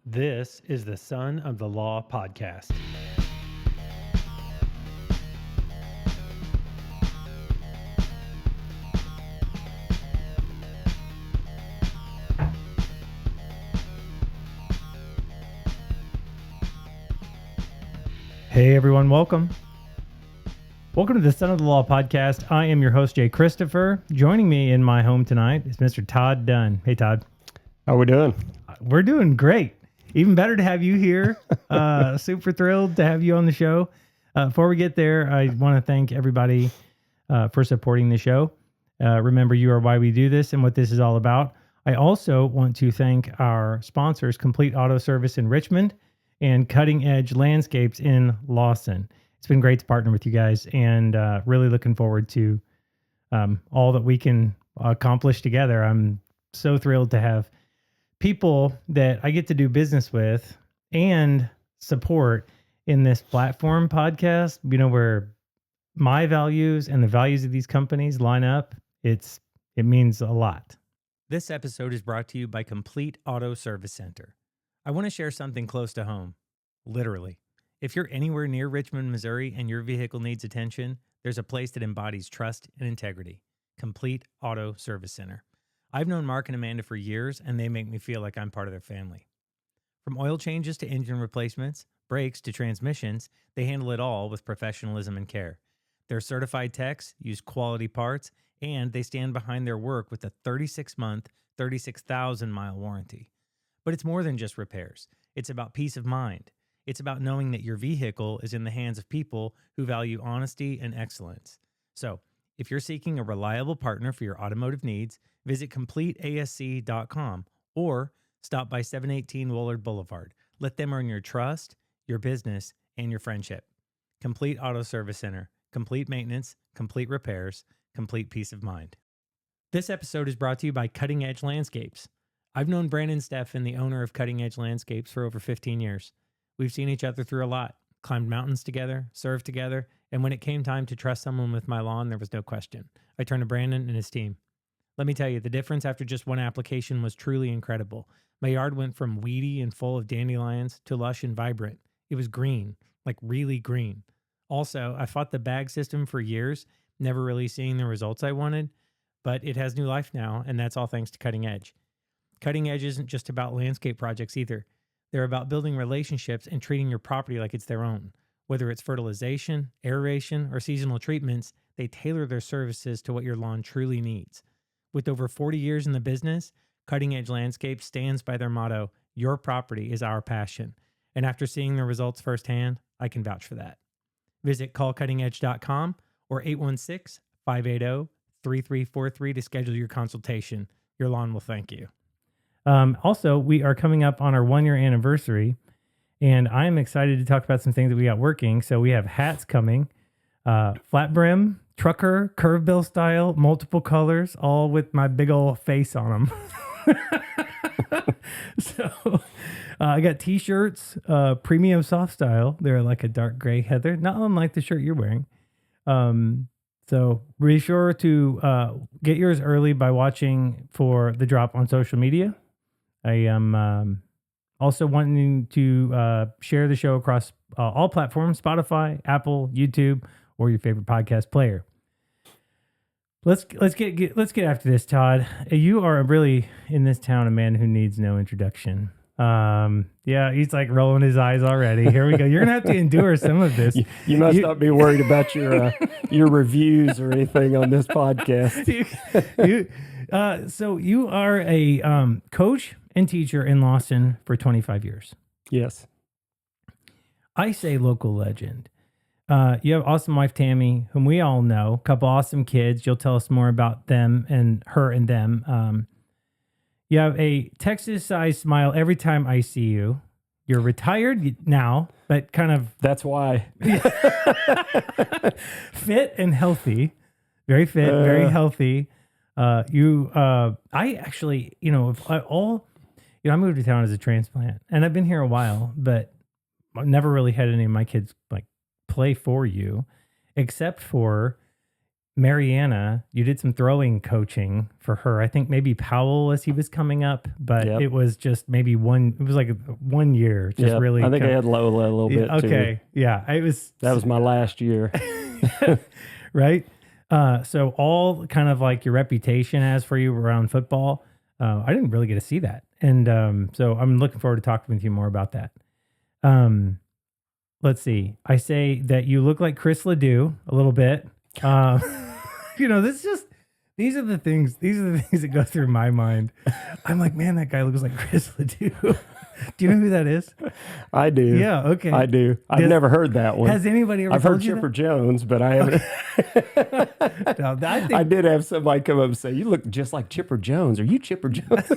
This is the Son of the Law podcast. Hey everyone, welcome. Welcome to the Son of the Law podcast. I am your host, Jay Christopher. Joining me in my home tonight is Mr. Todd Dunn. Hey Todd. How we doing? We're doing great. Even better to have you here. Super thrilled to have you on the show. Before we get there, I want to thank everybody for supporting the show. Remember, you are why we do this and what this is all about. I also want to thank our sponsors, Complete Auto Service in Richmond and Cutting Edge Landscapes in Lawson. It's been great to partner with you guys, and really looking forward to all that we can accomplish together. I'm so thrilled to have people that I get to do business with and support in this platform podcast, where my values and the values of these companies line up. It means a lot. This episode is brought to you by Complete Auto Service Center. I want to share something close to home. Literally. If you're anywhere near Richmond, Missouri, and your vehicle needs attention, there's a place that embodies trust and integrity. Complete Auto Service Center. I've known Mark and Amanda for years, and they make me feel like I'm part of their family. From oil changes to engine replacements, brakes to transmissions, they handle it all with professionalism and care. Their certified techs use quality parts, and they stand behind their work with a 36-month, 36,000-mile warranty. But it's more than just repairs. It's about peace of mind. It's about knowing that your vehicle is in the hands of people who value honesty and excellence. So, if you're seeking a reliable partner for your automotive needs, visit CompleteASC.com or stop by 718 Woolard Boulevard. Let them earn your trust, your business, and your friendship. Complete Auto Service Center. Complete maintenance, complete repairs, complete peace of mind. This episode is brought to you by Cutting Edge Landscapes. I've known Brandon Steffen, the owner of Cutting Edge Landscapes, for over 15 years. We've seen each other through a lot, climbed mountains together, served together, and when it came time to trust someone with my lawn, there was no question. I turned to Brandon and his team. Let me tell you, the difference after just one application was truly incredible. My yard went from weedy and full of dandelions to lush and vibrant. It was green, like really green. Also, I fought the bag system for years, never really seeing the results I wanted, but it has new life now, and that's all thanks to Cutting Edge. Cutting Edge isn't just about landscape projects either. They're about building relationships and treating your property like it's their own. Whether it's fertilization, aeration, or seasonal treatments, they tailor their services to what your lawn truly needs. With over 40 years in the business, Cutting Edge Landscape stands by their motto, "Your property is our passion." And after seeing the results firsthand, I can vouch for that. Visit callcuttingedge.com or 816-580-3343 to schedule your consultation. Your lawn will thank you. Also, we are coming up on our 1-year anniversary, and I'm excited to talk about some things that we got working. So we have hats coming, flat brim, trucker, curve bill style, multiple colors, all with my big old face on them. So I got t-shirts, premium soft style. They're like a dark gray heather, not unlike the shirt you're wearing. So be sure to get yours early by watching for the drop on social media. I am also wanting to share the show across all platforms: Spotify, Apple, YouTube, or your favorite podcast player. Let's get after this, Todd. You are really in this town a man who needs no introduction. Yeah, he's like rolling his eyes already. Here we go. You're gonna have to endure some of this. You must not be worried about your reviews or anything on this podcast. So you are a coach and teacher in Lawson for 25 years. Yes. I say local legend. You have awesome wife, Tammy, whom we all know, a couple awesome kids. You'll tell us more about them and her and them. You have a Texas-sized smile every time I see you. You're retired now, but kind of... That's why. Fit and healthy. Very fit, very healthy. I actually, I moved to town as a transplant, and I've been here a while, but I've never really had any of my kids like play for you, except for Mariana, you did some throwing coaching for her. I think maybe Powell as he was coming up, but Yep. it was just maybe it was like 1 year. Just Yep. really. I think I had Lola a little bit too. Okay. Yeah. It was. That was my last year. Right. So all kind of like your reputation has for you around football. I didn't really get to see that. And so I'm looking forward to talking with you more about that. Let's see. I say that you look like Chris Ledoux a little bit. These are the things that go through my mind. I'm like, man, that guy looks like Chris Ledoux. Do you know who that is? I do. Yeah, okay. I do. I've never heard that one. Has anybody ever I've told heard you Chipper Jones, but I haven't. No, I think, I did have somebody come up and say, "You look just like Chipper Jones. Are you Chipper Jones?"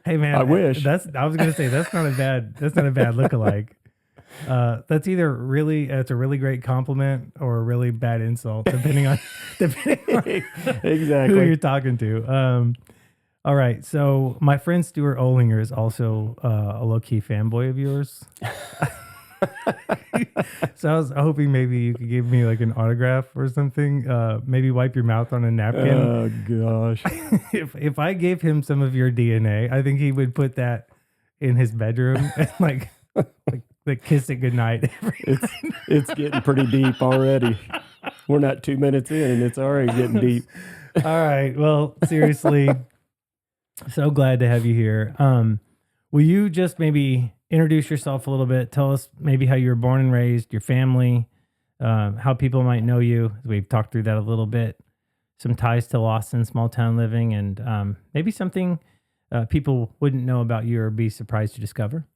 hey man, I wish. I was gonna say that's not a bad lookalike. That's either it's a really great compliment or a really bad insult, depending on Exactly who you're talking to. All right, so my friend Stuart Olinger is also a low-key fanboy of yours. So I was hoping maybe you could give me like an autograph or something. Maybe wipe your mouth on a napkin. Oh gosh! If I gave him some of your DNA, I think he would put that in his bedroom and like kiss it goodnight. It's getting pretty deep already. We're not 2 minutes in, and it's already getting deep. All right. Well, seriously, so glad to have you here. Will you just maybe introduce yourself a little bit? Tell us maybe how you were born and raised, your family, how people might know you. We've talked through that a little bit. Some ties to Lawson, small town living, and maybe something people wouldn't know about you or be surprised to discover.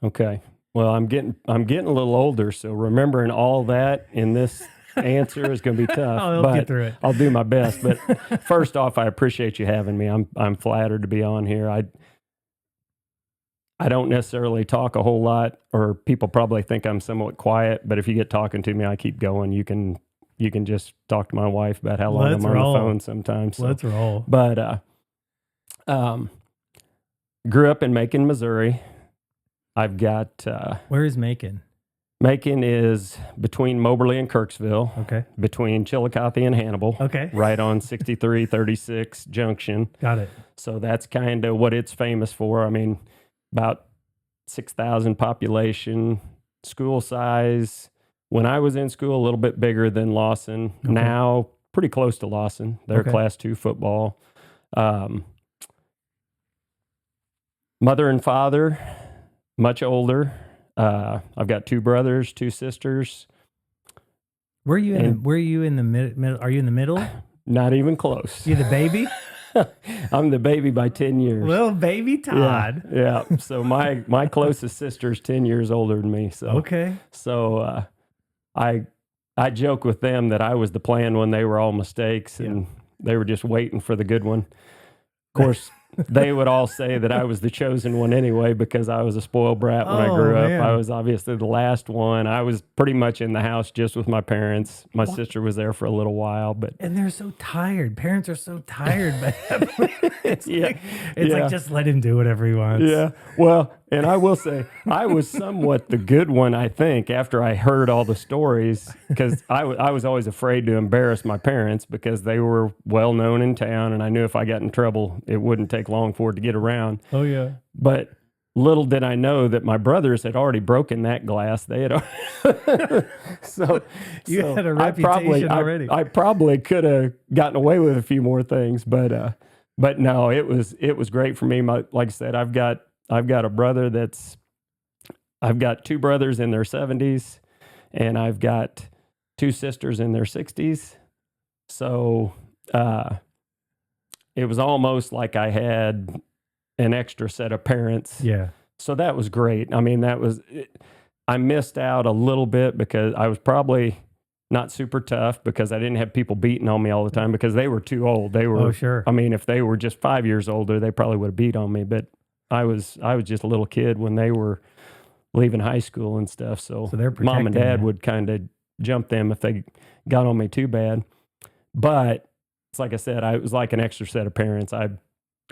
Okay. Well, I'm getting a little older, so remembering all that in this answer is going to be tough. I'll but get through it. I'll do my best. But first off, I appreciate you having me. I'm flattered to be on here. I don't necessarily talk a whole lot, or people probably think I'm somewhat quiet. But if you get talking to me, I keep going. You can just talk to my wife about how long I'm on the phone sometimes. So. Let's roll. But grew up in Macon, Missouri. I've got where is Macon? Macon is between Moberly and Kirksville. Okay. Between Chillicothe and Hannibal. Okay. Right on 6336 junction. Got it. So that's kind of what it's famous for. I mean, about 6,000 population, school size. When I was in school, a little bit bigger than Lawson. Okay. Now, pretty close to Lawson. They're Okay. Class 2 football. Mother and father, much older. I've got 2 brothers, 2 sisters. Were you in the middle? Are you in the middle? Not even close. You the baby? I'm the baby by 10 years. Little baby Todd. Yeah. So my closest sister is 10 years older than me. So Okay. So I joke with them that I was the plan when they were all mistakes, and they were just waiting for the good one. Of course, they would all say that I was the chosen one anyway, because I was a spoiled brat when I grew up. Man. I was obviously the last one. I was pretty much in the house just with my parents. My sister was there for a little while, but And they're so tired. Parents are so tired. But it's Yeah. like, just let him do whatever he wants. yeah. Well, and I will say I was somewhat the good one, I think, after I heard all the stories, because I was always afraid to embarrass my parents because they were well known in town, and I knew if I got in trouble, it wouldn't take long for it to get around. Oh, yeah. But little did I know that my brothers had already broken that glass. They had so You had a reputation already. I probably could have gotten away with a few more things, but no, it was great for me. Like I said, I've got a brother I've got 2 brothers in their 70s, and I've got 2 sisters in their 60s. So it was almost like I had an extra set of parents. Yeah. So that was great. I mean, I missed out a little bit because I was probably not super tough, because I didn't have people beating on me all the time because they were too old. They were, Oh, sure. I mean, if they were just 5 years older, they probably would have beat on me, but I was just a little kid when they were leaving high school and stuff. So they're mom and protecting dad you. would kind of jump them if they got on me too bad. But it's like I said, I was like an extra set of parents.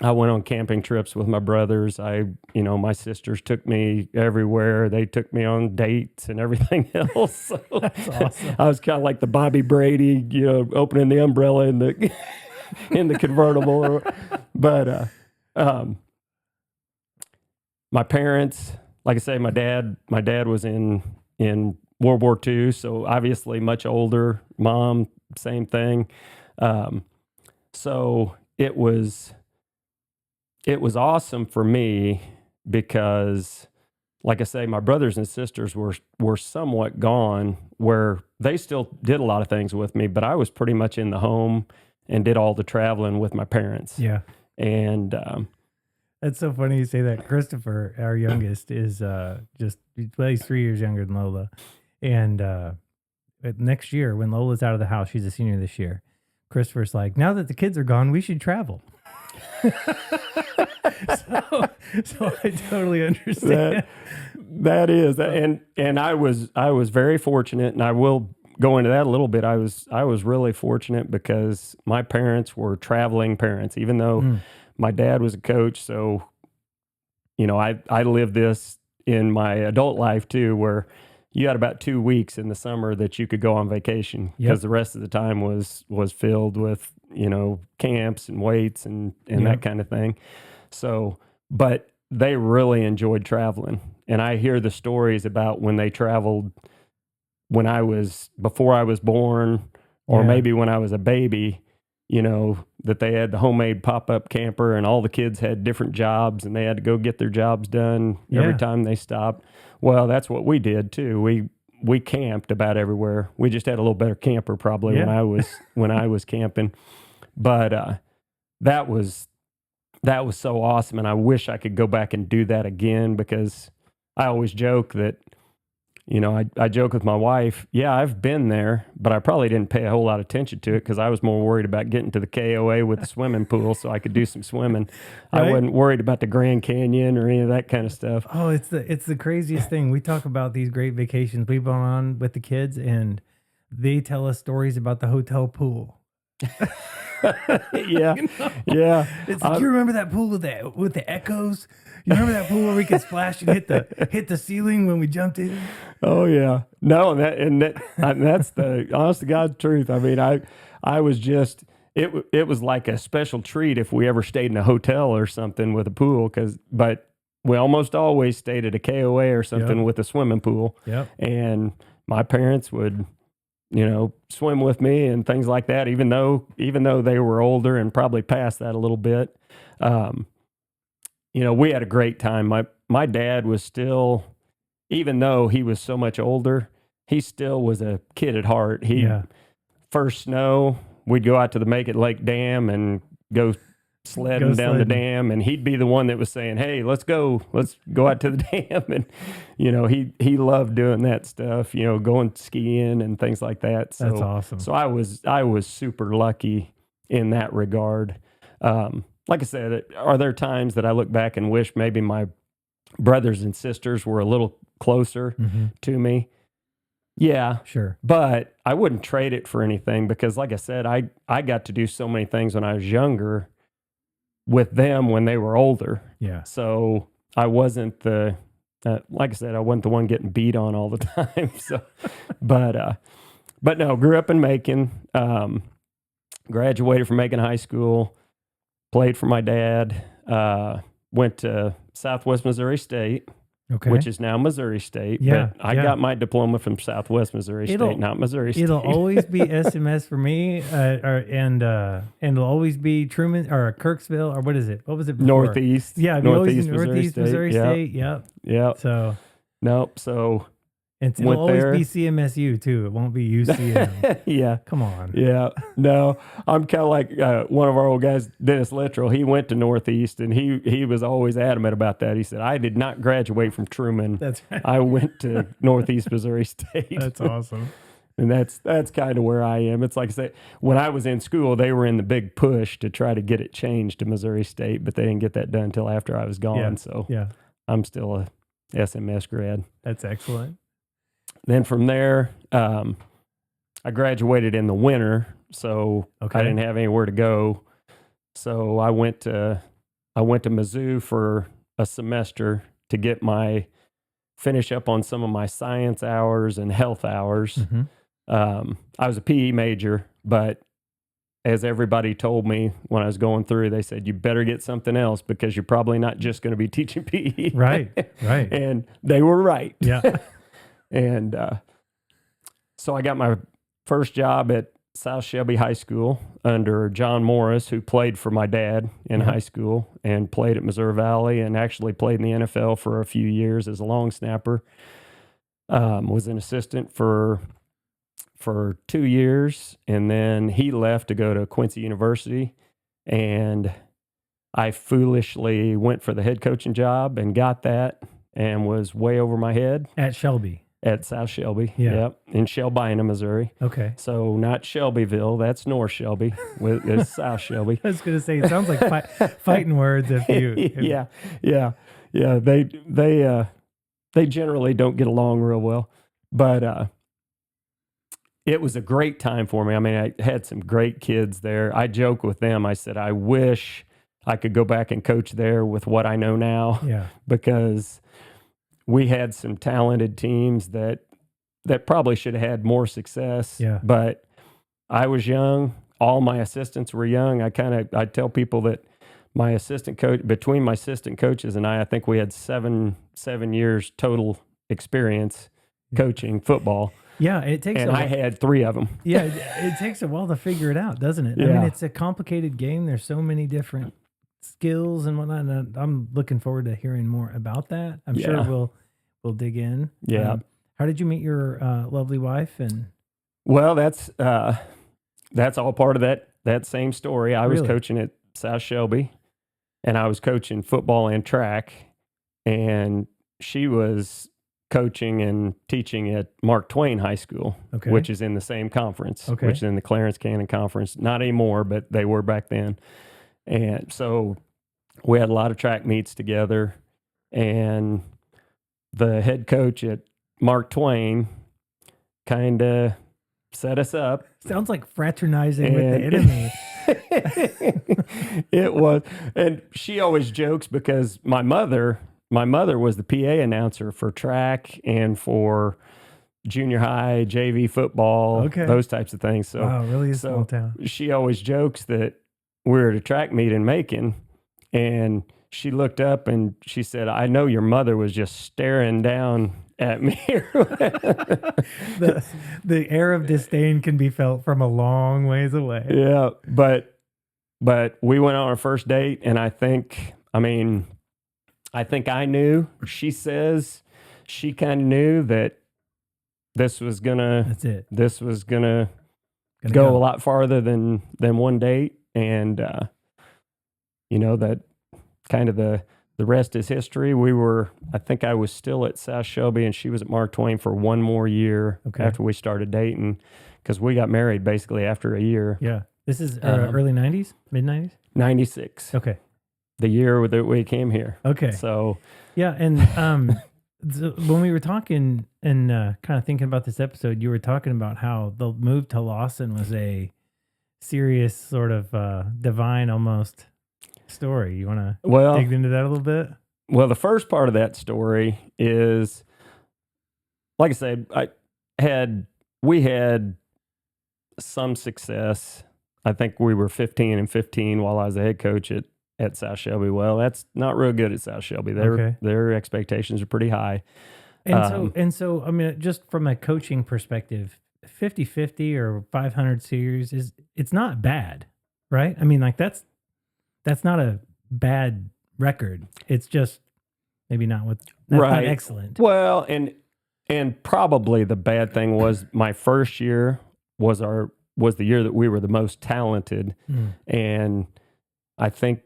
I went on camping trips with my brothers. My sisters took me everywhere. They took me on dates and everything else. So That's awesome. I was kind of like the Bobby Brady, opening the umbrella in the in the convertible. But my parents, like I say, my dad was in World War II, so obviously much older. Mom, same thing. So it was awesome for me because, like I say, my brothers and sisters were somewhat gone, where they still did a lot of things with me, but I was pretty much in the home and did all the traveling with my parents. Yeah. And That's so funny you say that. Christopher, our youngest, is he's 3 years younger than Lola. And next year, when Lola's out of the house, she's a senior this year, Christopher's like, now that the kids are gone, we should travel. so I totally understand. That is, and I was very fortunate, and I will go into that a little bit. I was really fortunate because my parents were traveling parents, even though my dad was a coach. So, I lived this in my adult life too, where you had about 2 weeks in the summer that you could go on vacation because the rest of the time was filled with, camps and weights and that kind of thing. So, but they really enjoyed traveling. And I hear the stories about when they traveled before I was born, or maybe when I was a baby, that they had the homemade pop-up camper and all the kids had different jobs and they had to go get their jobs done every time they stopped. Well, that's what we did too. We camped about everywhere. We just had a little better camper probably when I was camping. But that was so awesome, and I wish I could go back and do that again, because I always joke that, I joke with my wife, I've been there, but I probably didn't pay a whole lot of attention to it because I was more worried about getting to the KOA with the swimming pool so I could do some swimming. Right? I wasn't worried about the Grand Canyon or any of that kind of stuff. Oh, it's the craziest thing. We talk about these great vacations we've gone on with the kids, and they tell us stories about the hotel pool. Yeah. It's like, you remember that pool with the echoes? You remember that pool where we could splash and hit the ceiling when we jumped in? Oh yeah, no, that's the honest to God truth. I mean, I was just it was like a special treat if we ever stayed in a hotel or something with a pool, but we almost always stayed at a KOA or something with a swimming pool. Yep. And my parents would, swim with me and things like that, even though they were older and probably past that a little bit. We had a great time. My dad was still, even though he was so much older, he still was a kid at heart. First snow, we'd go out to the Make It Lake Dam and go sledding down the dam, and he'd be the one that was saying, "Hey, let's go out to the dam." And he loved doing that stuff, going skiing and things like that. So that's awesome. So I was super lucky in that regard. Like I said, are there times that I look back and wish maybe my brothers and sisters were a little closer to me? Yeah, sure. But I wouldn't trade it for anything, because like I said, I got to do so many things when I was younger with them when they were older. Yeah. So I wasn't like I said, I wasn't the one getting beat on all the time. So, but no, grew up in Macon, graduated from Macon High School, played for my dad, went to Southwest Missouri State, which is now Missouri State. Yeah, but I got my diploma from Southwest Missouri State, not Missouri State. It'll always be SMS for me, and it'll always be Truman or Kirksville, or what is it? What was it before? Northeast. Yeah, Northeast Missouri State. Yep. Yep. So. Nope. So. It'll always be CMSU too. It won't be UCM. Yeah. Come on. Yeah. No, I'm kind of like one of our old guys, Dennis Littrell. He went to Northeast, and he was always adamant about that. He said, "I did not graduate from Truman. That's right. I went to Northeast Missouri State." That's awesome. And that's kind of where I am. It's like I say, when I was in school, they were in the big push to try to get it changed to Missouri State, but they didn't get that done until after I was gone. Yeah. So I'm still a SMS grad. That's excellent. Then from there, I graduated in the winter, so I didn't have anywhere to go. So I went to I went to Mizzou for a semester to finish up on some of my science hours and health hours. Mm-hmm. I was a PE major, but as everybody told me when I was going through, they said, you better get something else because you're probably not just going to be teaching PE. Right. And they were right. Yeah. And so I got my first job at South Shelby High School under John Morris, who played for my dad in high school and played at Missouri Valley and actually played in the NFL for a few years as a long snapper. Was an assistant for 2 years, and then he left to go to Quincy University, and I foolishly went for the head coaching job and got that and was way over my head. At Shelby. At South Shelby, Yeah. yep, in Shelbina, Missouri. Okay. So not Shelbyville, that's North Shelby. It's South Shelby. I was going to say, it sounds like fighting words if you... Yeah. They generally don't get along real well, but it was a great time for me. I mean, I had some great kids there. I joke with them. I said, I wish I could go back and coach there with what I know now. Yeah. Because we had some talented teams that probably should have had more success. Yeah. But I was young. All my assistants were young. I tell people that my assistant coach, between my assistant coaches and I think we had seven years total experience coaching football. Yeah, it takes. And I had 3 of them. Yeah, it takes a while to figure it out, doesn't it? Yeah. I mean, it's a complicated game. There's so many different skills and whatnot. And I'm looking forward to hearing more about that. I'm sure we'll dig in. Yeah. How did you meet your lovely wife? And well, that's all part of that same story. I was Really? coaching at South Shelby, and I was coaching football and track, and she was coaching and teaching at Mark Twain High School, Okay. which is in the same conference, Okay. which is in the Clarence Cannon Conference. Not anymore, but they were back then. And so we had a lot of track meets together, and the head coach at Mark Twain kind of set us up. sounds like fraternizing with the enemy. It was. And she always jokes because my mother was the PA announcer for track and for junior high, JV football, Okay. those types of things. So, Wow, really a small town. she always jokes that we're at a track meet in Macon, and she looked up and she said, I know your mother was just staring down at me. The air of disdain can be felt from a long ways away. Yeah, but we went on our first date, and I think I knew. She says she kind of knew that this was gonna That's it. go a lot farther than one date, and that kind of the rest is history. I think I was still at South Shelby, and she was at Mark Twain for one more year after we started dating, because we got married basically after a year. Yeah. This is early 90s, mid 90s? 96. Okay. The year that we came here. Okay. So Yeah, and when we were talking and kind of thinking about this episode, you were talking about how the move to Lawson was a serious sort of divine almost story. You want to dig into that a little bit? Well, the first part of that story is, like I said, we had some success. I think we were 15-15 while I was the head coach at South Shelby. Well, that's not real good at South Shelby. Their expectations are pretty high. And so, I mean, just from a coaching perspective, 50-50 or 500 series it's not bad, right? I mean, like that's not a bad record. It's just maybe not not excellent. Well, and probably the bad thing was my first year was the year that we were the most talented, and I think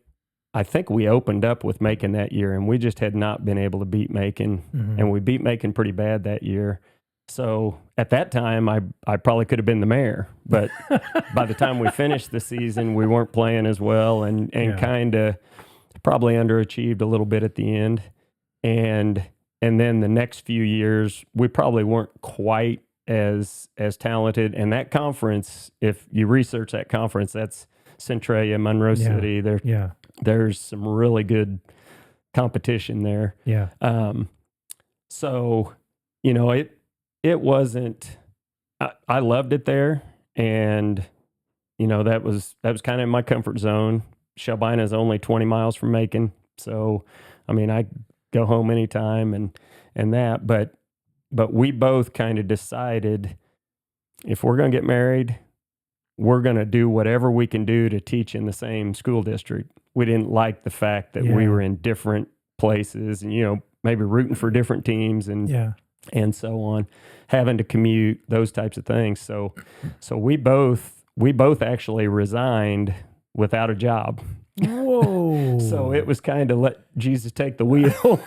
we opened up with Macon that year, and we just had not been able to beat Macon, and we beat Macon pretty bad that year. So at that time, I probably could have been the mayor, but by the time we finished the season, we weren't playing as well, and kind of probably underachieved a little bit at the end, and then the next few years we probably weren't quite as talented. And that conference, if you research that conference, that's Centralia, Monroe City. They're there's some really good competition there. Yeah. So, it wasn't, I loved it there. And, that was kind of my comfort zone. Shelbina is only 20 miles from Macon. So, I go home anytime and that, but we both kind of decided if we're going to get married, we're going to do whatever we can do to teach in the same school district. We didn't like the fact that we were in different places and, maybe rooting for different teams and so on, having to commute, those types of things. So we both actually resigned without a job. Whoa. So it was kind of let Jesus take the wheel.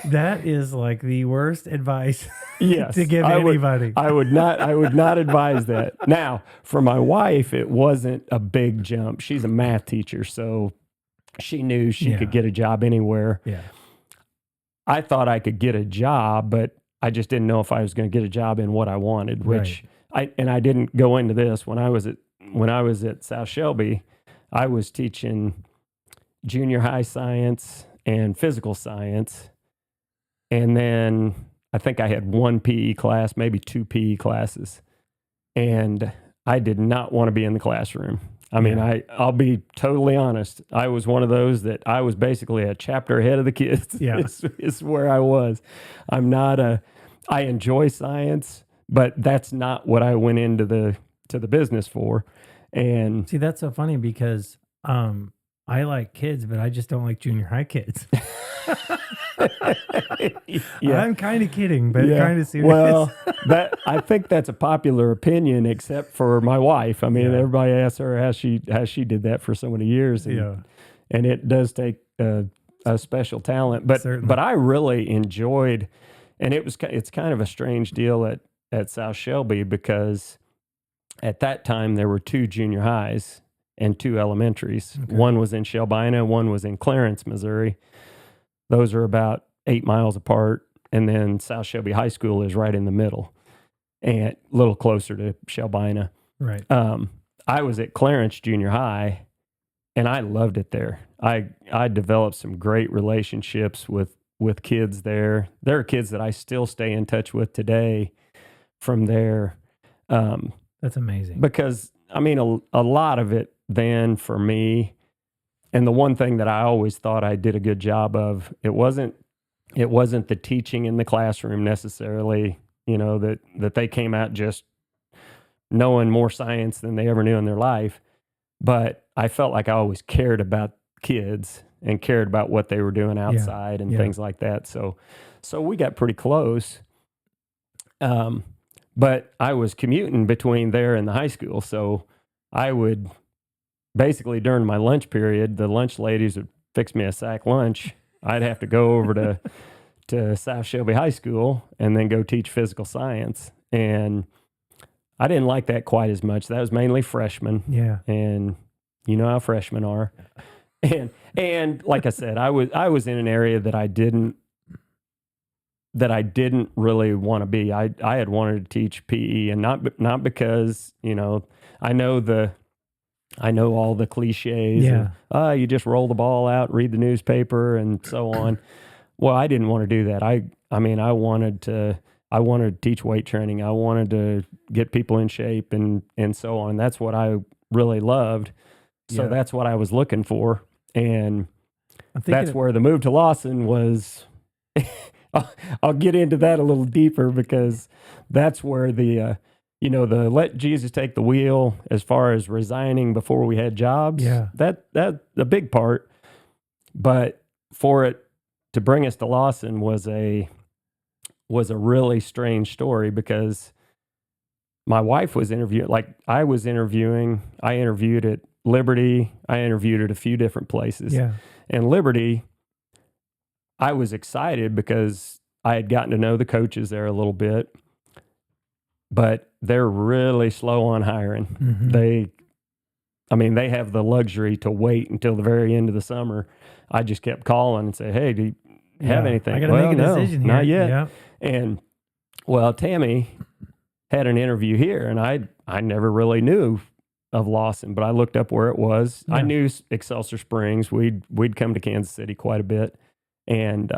That is like the worst advice Yes, to give anybody. I would not advise that. Now, for my wife, it wasn't a big jump. She's a math teacher, so she knew she could get a job anywhere. Yeah. I thought I could get a job, but I just didn't know if I was going to get a job in what I wanted, which I didn't go into this when I was at South Shelby. I was teaching junior high science and physical science. And then I think I had one PE class, maybe two PE classes. And I did not want to be in the classroom. I'll be totally honest. I was one of those that I was basically a chapter ahead of the kids. Yeah. is where I was. I enjoy science, but that's not what I went into the business for. And see, that's so funny because I like kids, but I just don't like junior high kids. I'm kind of kidding, but kind of serious. Well, I think that's a popular opinion, except for my wife. Everybody asks her how she did that for so many years, and it does take a special talent. But I really enjoyed, and it's kind of a strange deal at South Shelby because at that time there were two junior highs and two elementaries. Okay. One was in Shelbina, one was in Clarence, Missouri. Those are about 8 miles apart. And then South Shelby High School is right in the middle and a little closer to Shelbina. Right. I was at Clarence Junior High and I loved it there. I developed some great relationships with kids there. There are kids that I still stay in touch with today from there. That's amazing. Because, a lot of it then for me, and the one thing that I always thought I did a good job of, it wasn't the teaching in the classroom necessarily, that they came out just knowing more science than they ever knew in their life. But I felt like I always cared about kids and cared about what they were doing outside and things like that. So we got pretty close. But I was commuting between there and the high school. So I would basically during my lunch period, the lunch ladies would fix me a sack lunch. I'd have to go over to South Shelby High School and then go teach physical science. And I didn't like that quite as much. That was mainly freshmen. Yeah. And you know how freshmen are. And like I said, I was in an area that I didn't really want to be. I had wanted to teach PE, and not because, I know all the cliches. Yeah. And, you just roll the ball out, read the newspaper, and so on. Well, I didn't want to do that. I wanted to teach weight training. I wanted to get people in shape and so on. That's what I really loved. So that's what I was looking for. And that's where the move to Lawson was. I'll get into that a little deeper because that's where the let Jesus take the wheel as far as resigning before we had jobs. Yeah. That's a big part. But for it to bring us to Lawson was a really strange story because my wife was interviewing, I interviewed at Liberty. I interviewed at a few different places. Yeah. And Liberty, I was excited because I had gotten to know the coaches there a little bit, but they're really slow on hiring. Mm-hmm. They have the luxury to wait until the very end of the summer. I just kept calling and say, "Hey, do you have anything?" I got to make a decision here. Not yet. Yeah. And Tammy had an interview here, and I never really knew Lawson, but I looked up where it was. Yeah. I knew Excelsior Springs. We'd come to Kansas City quite a bit, and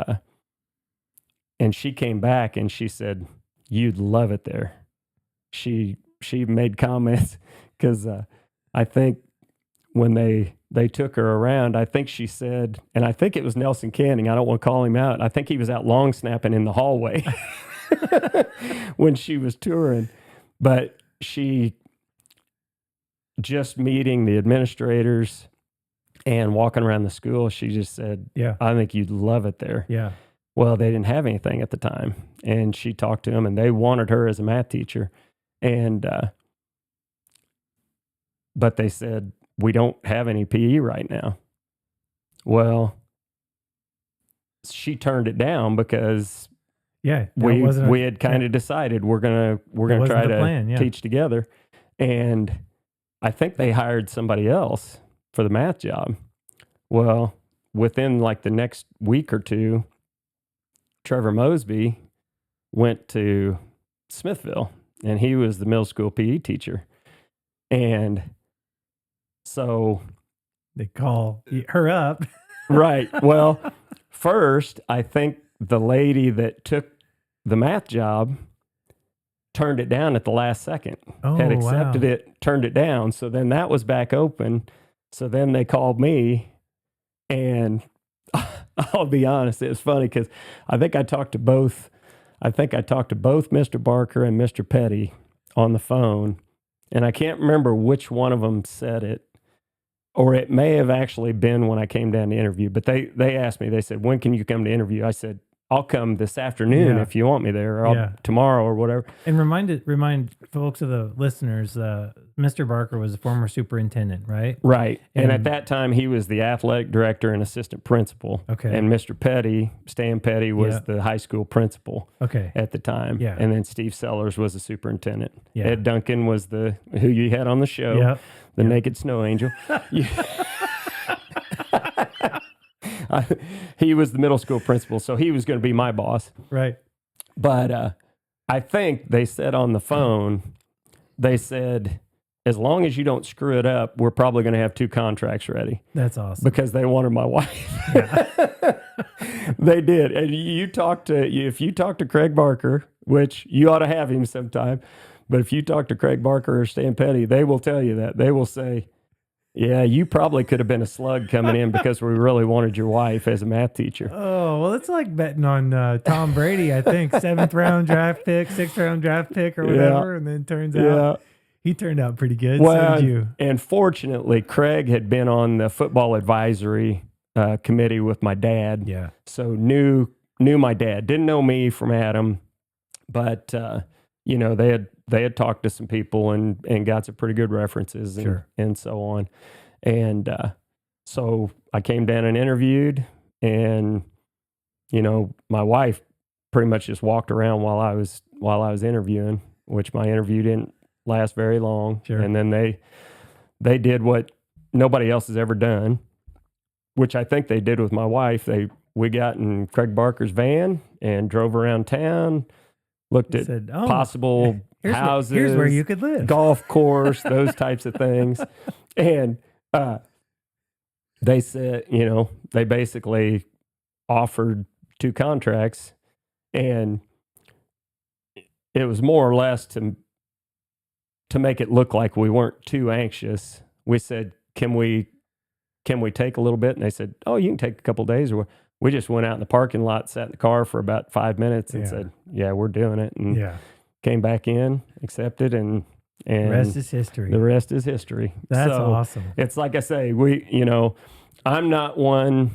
she came back and she said, "You'd love it there." She made comments because I think when they took her around, I think she said, and I think it was Nelson Canning. I don't want to call him out. I think he was out long snapping in the hallway when she was touring, but she just meeting the administrators and walking around the school, she just said, Yeah. "I think you'd love it there." Yeah. Well, they didn't have anything at the time, and she talked to them, and they wanted her as a math teacher, and but they said, "We don't have any PE right now." Well, she turned it down because Yeah. we had kind of decided we're gonna try to plan, yeah. teach together, and I think they hired somebody else for the math job. Well, within like the next week or two, Trevor Mosby went to Smithville, and he was the middle school PE teacher, and so They call her up. right. Well, first, I think the lady that took the math job turned it down at the last second. Oh, Had accepted wow. it, turned it down. So then that was back open. So then they called me, and I'll be honest, it was funny because I think I talked to both Mr. Barker and Mr. Petty on the phone, and I can't remember which one of them said it, or it may have actually been when I came down to interview, but they asked me, they said, "When can you come to interview?" I said, "I'll come this afternoon Yeah. if you want me there, or Yeah. tomorrow or whatever." And remind folks of the listeners, Mr. Barker was a former superintendent, right? Right. And at And- that time, he was the athletic director and assistant principal. Okay. And Mr. Petty, Stan Petty, was Yeah. the high school principal Okay. at the time. Yeah. And then Steve Sellers was the superintendent. Yeah. Ed Duncan was who you had on the show, Yep. the Naked Snow Angel. He was the middle school principal, so he was going to be my boss. Right. But I think they said on the phone, they said, "As long as you don't screw it up, we're probably going to have 2 contracts ready." That's awesome. Because they wanted my wife. They did. And if you talk to Craig Barker, which you ought to have him sometime, but if you talk to Craig Barker or Stan Petty, they will tell you that. They will say, "Yeah, you probably could have been a slug coming in because we really wanted your wife as a math teacher." Oh, well, it's like betting on Tom Brady, I think. 7th round draft pick, 6th round draft pick or whatever. And then turns out he turned out pretty good. Well, So did you. and fortunately, Craig had been on the football advisory committee with my dad. Yeah. So knew my dad. Didn't know me from Adam, but they had talked to some people and got some pretty good references and, Sure. and so on. And so I came down and interviewed, and my wife pretty much just walked around while I was interviewing, which my interview didn't last very long. Sure. And then they did what nobody else has ever done, which I think they did with my wife. We got in Craig Barker's van and drove around town, looked at Said, possible houses, here's where you could live. golf course, those types of things. And they said, they basically offered 2 contracts, and it was more or less to make it look like we weren't too anxious. We said, can we take a little bit? And they said, "Oh, you can take a couple of days." Or we just went out in the parking lot, sat in the car for about 5 minutes and said, "Yeah, we're doing it." And came back in, accepted, and The rest is history. the rest is history. That's So awesome. it's like I say, I'm not one.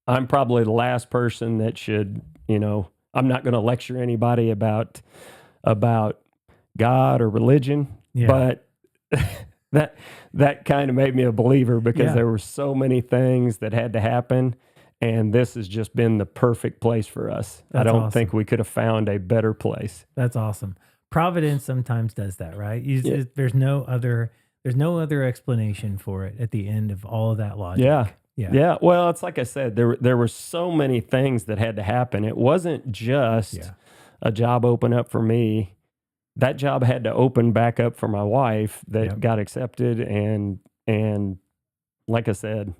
I'm probably the last person that should, I'm not going to lecture anybody about God or religion, Yeah. but that kind of made me a believer because Yeah. there were so many things that had to happen, and this has just been the perfect place for us. I That's don't awesome. think we could have found a better place. That's awesome. Providence sometimes does that, right? Yeah. There's no other explanation for it at the end of all of that logic. Yeah. Yeah. Yeah. Well, it's like I said, there were so many things that had to happen. It wasn't just Yeah. a job open up for me that job had to open back up for my wife that Yep. got accepted. And like I said,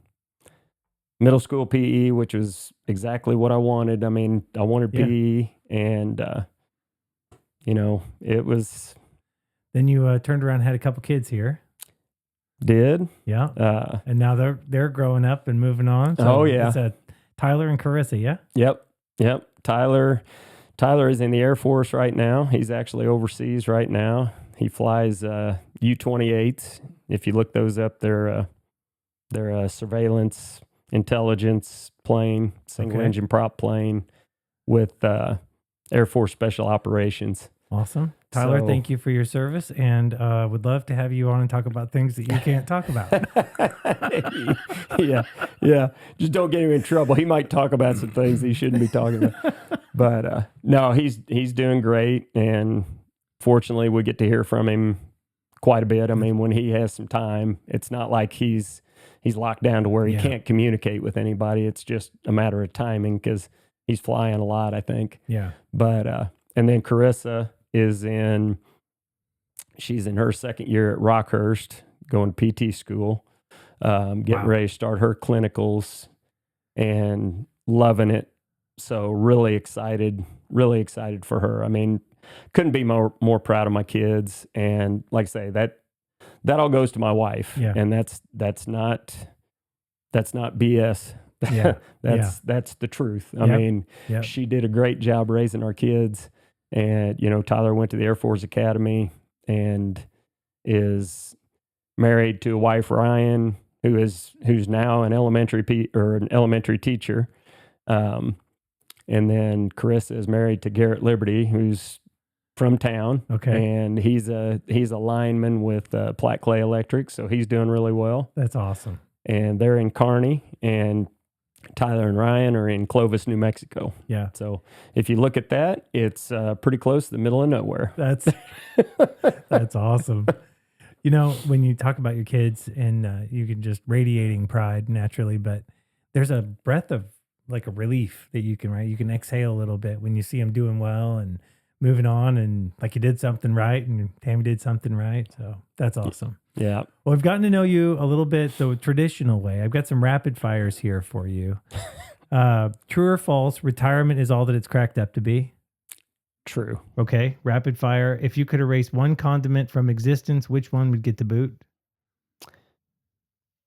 middle school PE, which was exactly what I wanted. I mean, I wanted Yeah. PE, and, it was, Then you turned around and had a couple kids here. did. Yeah. And now they're growing up and moving on. So Oh, yeah. It's Tyler and Carissa, yeah? Yep. Tyler is in the Air Force right now. He's actually overseas right now. He flies U-28s. If you look those up, they're a surveillance intelligence plane, single Okay. engine prop plane with Air Force Special Operations. Awesome. Tyler, So- thank you for your service, and would love to have you on and talk about things that you can't talk about. yeah. Just don't get him in trouble. He might talk about some things he shouldn't be talking about. But no, he's doing great, and fortunately, we get to hear from him quite a bit. I mean, when he has some time, it's not like he's locked down to where he Yeah. can't communicate with anybody. It's just a matter of timing because he's flying a lot, I think. Yeah. But and then Carissa she's in her second year at Rockhurst, going to PT school, getting Wow. ready to start her clinicals and loving it. So really excited for her. I mean, couldn't be more proud of my kids. And like I say, that all goes to my wife. Yeah. And that's not BS. Yeah. That's the truth. I Yep. mean, Yep. she did a great job raising our kids. And, Tyler went to the Air Force Academy and is married to a wife, Ryan, who's now an elementary teacher. And then Carissa is married to Garrett Liberty, who's from town. Okay. And he's a lineman with Platte Clay Electric, so he's doing really well. That's awesome. And they're in Kearney, and Tyler and Ryan are in Clovis, New Mexico. Yeah. So if you look at that, it's pretty close to the middle of nowhere. That's awesome. When you talk about your kids and you can just radiating pride naturally, but there's a breath of like a relief that you can exhale a little bit when you see them doing well and moving on, and like you did something right and Tammy did something right. So that's awesome. Yeah. Well, I've gotten to know you a little bit the traditional way. I've got some rapid fires here for you. True or false, retirement is all that it's cracked up to be? True. Okay, rapid fire. If you could erase one condiment from existence, which one would get the boot?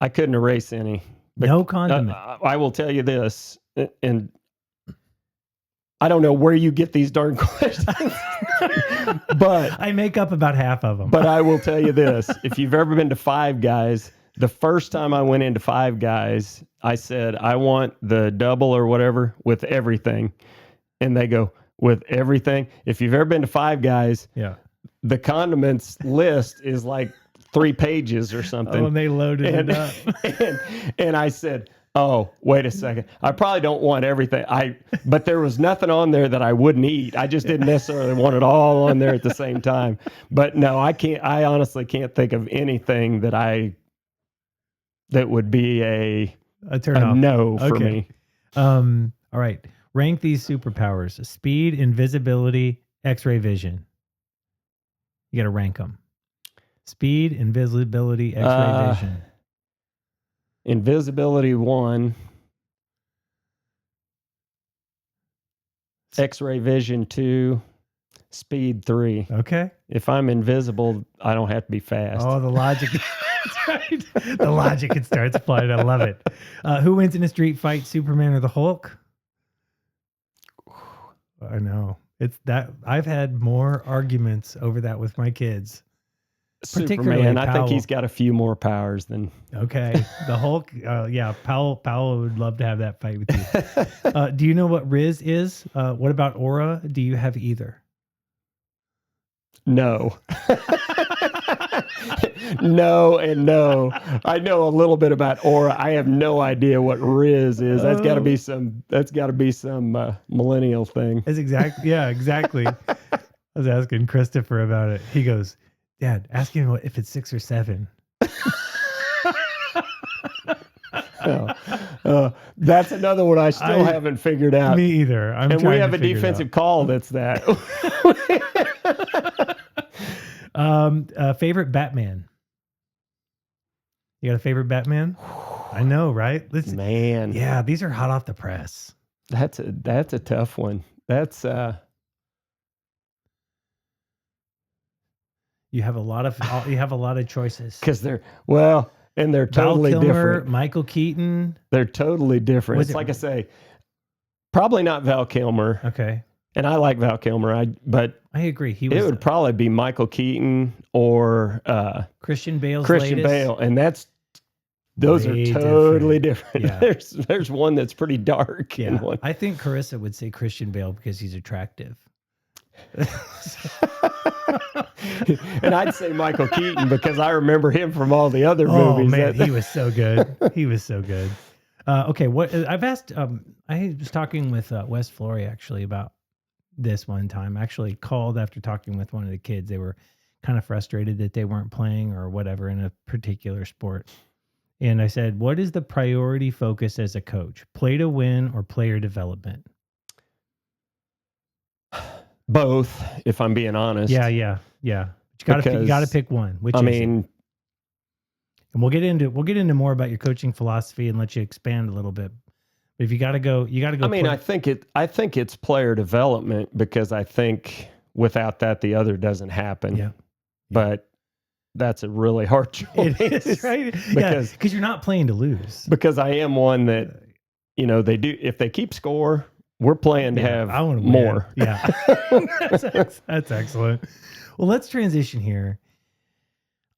I couldn't erase any. No condiment. I will tell you this, and I don't know where you get these darn questions, but I make up about half of them. But I will tell you this: if you've ever been to Five Guys, the first time I went into Five Guys, I said, I want the double or whatever with everything. And they go, with everything? If you've ever been to Five Guys, yeah, the condiments list is like 3 pages or something. Oh, and they loaded it up. and I said, oh, wait a second. I probably don't want everything. But there was nothing on there that I wouldn't eat. I just didn't necessarily want it all on there at the same time. But no, I honestly can't think of anything that would be a turn off. no for me. All right. Rank these superpowers: speed, invisibility, X-ray vision. You got to rank them. Speed, invisibility, X-ray vision. Invisibility 1. X-ray vision 2. Speed 3. Okay. If I'm invisible, I don't have to be fast. Oh, the logic. That's right. The logic it starts applying. I love it. Who wins in a street fight, Superman or the Hulk? I know. It's that I've had more arguments over that with my kids. Particularly Superman, I think Powell. he's got a few more powers than. Okay. The Hulk, yeah, Powell would love to have that fight with you. Do you know what Riz is? What about Aura? Do you have either? No. No and no. I know a little bit about Aura. I have no idea what Riz is. That's got to be some millennial thing. That's exactly. Yeah, exactly. I was asking Christopher about it. He goes, Dad, ask him if it's 6 or 7. That's another one I still haven't figured out. Me either. And we have a defensive call that's that. Favorite Batman? You got a favorite Batman? I know, right? Man, Yeah, these are hot off the press. that's a tough one. That's You have a lot of choices. because and they're totally Val Kilmer, different. Michael Keaton. They're totally different. Was It's it- like I say, probably not Val Kilmer, Okay, and I like Val Kilmer. But I agree. He it was would probably be Michael Keaton or Christian Bale's Christian latest. Bale, and those Way are totally different. Yeah. There's one that's pretty dark. Yeah, And one. I think Carissa would say Christian Bale because he's attractive. And I'd say Michael Keaton because I remember him from all the other Oh movies. man, he was so good. He was so good. Okay, what I've asked. I was talking with Wes Flory actually about this one time. I actually called after talking with one of the kids. They were kind of frustrated that they weren't playing or whatever in a particular sport. And I said, "What is the priority focus as a coach? Play to win or player development?" Both, if I'm being honest. Yeah. But you got to pick one. Which I is mean, it? And we'll get into more about your coaching philosophy and let you expand a little bit. But if you got to go, you got to go. I mean, I think it's player development because I think without that the other doesn't happen. Yeah. But that's a really hard choice. It is, right? Because you're not playing to lose. Because I am one that, they do, if they keep score, we're playing to have I want to more. Win. Yeah. That's excellent. Well, let's transition here.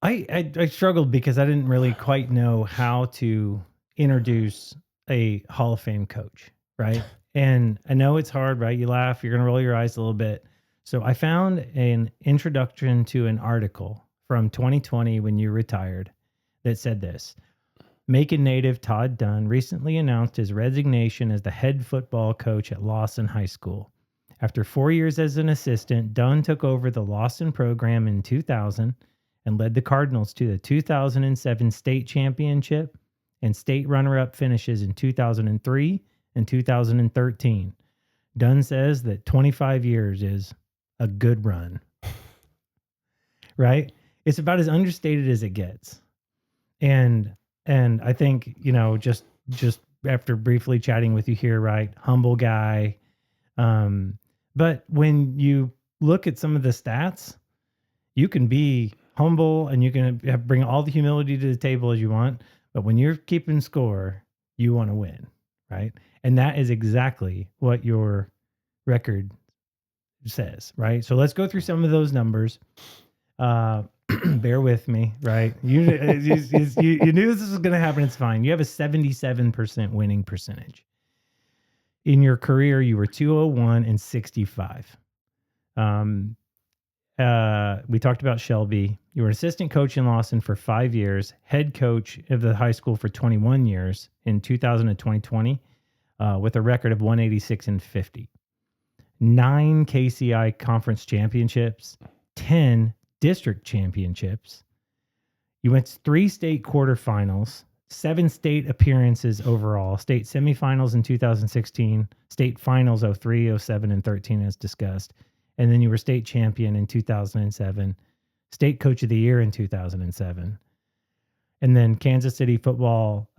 I struggled because I didn't really quite know how to introduce a Hall of Fame coach, right? And I know it's hard, right? You laugh, you're going to roll your eyes a little bit. So I found an introduction to an article from 2020 when you retired that said this. Macon native Todd Dunn recently announced his resignation as the head football coach at Lawson High School. After 4 years as an assistant, Dunn took over the Lawson program in 2000 and led the Cardinals to the 2007 state championship and state runner-up finishes in 2003 and 2013. Dunn says that 25 years is a good run. Right? It's about as understated as it gets. And I think, just after briefly chatting with you here, right? Humble guy. But when you look at some of the stats, you can be humble and you can bring all the humility to the table as you want. But when you're keeping score, you want to win, right? And that is exactly what your record says, right? So let's go through some of those numbers. Bear with me, right? You knew this was going to happen. It's fine. You have a 77% winning percentage. In your career, you were 201 and 65. We talked about Shelby. You were an assistant coach in Lawson for 5 years, head coach of the high school for 21 years in 2000 and 2020, with a record of 186 and 50. 9 KCI conference championships, 10 district championships. You went to 3 state quarterfinals, 7 state appearances overall, state semifinals in 2016, state finals 03, 07, and 13 as discussed. And then you were state champion in 2007, state coach of the year in 2007. And then Kansas City Football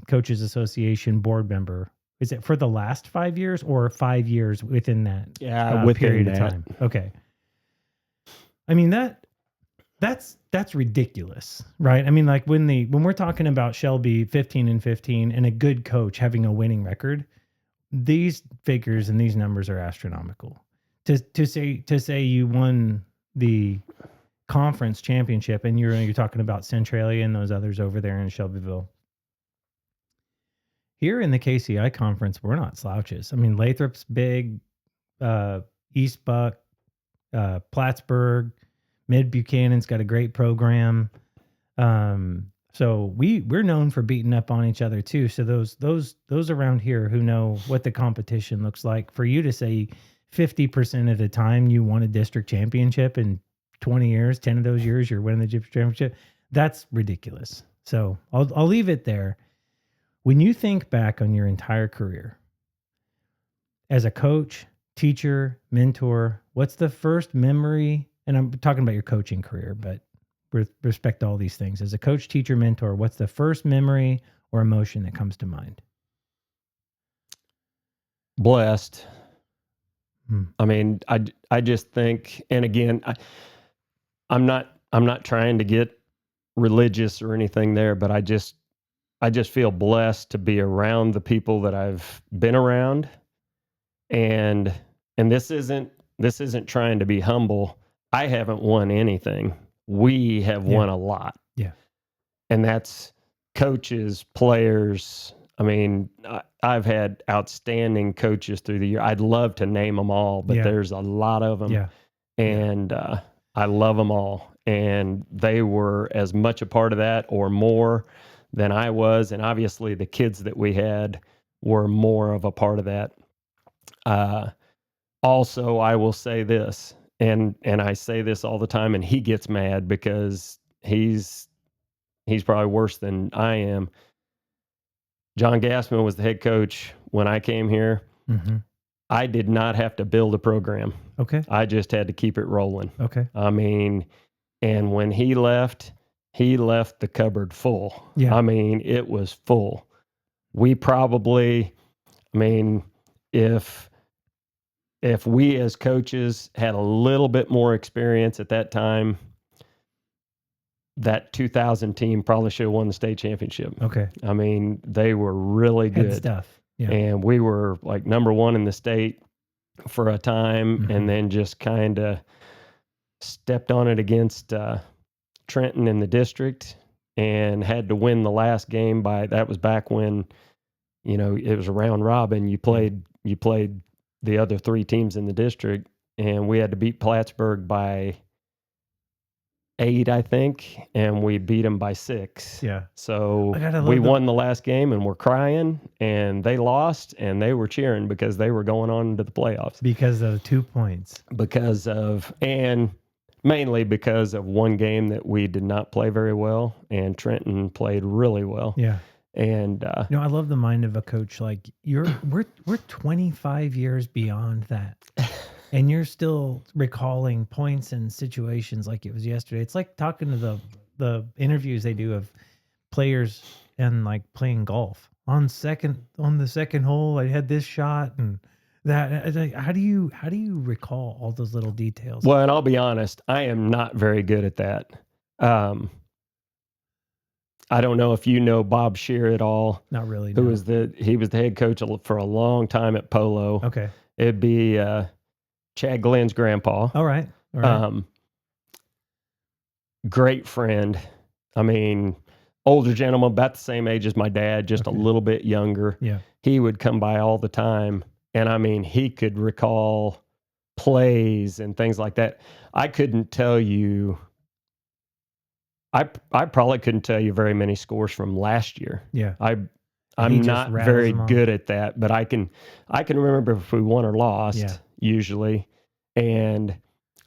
Coaches Association board member. Is it for the last 5 years or 5 years within that within period that. of time? Okay. I mean, that's ridiculous, right? I mean, like when we're talking about Shelby 15 and 15 and a good coach having a winning record, these figures and these numbers are astronomical. To say you won the conference championship and you're talking about Centralia and those others over there in Shelbyville. Here in the KCI conference, we're not slouches. I mean, Lathrop's big, East Buck, Plattsburgh, Mid Buchanan's got a great program. So we're known for beating up on each other too. So those around here who know what the competition looks like, for you to say 50% of the time you won a district championship in 20 years, 10 of those years you're winning the district championship, that's ridiculous. So I'll leave it there. When you think back on your entire career as a coach, teacher, mentor, what's the first memory and I'm talking about your coaching career, but with respect to all these things, as a coach, teacher, mentor, what's the first memory or emotion that comes to mind? Blessed. Hmm. I mean, I just think, and again, I'm not trying to get religious or anything there, but I just feel blessed to be around the people that I've been around, and this isn't trying to be humble. I haven't won anything. We have won a lot. Yeah. And that's coaches, players. I mean, I've had outstanding coaches through the year. I'd love to name them all, but there's a lot of them. Yeah. And I love them all. And they were as much a part of that or more than I was. And obviously the kids that we had were more of a part of that. Also, I will say this, and I say this all the time, and he gets mad because he's probably worse than I am. John Gassman was the head coach when I came here. Mm-hmm. I did not have to build a program. Okay. I just had to keep it rolling. Okay. I mean, and when he left the cupboard full. Yeah. I mean, it was full. We probably, I mean, if we as coaches had a little bit more experience at that time, that 2000 team probably should have won the state championship. Okay. I mean, they were really good stuff. Yeah. And we were like number one in the state for a time, Mm-hmm. and then just kind of stepped on it against Trenton in the district and had to win the last game that was back when, it was a round robin. You played the other three teams in the district, and we had to beat Plattsburgh by 8, I think, and we beat them by 6. Yeah. So we won the last game, and we're crying, and they lost, and they were cheering because they were going on to the playoffs. Because of 2 points. And mainly because of one game that we did not play very well, and Trenton played really well. Yeah. And I love the mind of a coach. Like we're 25 years beyond that. And you're still recalling points and situations like it was yesterday. It's like talking to the interviews they do of players and like playing golf. On the second hole, I had this shot and that. It's like, how do you recall all those little details? Well, and I'll be honest, I am not very good at that. I don't know if you know Bob Shear at all. Not really. He was the head coach for a long time at Polo. Okay. It'd be Chad Glenn's grandpa. All right. Great friend. I mean, older gentleman, about the same age as my dad, just a little bit younger. Yeah. He would come by all the time. And I mean, he could recall plays and things like that. I couldn't tell you. I probably couldn't tell you very many scores from last year. Yeah. I'm not very good at that, but I can remember if we won or lost usually. And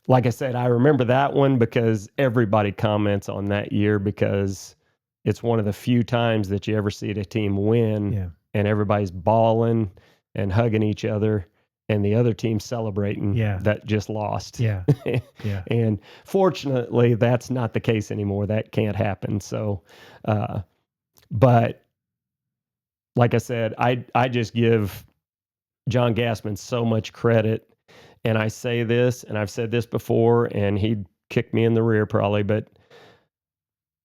like I said, I remember that one because everybody comments on that year because it's one of the few times that you ever see a team win and everybody's bawling and hugging each other and the other team celebrating that just lost. Yeah. Yeah. And fortunately, that's not the case anymore. That can't happen. So, but like I said, I just give John Gassman so much credit. And I say this, and I've said this before, and he'd kick me in the rear probably, but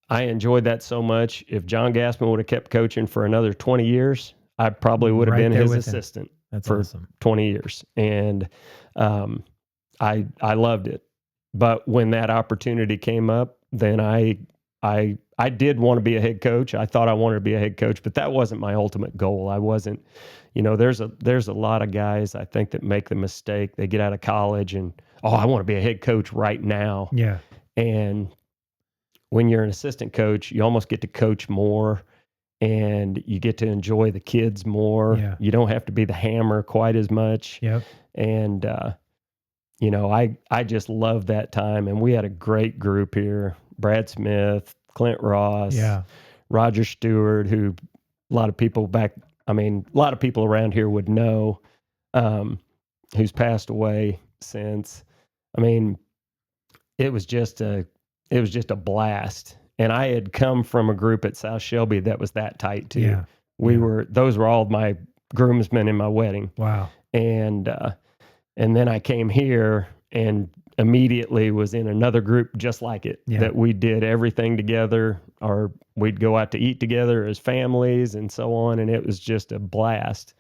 I enjoyed that so much. If John Gassman would have kept coaching for another 20 years, I probably would have been his assistant for awesome. 20 years. And I loved it. But when that opportunity came up, then I did want to be a head coach. I thought I wanted to be a head coach, but that wasn't my ultimate goal. I wasn't, there's a lot of guys I think that make the mistake. They get out of college and, I want to be a head coach right now. Yeah. And when you're an assistant coach, you almost get to coach more and you get to enjoy the kids more. Yeah. You don't have to be the hammer quite as much. Yep. And, I just love that time. And we had a great group here. Brad Smith, Clint Ross, Roger Stewart, who a lot of people around here would know, who's passed away since. I mean, it was just a blast. And I had come from a group at South Shelby that was that tight too. Yeah. Those were all my groomsmen in my wedding. Wow. And then I came here and immediately was in another group just like it, that we did everything together, or we'd go out to eat together as families and so on. And it was just a blast.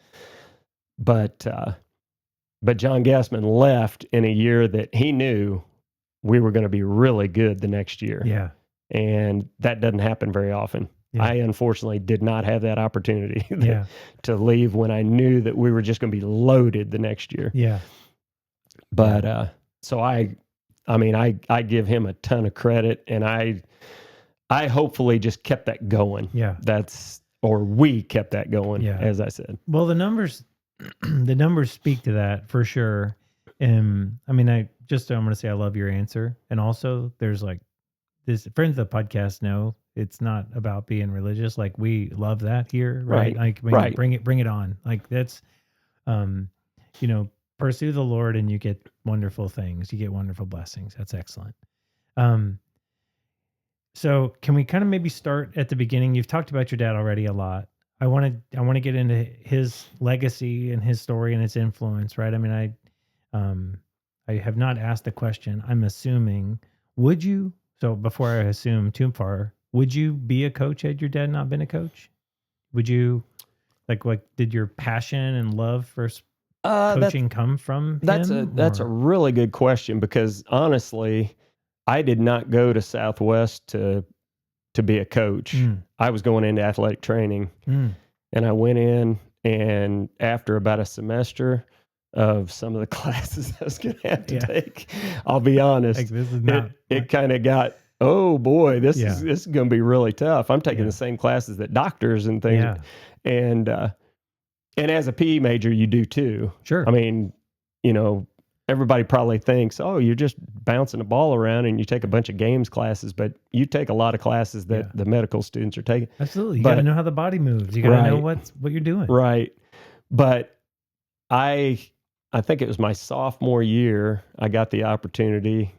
But John Gassman left in a year that he knew we were going to be really good the next year. Yeah. And that doesn't happen very often. Yeah. I unfortunately did not have that opportunity to leave when I knew that we were just going to be loaded the next year. Yeah. But so I give him a ton of credit, and I hopefully just kept that going. Yeah. We kept that going, as I said. Well, the numbers speak to that for sure. I'm going to say I love your answer. And also there's like this, friends of the podcast know it's not about being religious. Like we love that here, right? Like bring it on. Like that's, pursue the Lord and you get wonderful things. You get wonderful blessings. That's excellent. So can we kind of maybe start at the beginning? You've talked about your dad already a lot. I want to get into his legacy and his story and its influence, right? I mean, I have not asked the question. I'm assuming, would you? So before I assume too far, would you be a coach had your dad not been a coach? Would you, like did your passion and love for coaching come from him? That's a really good question, because honestly, I did not go to Southwest to be a coach. I was going into athletic training, and I went in, and after about a semester of some of the classes I was going to have to take, I'll be honest, like, this is not, it kind of got, oh boy, this is going to be really tough. I'm taking the same classes that doctors and things, and as a PE major, you do too. Sure. I mean, everybody probably thinks, oh, you're just bouncing a ball around and you take a bunch of games classes, but you take a lot of classes that the medical students are taking. Absolutely. You got to know how the body moves. You got to know what you're doing. Right. But I think it was my sophomore year, I got the opportunity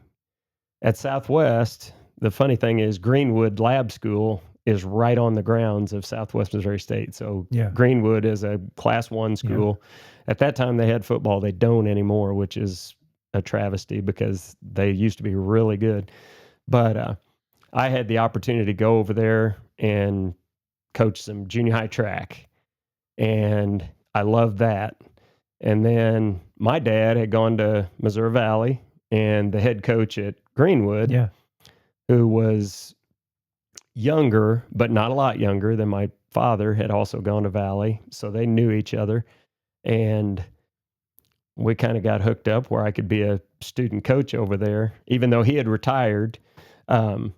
at Southwest. The funny thing is Greenwood Lab School is right on the grounds of Southwest Missouri State. So Greenwood is a Class 1 school. At that time, they had football. They don't anymore, which is a travesty because they used to be really good. But I had the opportunity to go over there and coach some junior high track, and I loved that. And then my dad had gone to Missouri Valley, and the head coach at Greenwood, who was younger, but not a lot younger than my father, had also gone to Valley. So they knew each other. And we kind of got hooked up where I could be a student coach over there, even though he had retired. And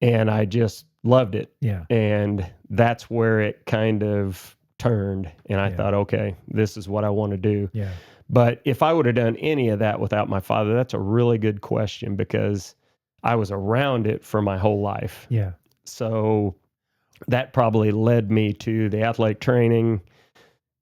I just loved it. Yeah. And that's where it kind of turned. And I thought, okay, this is what I want to do. Yeah. But if I would have done any of that without my father, that's a really good question, because I was around it for my whole life. Yeah. So that probably led me to the athletic training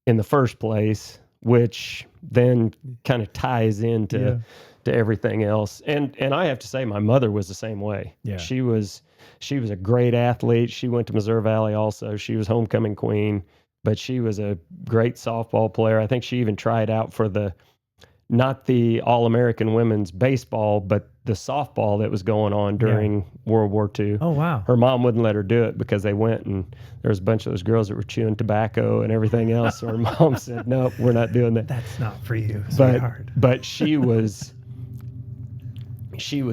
in the first place, which then kind of ties into to everything else. And I have to say, my mother was the same way. Yeah. She was a great athlete. She went to Missouri Valley also. She was homecoming queen, but she was a great softball player. I think she even tried out for not the All-American women's baseball, but the softball that was going on during World War II. Oh, wow. Her mom wouldn't let her do it because they went and there was a bunch of those girls that were chewing tobacco and everything else. So her mom said, no, we're not doing that. That's not for you, sweetheart. But she was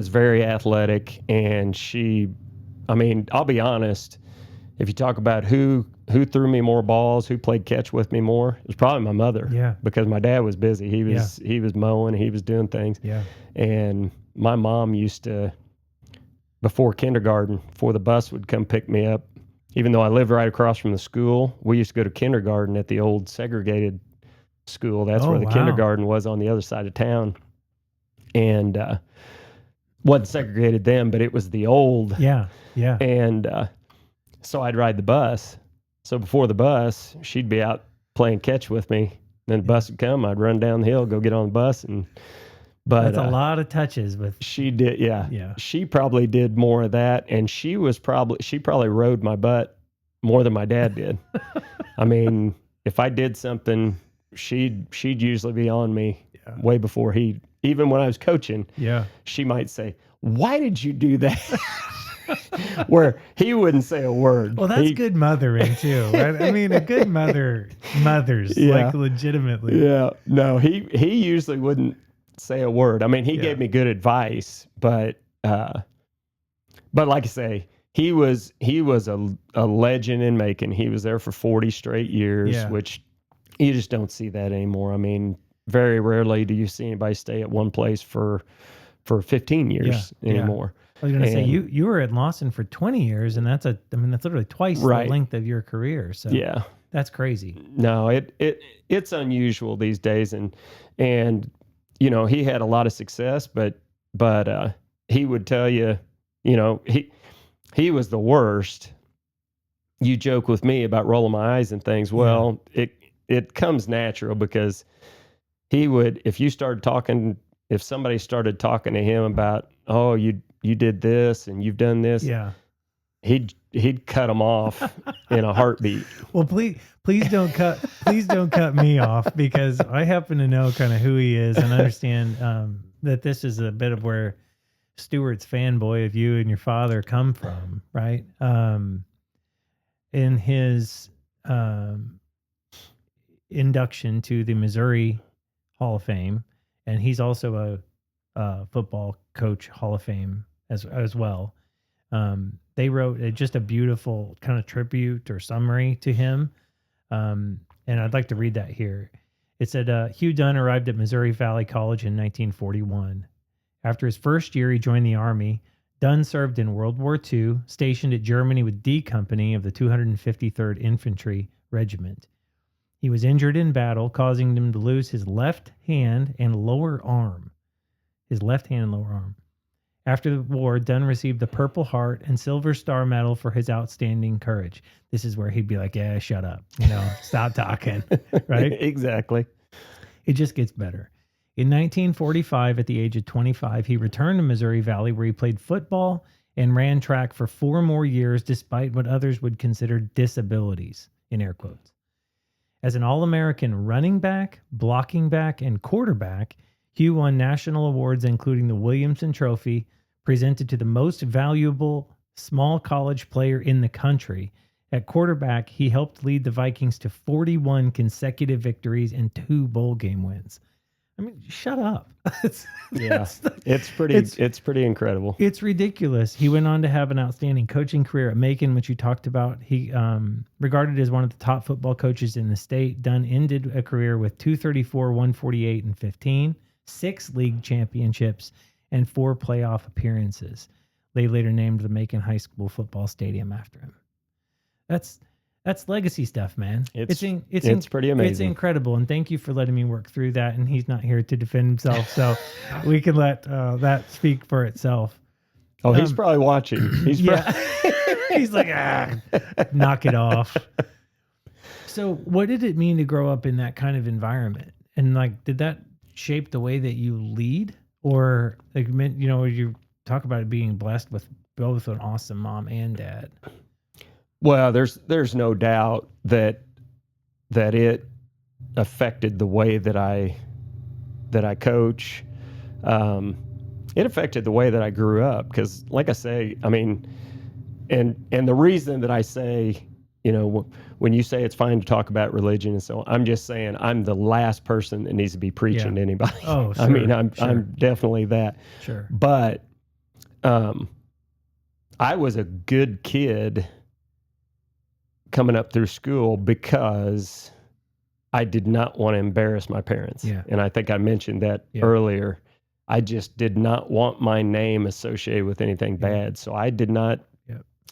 very athletic, and I'll be honest, if you talk about who threw me more balls, who played catch with me more, it was probably my mother. Yeah. Because my dad was busy. He was mowing, he was doing things. Yeah. And my mom used to, before kindergarten, before the bus would come pick me up, even though I lived right across from the school, we used to go to kindergarten at the old segregated school. That's where the kindergarten was, on the other side of town. And wasn't segregated then, but it was the old. Yeah. Yeah. And so I'd ride the bus. So before the bus, she'd be out playing catch with me. Then the bus would come, I'd run down the hill, go get on the bus, and But that's a lot of touches with. she did, yeah. Yeah. She probably did more of that, and she probably rode my butt more than my dad did. I mean, if I did something, she'd usually be on me way before even when I was coaching. Yeah. She might say, "Why did you do that?" Where he wouldn't say a word. Well, that's good mothering too, right? I mean, a good mothers, like legitimately. Yeah. No, he usually wouldn't say a word. I mean, he gave me good advice, but like I say, he was a legend in making. He was there for 40 straight years, which you just don't see that anymore. I mean, very rarely do you see anybody stay at one place for 15 years anymore. I was going to say you were at Lawson for 20 years, and that's literally twice the length of your career. So that's crazy. No, it's unusual these days, and you know, he had a lot of success, but he would tell you, you know, he was the worst. You joke with me about rolling my eyes and things. Well, it comes natural because he would, if somebody started talking to him about, oh, you did this and you've done this. Yeah. He'd cut them off in a heartbeat. Well, please don't cut me off, because I happen to know kind of who he is and understand that this is a bit of where Stewart's fanboy of you and your father come from, right? In his induction to the Missouri Hall of Fame, and he's also a football coach Hall of Fame as well. They wrote just a beautiful kind of tribute or summary to him. And I'd like to read that here. It said, Hugh Dunn arrived at Missouri Valley College in 1941. After his first year, he joined the Army. Dunn served in World War II, stationed at Germany with D Company of the 253rd Infantry Regiment. He was injured in battle, causing him to lose his left hand and lower arm. After the war, Dunn received the Purple Heart and Silver Star Medal for his outstanding courage. This is where he'd be like, yeah, shut up. You know, stop talking. Right? Exactly. It just gets better. In 1945, at the age of 25, he returned to Missouri Valley, where he played football and ran track for 4 more years, despite what others would consider disabilities, in air quotes. As an All-American running back, blocking back, and quarterback, Hugh won national awards, including the Williamson Trophy, presented to the most valuable small college player in the country. At quarterback, he helped lead the Vikings to 41 consecutive victories and 2 bowl game wins. I mean, shut up. It's pretty incredible. It's ridiculous. He went on to have an outstanding coaching career at Macon, which you talked about. He regarded as one of the top football coaches in the state. Dunn ended a career with 234, 148, and 15, 6 league championships, and 4 playoff appearances. They later named the Macon High School football stadium after him. That's legacy stuff, man. It's pretty amazing. It's incredible, and thank you for letting me work through that. And he's not here to defend himself, so we can let that speak for itself. Oh, he's probably watching. He's like, knock it off. So, what did it mean to grow up in that kind of environment? And like, did that shape the way that you lead, or like, you know, you talk about it being blessed with both an awesome mom and dad? Well, there's no doubt that it affected the way that I coach. It affected the way that I grew up, because, like I say, I mean, and the reason that I say, you know, when you say it's fine to talk about religion and so on, I'm just saying I'm the last person that needs to be preaching to anybody. Oh, sure, I mean, I'm definitely that. Sure. But I was a good kid coming up through school because I did not want to embarrass my parents. Yeah. And I think I mentioned that earlier. I just did not want my name associated with anything bad. So I did not,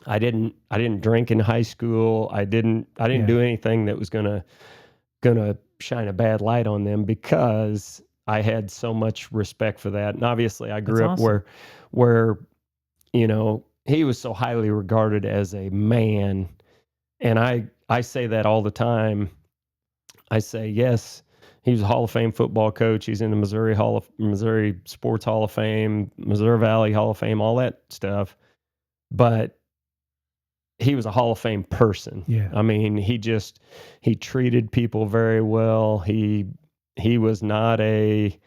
I didn't drink in high school. I didn't do anything that was going to shine a bad light on them, because I had so much respect for that. And obviously I grew up where, you know, he was so highly regarded as a man. And I say that all the time. I say, yes, he was a Hall of Fame football coach. He's in the Missouri Sports Hall of Fame, Missouri Valley Hall of Fame, all that stuff. But he was a Hall of Fame person. Yeah. I mean, he treated people very well. He was not a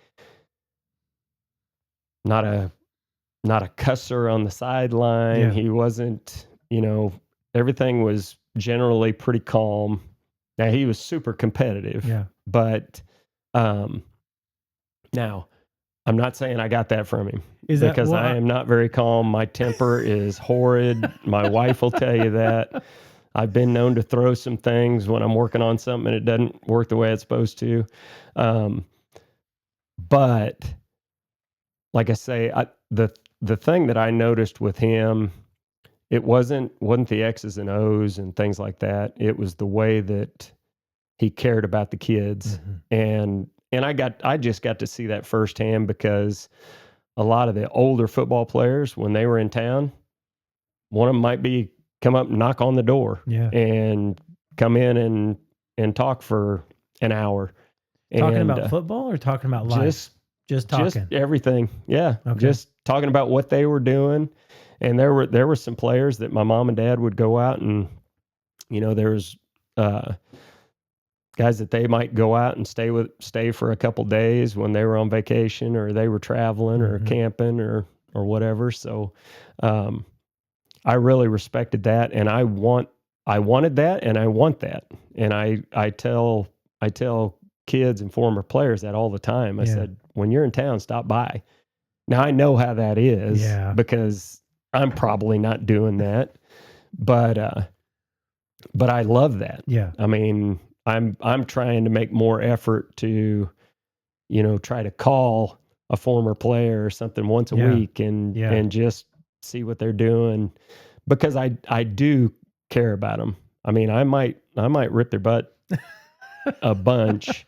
cusser on the sideline. Yeah. He wasn't, everything was generally pretty calm. Now, he was super competitive. Yeah. But now, I'm not saying I got that from him, because I am not very calm. My temper is horrid. My wife will tell you that. I've been known to throw some things when I'm working on something and it doesn't work the way it's supposed to. But like I say, the thing that I noticed with him, it wasn't the X's and O's and things like that. It was the way that he cared about the kids. Mm-hmm. And I just got to see that firsthand, because a lot of the older football players, when they were in town, one of them might come up and knock on the door, and come in and talk for an hour. Talking about football or talking about life? Just talking. Just everything. Yeah. Okay. Just talking about what they were doing. And there were some players that my mom and dad would go out and, there was guys that they might go out and stay for a couple days when they were on vacation, or they were traveling or camping or whatever. So I really respected that, and I wanted that, and I want that. And I tell kids and former players that all the time. I said, when you're in town, stop by. Now, I know how that is, because I'm probably not doing that, but I love that. Yeah. I mean, I'm trying to make more effort to, try to call a former player or something once a week and just see what they're doing, because I do care about them. I mean, I might rip their butt a bunch,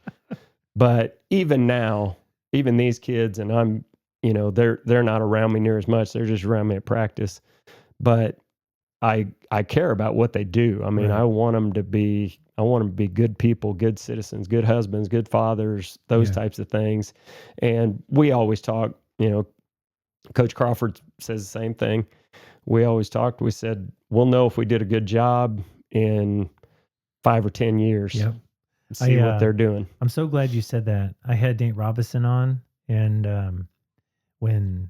but even now, even these kids, and I'm, they're not around me near as much. They're just around me at practice, but I care about what they do. I mean, I want them to be good people, good citizens, good husbands, good fathers, those types of things. And we always talk, Coach Crawford says the same thing. We said, we'll know if we did a good job in 5 or 10 years. Yep. See what they're doing. I'm so glad you said that. I had Nate Robinson on, and when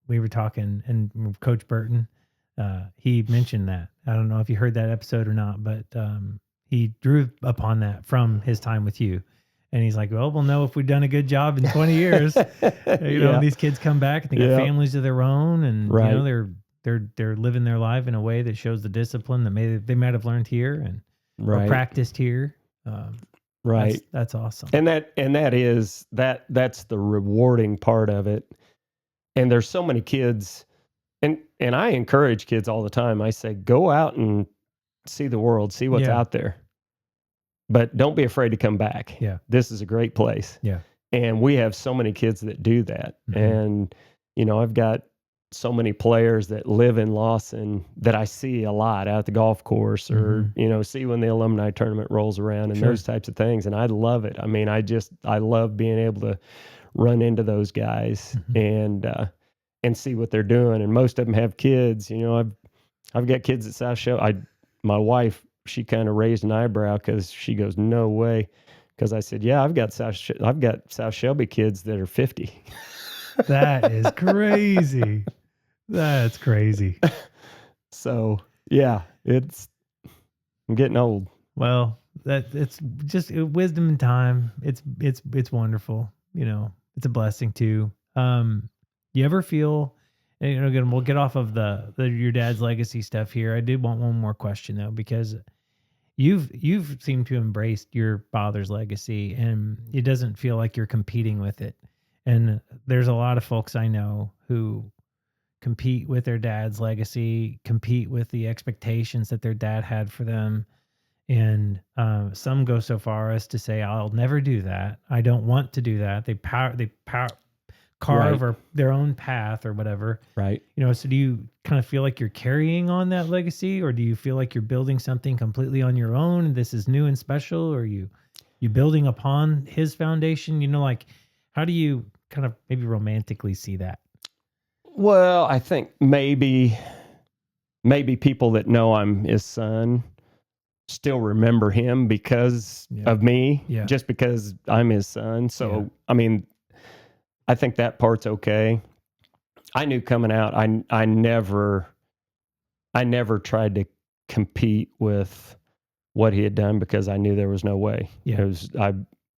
we were talking, and Coach Burton, he mentioned that. I don't know if you heard that episode or not, but he drew upon that from his time with you. And he's like, well, we'll know if we've done a good job in 20 years. These kids come back and they got families of their own, and they're living their life in a way that shows the discipline that they might have learned here and or practiced here. That's awesome. And that's the rewarding part of it. And there's so many kids, and I encourage kids all the time. I say, go out and see the world, see what's out there, but don't be afraid to come back. Yeah. This is a great place. Yeah. And we have so many kids that do that. And, I've got so many players that live in Lawson that I see a lot out at the golf course, or, see when the alumni tournament rolls around and those types of things. And I love it. I mean, I love being able to run into those guys and see what they're doing. And most of them have kids. I've got kids at South Shelby. My wife, she kind of raised an eyebrow, because she goes, no way. Because I said, yeah, I've got South Shelby kids that are 50. That is crazy. That's crazy. So yeah, I'm getting old. Well, it's just wisdom and time. It's wonderful. It's a blessing too. You ever feel, again, we'll get off of your dad's legacy stuff here. I did want one more question though, because you've seemed to embrace your father's legacy, and it doesn't feel like you're competing with it. And there's a lot of folks I know who compete with their dad's legacy, compete with the expectations that their dad had for them. And some go so far as to say, I'll never do that. I don't want to do that. They carve their own path or whatever. Right. So do you kind of feel like you're carrying on that legacy, or do you feel like you're building something completely on your own and this is new and special, or you? you building upon his foundation? Like how do you kind of maybe romantically see that? Well, I think maybe people that know I'm his son still remember him because of me, just because I'm his son. So, I mean, I think that part's okay. I knew coming out, I never tried to compete with what he had done because I knew there was no way. Yeah.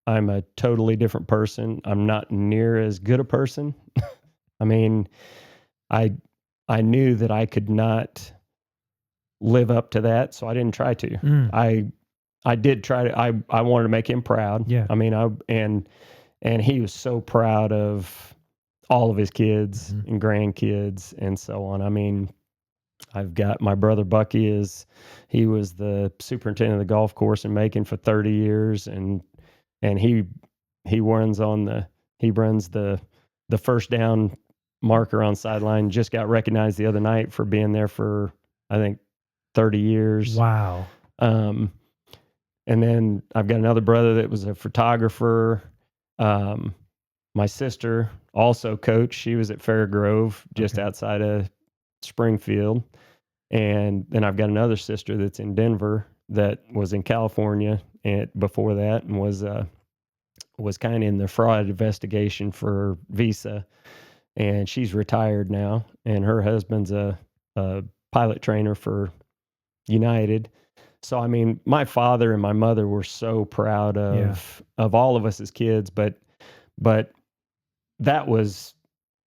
I'm a totally different person. I'm not near as good a person. I mean, I knew that I could not live up to that, so I didn't try to. I did try to. I wanted to make him proud. Yeah. I mean, and he was so proud of all of his kids and grandkids and so on. I mean, I've got my brother Bucky he was the superintendent of the golf course in Macon for 30 years, and he runs the first down marker on sideline. Just got recognized the other night for being there for, I think, 30 years. Wow. And then I've got another brother that was a photographer. My sister also coached. She was at Fairgrove, just outside of Springfield. And then I've got another sister that's in Denver that was in California and before that, and was kind of in the fraud investigation for Visa. And she's retired now, and her husband's a pilot trainer for United. So, I mean, my father and my mother were so proud of all of us as kids, but that was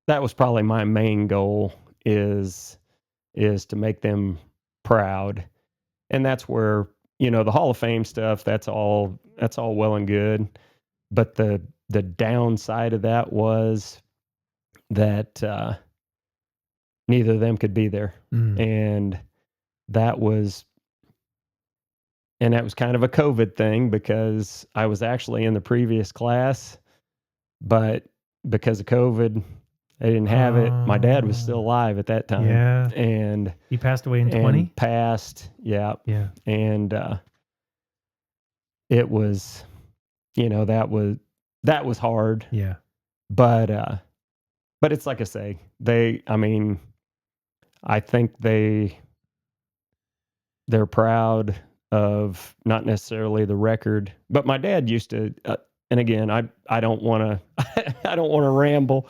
probably my main goal is to make them proud. And that's where, the Hall of Fame stuff, that's all well and good. But the downside of that was that neither of them could be there. And that was kind of a COVID thing, because I was actually in the previous class, but because of COVID, they didn't have it. My dad was still alive at that time. Yeah. And he passed away in 20? Passed, yeah. Yeah. And it was, that was hard. Yeah. But it's like I say, I think they're proud of not necessarily the record, but my dad used to, and again, I don't want to ramble,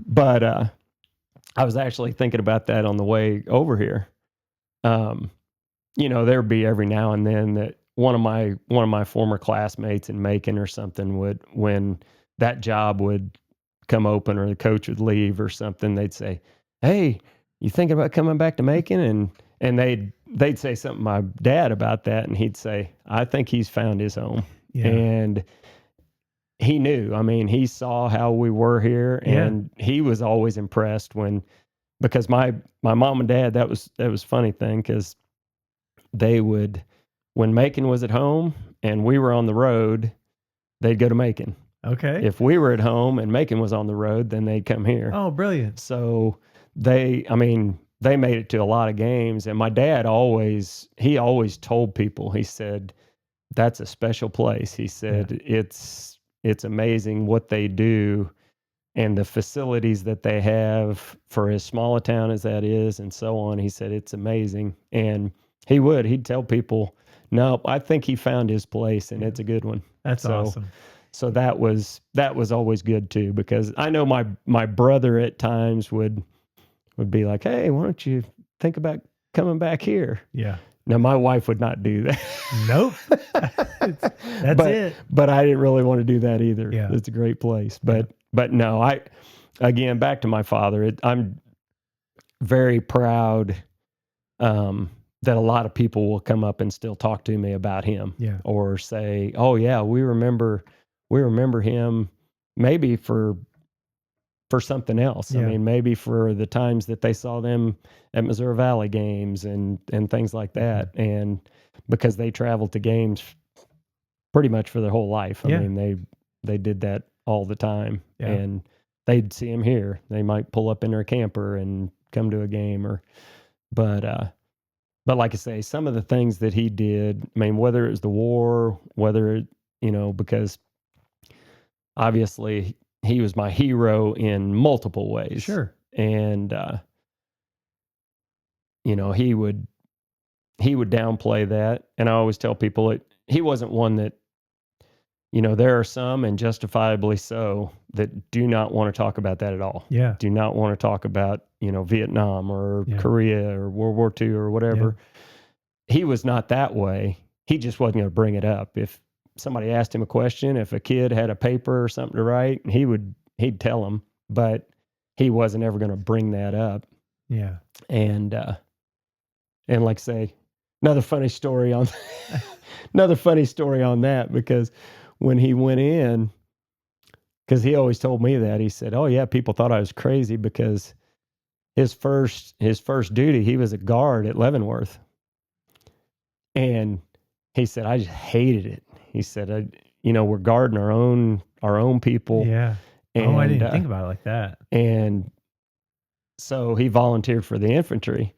but I was actually thinking about that on the way over here. There'd be every now and then that one of my former classmates in Macon or something when that job would come open or the coach would leave or something, they'd say, "Hey, you thinking about coming back to Macon?" And they'd say something to my dad about that, and he'd say, "I think he's found his home." Yeah. And he knew. I mean, he saw how we were here, and he was always impressed because my mom and dad, that was a funny thing, because they would, when Macon was at home and we were on the road, they'd go to Macon. Okay. If we were at home and Macon was on the road, then they'd come here. Oh, brilliant. So they made it to a lot of games, and my dad always told people, he said, "That's a special place." He said, it's amazing what they do and the facilities that they have for as small a town as that is, and so on. He said, it's amazing. And he'd tell people, "No, I think he found his place, and it's a good one." That's awesome. So that was always good too, because I know my brother at times would be like, "Hey, why don't you think about coming back here?" Yeah. Now, my wife would not do that. Nope. That's it. But I didn't really want to do that either. Yeah. It's a great place. But no, again, back to my father, I'm very proud that a lot of people will come up and still talk to me about him. Yeah. Or say, "Oh yeah, we remember him," maybe for something else. Yeah. I mean, maybe for the times that they saw them at Missouri Valley games and things like that. And because they traveled to games pretty much for their whole life. I mean, they did that all the time. Yeah. And they'd see him here. They might pull up in their camper and come to a game, but like I say, some of the things that he did, I mean, whether it was the war, whether because obviously he was my hero in multiple ways. Sure. And, he would downplay that. And I always tell people he wasn't one that, there are some, and justifiably so, that do not want to talk about that at all. Yeah. Do not want to talk about, Vietnam or Yeah. Korea or World War II or whatever. Yeah. He was not that way. He just wasn't going to bring it up. If somebody asked him a question, if a kid had a paper or something to write, he'd tell them, but he wasn't ever going to bring that up. Yeah. And like I say, another funny story on that, because when he went in, because he always told me that, he said, "Oh yeah, people thought I was crazy because his first duty, he was a guard at Leavenworth." And he said, "I just hated it." He said, we're guarding our own people. Yeah. And, I didn't think about it like that. And so he volunteered for the infantry.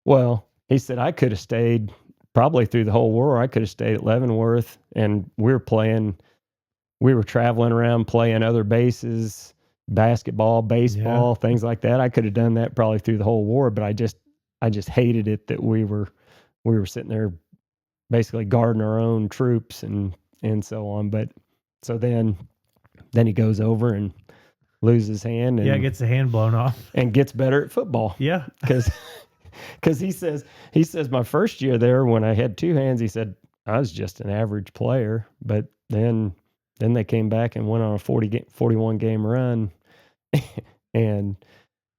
Well, he said, I could have stayed probably through the whole war. I could have stayed at Leavenworth, and we were traveling around playing other bases, basketball, baseball, things like that. I could have done that probably through the whole war, but I just hated it that we were sitting there basically guarding our own troops and so on. But so then he goes over and loses his hand, and gets the hand blown off, and gets better at football. Yeah. Because he says my first year there, when I had two hands, he said I was just an average player, but then they came back and went on a 41 game run and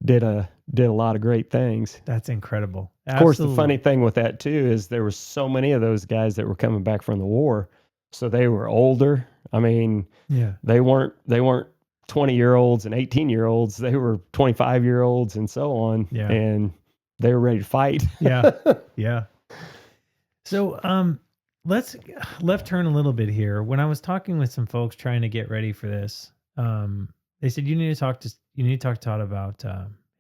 did a lot of great things. That's incredible. Of course, the funny thing with that too is there were so many of those guys that were coming back from the war, so they were older. I mean, they weren't 20-year-olds and 18-year-olds. They were 25-year-olds and so on. Yeah. And they were ready to fight. Yeah. Yeah. So, let's left turn a little bit here. When I was talking with some folks trying to get ready for this, they said, you need to talk to Todd about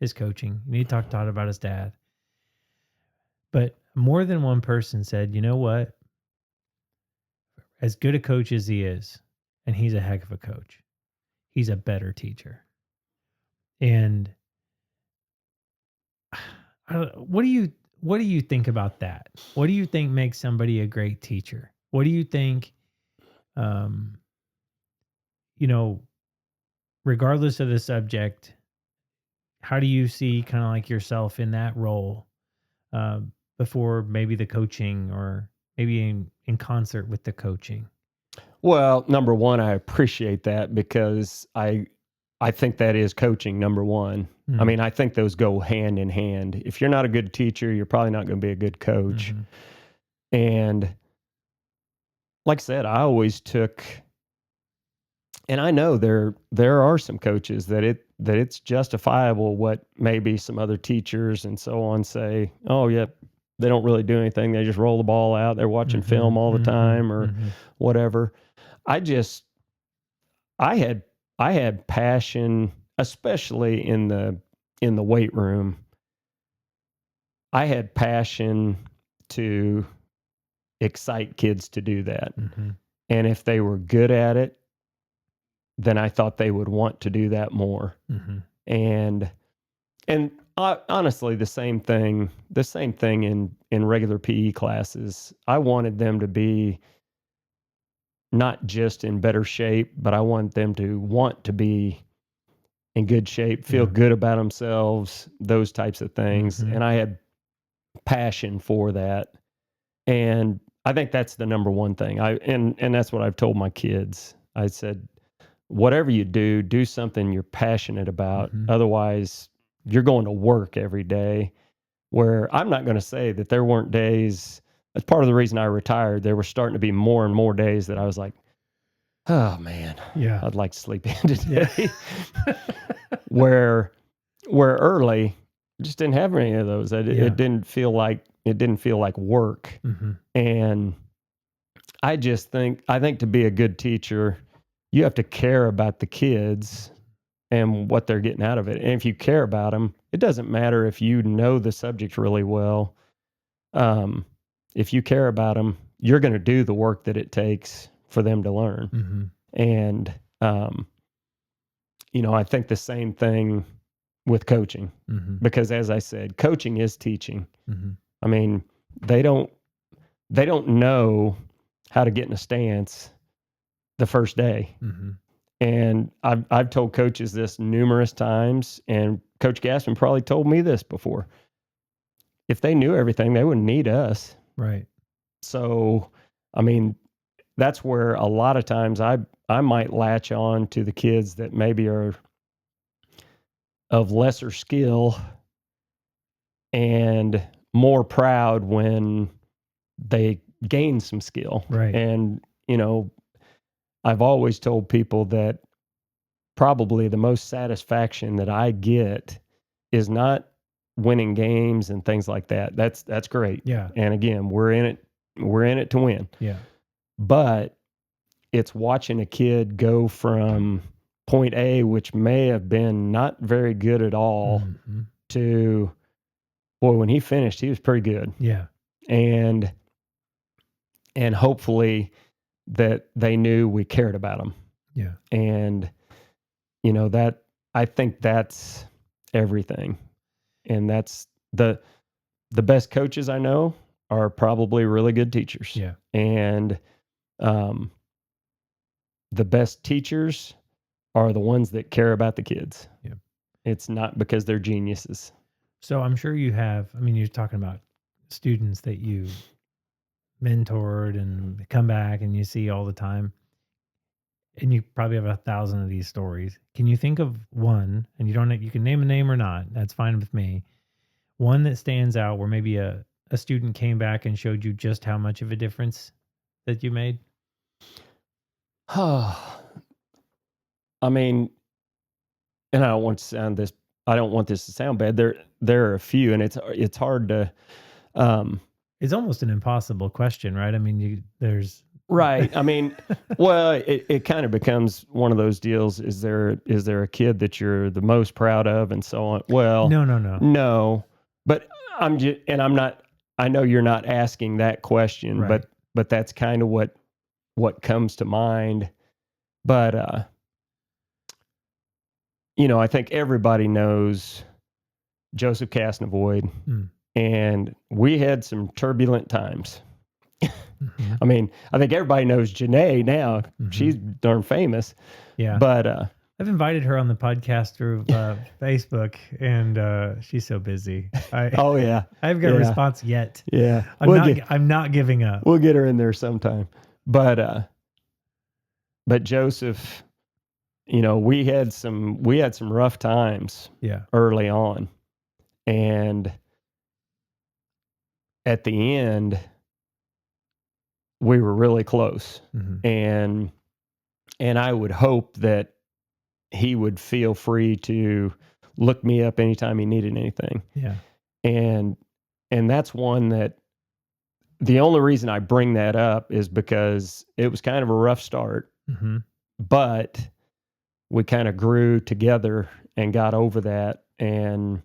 his coaching. You need to talk to Todd about his dad. But more than one person said, you know what? As good a coach as he is, and he's a heck of a coach, he's a better teacher. And what do you think about that? What do you think makes somebody a great teacher? What do you think, regardless of the subject, how do you see kind of like yourself in that role before maybe the coaching, or maybe in concert with the coaching? Well, number one, I appreciate that, because I think that is coaching, number one. I mean, I think those go hand in hand. If you're not a good teacher, you're probably not going to be a good coach. Mm-hmm. And like I said, I always took, and I know there are some coaches that it's justifiable what maybe some other teachers and so on say, oh yeah, they don't really do anything. They just roll the ball out. They're watching film all the time or whatever. I had passion, especially in the weight room. I had passion to excite kids to do that. Mm-hmm. And if they were good at it, then I thought they would want to do that more. Mm-hmm. And honestly, the same thing in regular PE classes. I wanted them to be not just in better shape, but I want them to want to be in good shape, feel good about themselves, those types of things. Mm-hmm. And I had passion for that. And I think that's the number one thing. And that's what I've told my kids. I said, whatever you do something you're passionate about. Mm-hmm. Otherwise, you're going to work every day. Where I'm not going to say that there weren't days. That's part of the reason I retired. There were starting to be more and more days that I was like, oh man, I'd like to sleep in today. Yeah. where early, just didn't have any of those. It didn't feel like work. Mm-hmm. And I think to be a good teacher, you have to care about the kids and what they're getting out of it. And if you care about them, it doesn't matter if you know the subject really well. If you care about them, you're going to do the work that it takes for them to learn. Mm-hmm. And, I think the same thing with coaching, Mm-hmm. because as I said, coaching is teaching. Mm-hmm. I mean, they don't know how to get in a stance the first day. Mm-hmm. And I've told coaches this numerous times, and Coach Gaspin probably told me this before. If they knew everything, they wouldn't need us. Right. So, I mean, that's where a lot of times I might latch on to the kids that maybe are of lesser skill and more proud when they gain some skill. Right. And, I've always told people that probably the most satisfaction that I get is not winning games and things like that. That's great. Yeah. And again, we're in it to win. Yeah. But it's watching a kid go from point A, which may have been not very good at all, Mm-hmm. to, boy, when he finished, he was pretty good. Yeah. And hopefully that they knew we cared about them. Yeah. And, that, I think that's everything. And that's the best coaches I know are probably really good teachers. Yeah. And the best teachers are the ones that care about the kids. Yeah. It's not because they're geniuses. So I'm sure you have, you're talking about students that you mentored and come back and you see all the time. And you probably have 1,000 of these stories. Can you think of one, and you can name a name or not, that's fine with me. One that stands out where maybe a student came back and showed you just how much of a difference that you made? I mean, and I don't want this to sound bad. There are a few, and it's hard to. It's almost an impossible question, right? There's right. Well, it kind of becomes one of those deals. Is there a kid that you're the most proud of, and so on? Well, no. But I'm not. I know you're not asking that question, right. but that's kind of what comes to mind. But I think everybody knows Joseph Casnavoid, and we had some turbulent times. Mm-hmm. I think everybody knows Janae now. Mm-hmm. She's darn famous. Yeah. But I've invited her on the podcast through Facebook, and she's so busy. Oh yeah, I haven't got a response yet. Yeah, I'm not giving up. We'll get her in there sometime. But Joseph, we had some rough times. Yeah. Early on, and at the end, we were really close. Mm-hmm. And I would hope that he would feel free to look me up anytime he needed anything. Yeah. And that's one that the only reason I bring that up is because it was kind of a rough start, mm-hmm. but we kind of grew together and got over that. And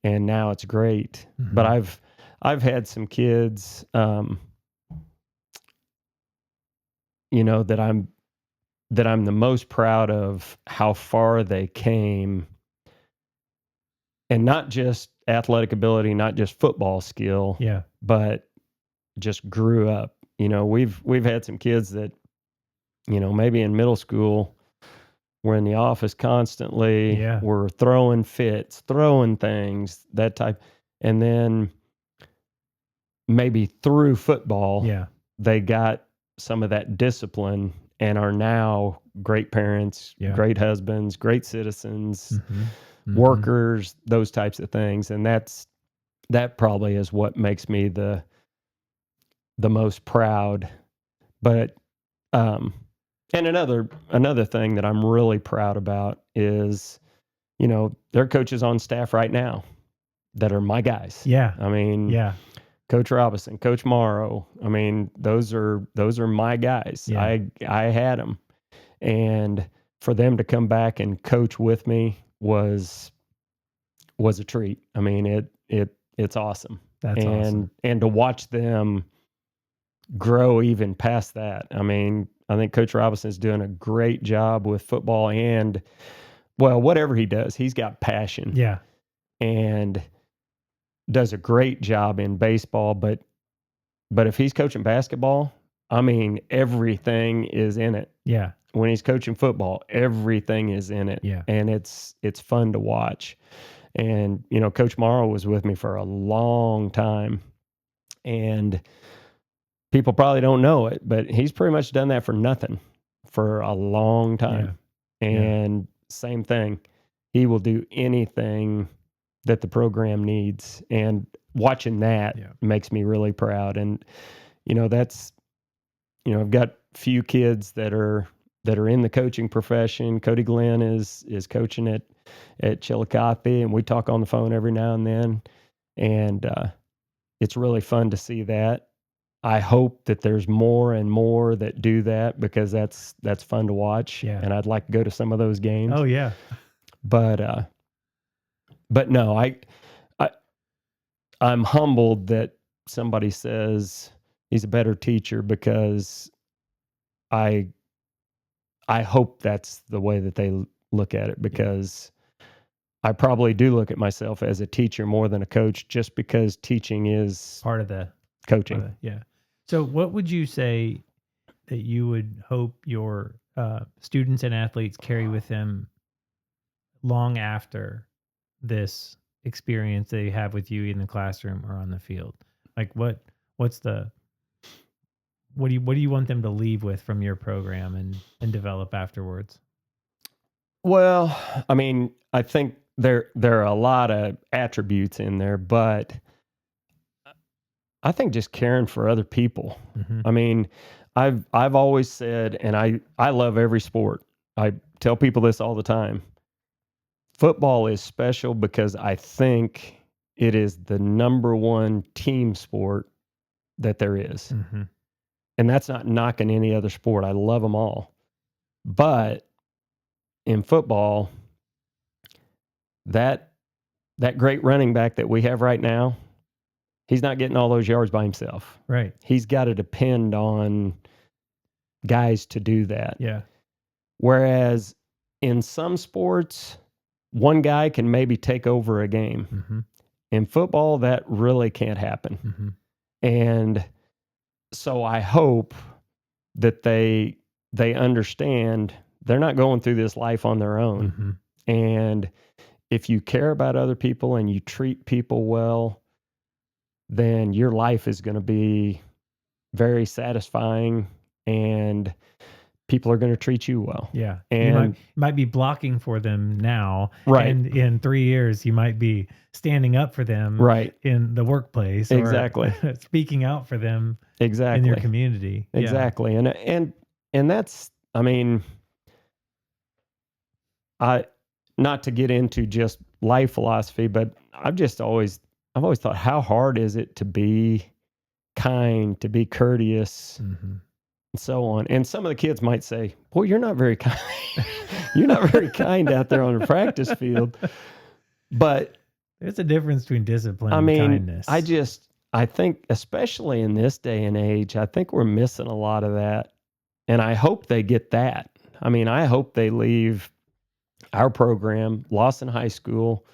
now it's great. Mm-hmm. But I've had some kids, that I'm the most proud of how far they came, and not just athletic ability, not just football skill, but just grew up. We've had some kids that, maybe in middle school were in the office constantly, were throwing fits, throwing things, that type. And then maybe through football, they got some of that discipline and are now great parents, great husbands, great citizens, workers, those types of things. And that probably is what makes me the most proud. But and another thing that I'm really proud about is, there are coaches on staff right now that are my guys. Coach Robinson, Coach Morrow. Those are my guys. I had them, and for them to come back and coach with me was a treat. It's awesome. That's awesome. And to watch them grow even past that. I mean, I think Coach Robinson's doing a great job with football and, well, whatever he does, he's got passion. Yeah. And does a great job in baseball, but if he's coaching basketball, I mean, everything is in it. Yeah. When he's coaching football, everything is in it. Yeah. And it's fun to watch. And, you know, Coach Morrow was with me for a long time. And people probably don't know it, but he's pretty much done that for nothing for a long time. Yeah. And same thing. He will do anything that the program needs. And watching that makes me really proud. And, you know, that's, you know, I've got few kids that are in the coaching profession. Cody Glenn is coaching at Chillicothe, and we talk on the phone every now and then. And it's really fun to see that. I hope that there's more and more that do that, because that's fun to watch. Yeah. And I'd like to go to some of those games. Oh yeah. But no, I'm humbled that somebody says he's a better teacher, because I hope that's the way that they look at it, because I probably do look at myself as a teacher more than a coach, just because teaching is part of the coaching. Yeah. So what would you say that you would hope your students and athletes carry with them long after this experience they have with you in the classroom or on the field? Like what do you want them to leave with from your program and develop afterwards? Well, I mean, I think there are a lot of attributes in there, but I think just caring for other people. Mm-hmm. I mean, I've always said, and I love every sport. I tell people this all the time. Football is special because I think it is the number one team sport that there is. Mm-hmm. And that's not knocking any other sport. I love them all. But in football, that great running back that we have right now, he's not getting all those yards by himself. Right. He's got to depend on guys to do that. Yeah. Whereas in some sports, one guy can maybe take over a game. Mm-hmm. In football, that really can't happen. Mm-hmm. And so I hope that they understand they're not going through this life on their own. Mm-hmm. And if you care about other people and you treat people well, then your life is going to be very satisfying, and people are going to treat you well. Yeah. And you might be blocking for them now. Right. And in 3 years, you might be standing up for them right. in the workplace. Exactly. Or speaking out for them exactly. in your community. Exactly. Yeah. And that's, I mean, not to get into just life philosophy, but I've always thought, how hard is it to be kind, to be courteous, mm-hmm. and so on. And some of the kids might say, well, you're not very kind. You're not very kind out there on the practice field. But there's a difference between discipline and kindness. I think, especially in this day and age, I think we're missing a lot of that. And I hope they get that. I mean, I hope they leave our program, Lawson High School,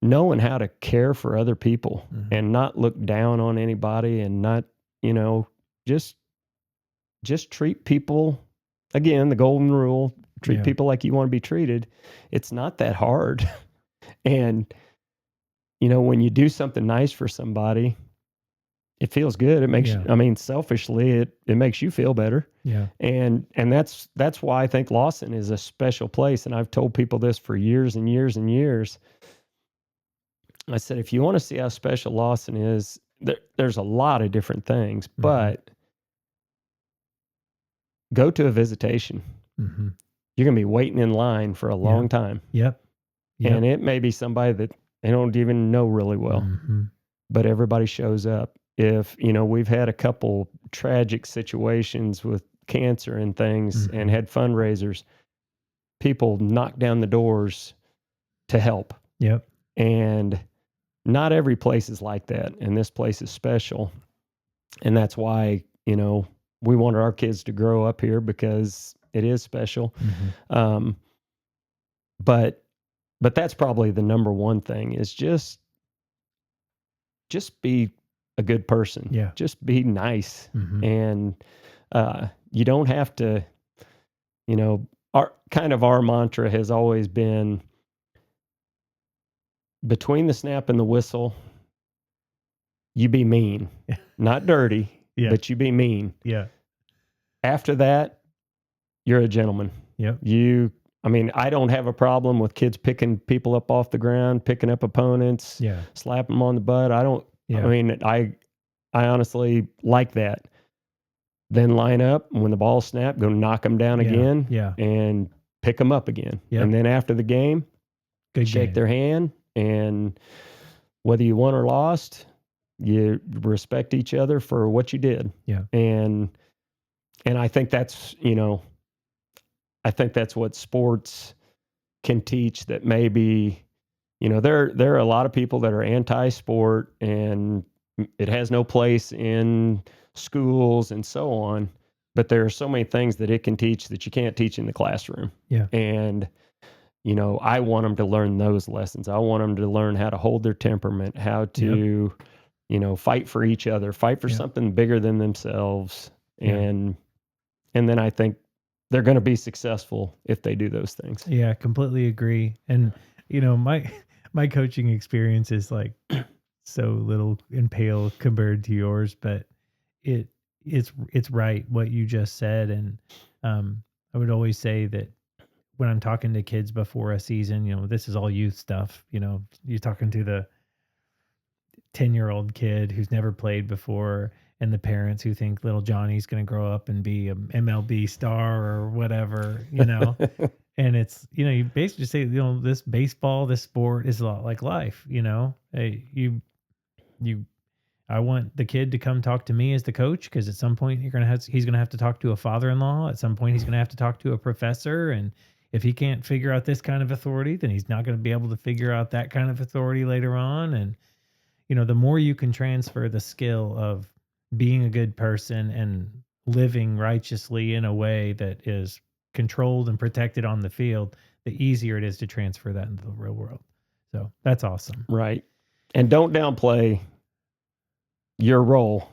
knowing how to care for other people mm-hmm. and not look down on anybody, and not, just treat people, again, the golden rule, treat people like you want to be treated. It's not that hard. And, when you do something nice for somebody, it feels good. It makes, selfishly, it makes you feel better. Yeah. And that's why I think Lawson is a special place. And I've told people this for years and years and years. I said, if you want to see how special Lawson is, there's a lot of different things, mm-hmm. but go to a visitation. Mm-hmm. You're going to be waiting in line for a long time. Yep. And it may be somebody that they don't even know really well, mm-hmm. but everybody shows up. If, we've had a couple tragic situations with cancer and things mm-hmm. and had fundraisers, people knock down the doors to help. Yep. And not every place is like that. And this place is special. And that's why you know, we wanted our kids to grow up here because it is special. Mhm. But that's probably the number one thing is just be a good person. Yeah. Just be nice. Mhm. And you don't have to, you know, our mantra has always been between the snap and the whistle, you be mean. Yeah. Not dirty, Yeah. but you be mean. Yeah. After that, you're a gentleman. Yep. I mean, I don't have a problem with kids picking people up off the ground, picking up opponents, Yeah. slapping them on the butt. I Yeah. mean, I honestly like that. Then line up, and when the ball snapped, go knock them down Yeah. again Yeah. and pick them up again. Yep. And then after the game, Good shake game. their hand, and whether you won or lost, you respect each other for what you did. Yeah. And I think that's, you know, I think that's what sports can teach that maybe, you know, there are a lot of people that are anti-sport and it has no place in schools and so on, but there are so many things that it can teach that you can't teach in the classroom. Yeah. And, you know, I want them to learn those lessons. I want them to learn how to hold their temperament, how to, you know, fight for each other, fight for something bigger than themselves. And then I think they're going to be successful if they do those things. Yeah, completely agree. And you know, my coaching experience is like so little and pale compared to yours, but it's right what you just said. And I would always say that when I'm talking to kids before a season, you know, this is all youth stuff. You know, you're talking to the 10-year-old kid who's never played before and the parents who think little Johnny's going to grow up and be an MLB star or whatever, you know. And it's, you know, you basically say, you know, this baseball, this sport is a lot like life, you know. Hey, I want the kid to come talk to me as the coach because at some point he's going to have to talk to a father-in-law. At some point he's going to have to talk to a professor, and if he can't figure out this kind of authority, then he's not going to be able to figure out that kind of authority later on. And you know, the more you can transfer the skill of being a good person and living righteously in a way that is controlled and protected on the field, the easier it is to transfer that into the real world. So that's awesome. Right. And don't downplay your role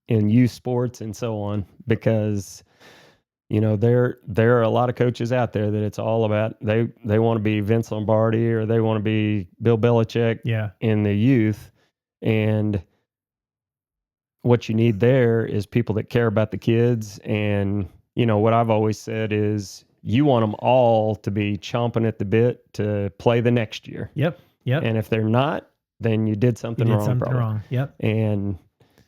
in youth sports and so on, because, you know, there are a lot of coaches out there that it's all about, they want to be Vince Lombardi or they want to be Bill Belichick in the youth. And what you need there is people that care about the kids. And, you know, what I've always said is you want them all to be chomping at the bit to play the next year. Yep. And if they're not, then you did something wrong. Yep. And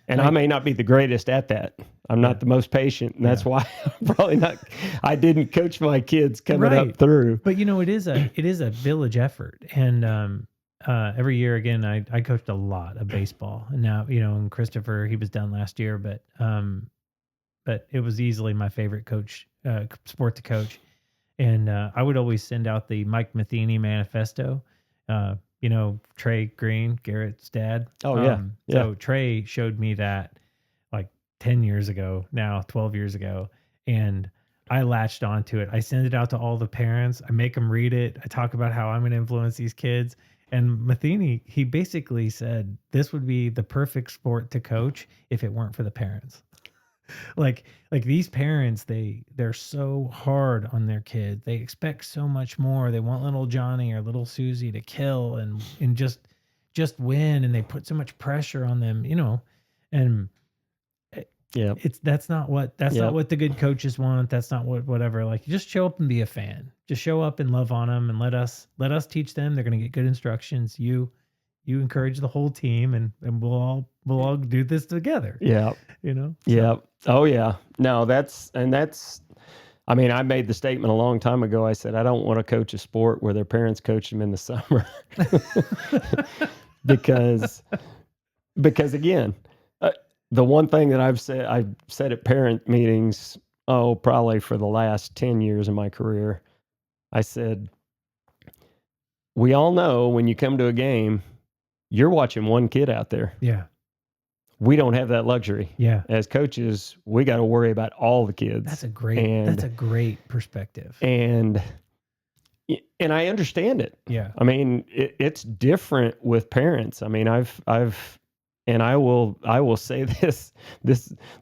I may not be the greatest at that. I'm not the most patient. And that's why I'm probably not, I didn't coach my kids coming up through. But, you know, it is a village effort. And, every year again, I coached a lot of baseball, and now, you know, and Christopher, he was done last year, but it was easily my favorite sport to coach. And, I would always send out the Mike Matheny manifesto, you know, Trey Green, Garrett's dad. Oh yeah. So Trey showed me that like 10 years ago, now 12 years ago. And I latched onto it. I send it out to all the parents. I make them read it. I talk about how I'm going to influence these kids. And Matheny, he basically said this would be the perfect sport to coach if it weren't for the parents. like these parents, they're so hard on their kids. They expect so much more. They want little Johnny or little Susie to kill and just win, and they put so much pressure on them, you know. And that's not what the good coaches want. That's not whatever. Like, just show up and be a fan. Just show up and love on them, and let us teach them. They're going to get good instructions. You encourage the whole team, and we'll all do this together. Yeah. You know? So. Yeah. Oh yeah. No, that's, I mean, I made the statement a long time ago. I said, I don't want to coach a sport where their parents coach them in the summer. because again, the one thing that I've said at parent meetings, probably for the last 10 years of my career, I said, we all know when you come to a game, you're watching one kid out there. Yeah. we don't have that luxury. Yeah. As coaches, we got to worry about all the kids. That's a great perspective. And I understand it. Yeah. I mean, it's different with parents. I mean, and I will say this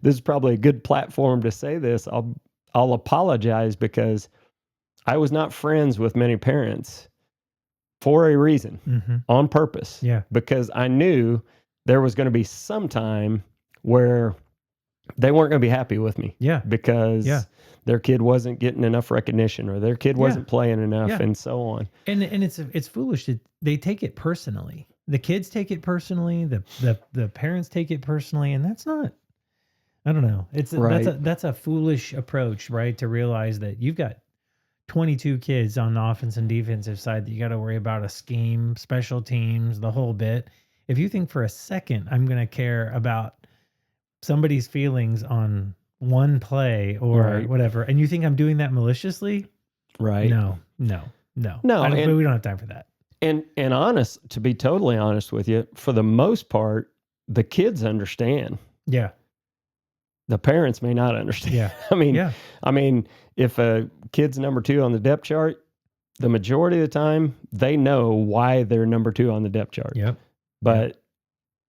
is probably a good platform to say this. I'll apologize because I was not friends with many parents for a reason, on purpose. Yeah. Because I knew there was going to be some time where they weren't going to be happy with me. Yeah. Because their kid wasn't getting enough recognition, or their kid wasn't playing enough, and so on. And it's foolish that they take it personally. The kids take it personally. The parents take it personally, and that's not. I don't know. That's a foolish approach, right? To realize that you've got 22 kids on the offense and defensive side that you got to worry about a scheme, special teams, the whole bit. If you think for a second I'm going to care about somebody's feelings on one play or whatever, and you think I'm doing that maliciously, right? No. We don't have time for that. And to be totally honest with you, for the most part, the kids understand. Yeah. The parents may not understand. Yeah. I mean, if a kid's number 2 on the depth chart, the majority of the time they know why they're number 2 on the depth chart. Yep. But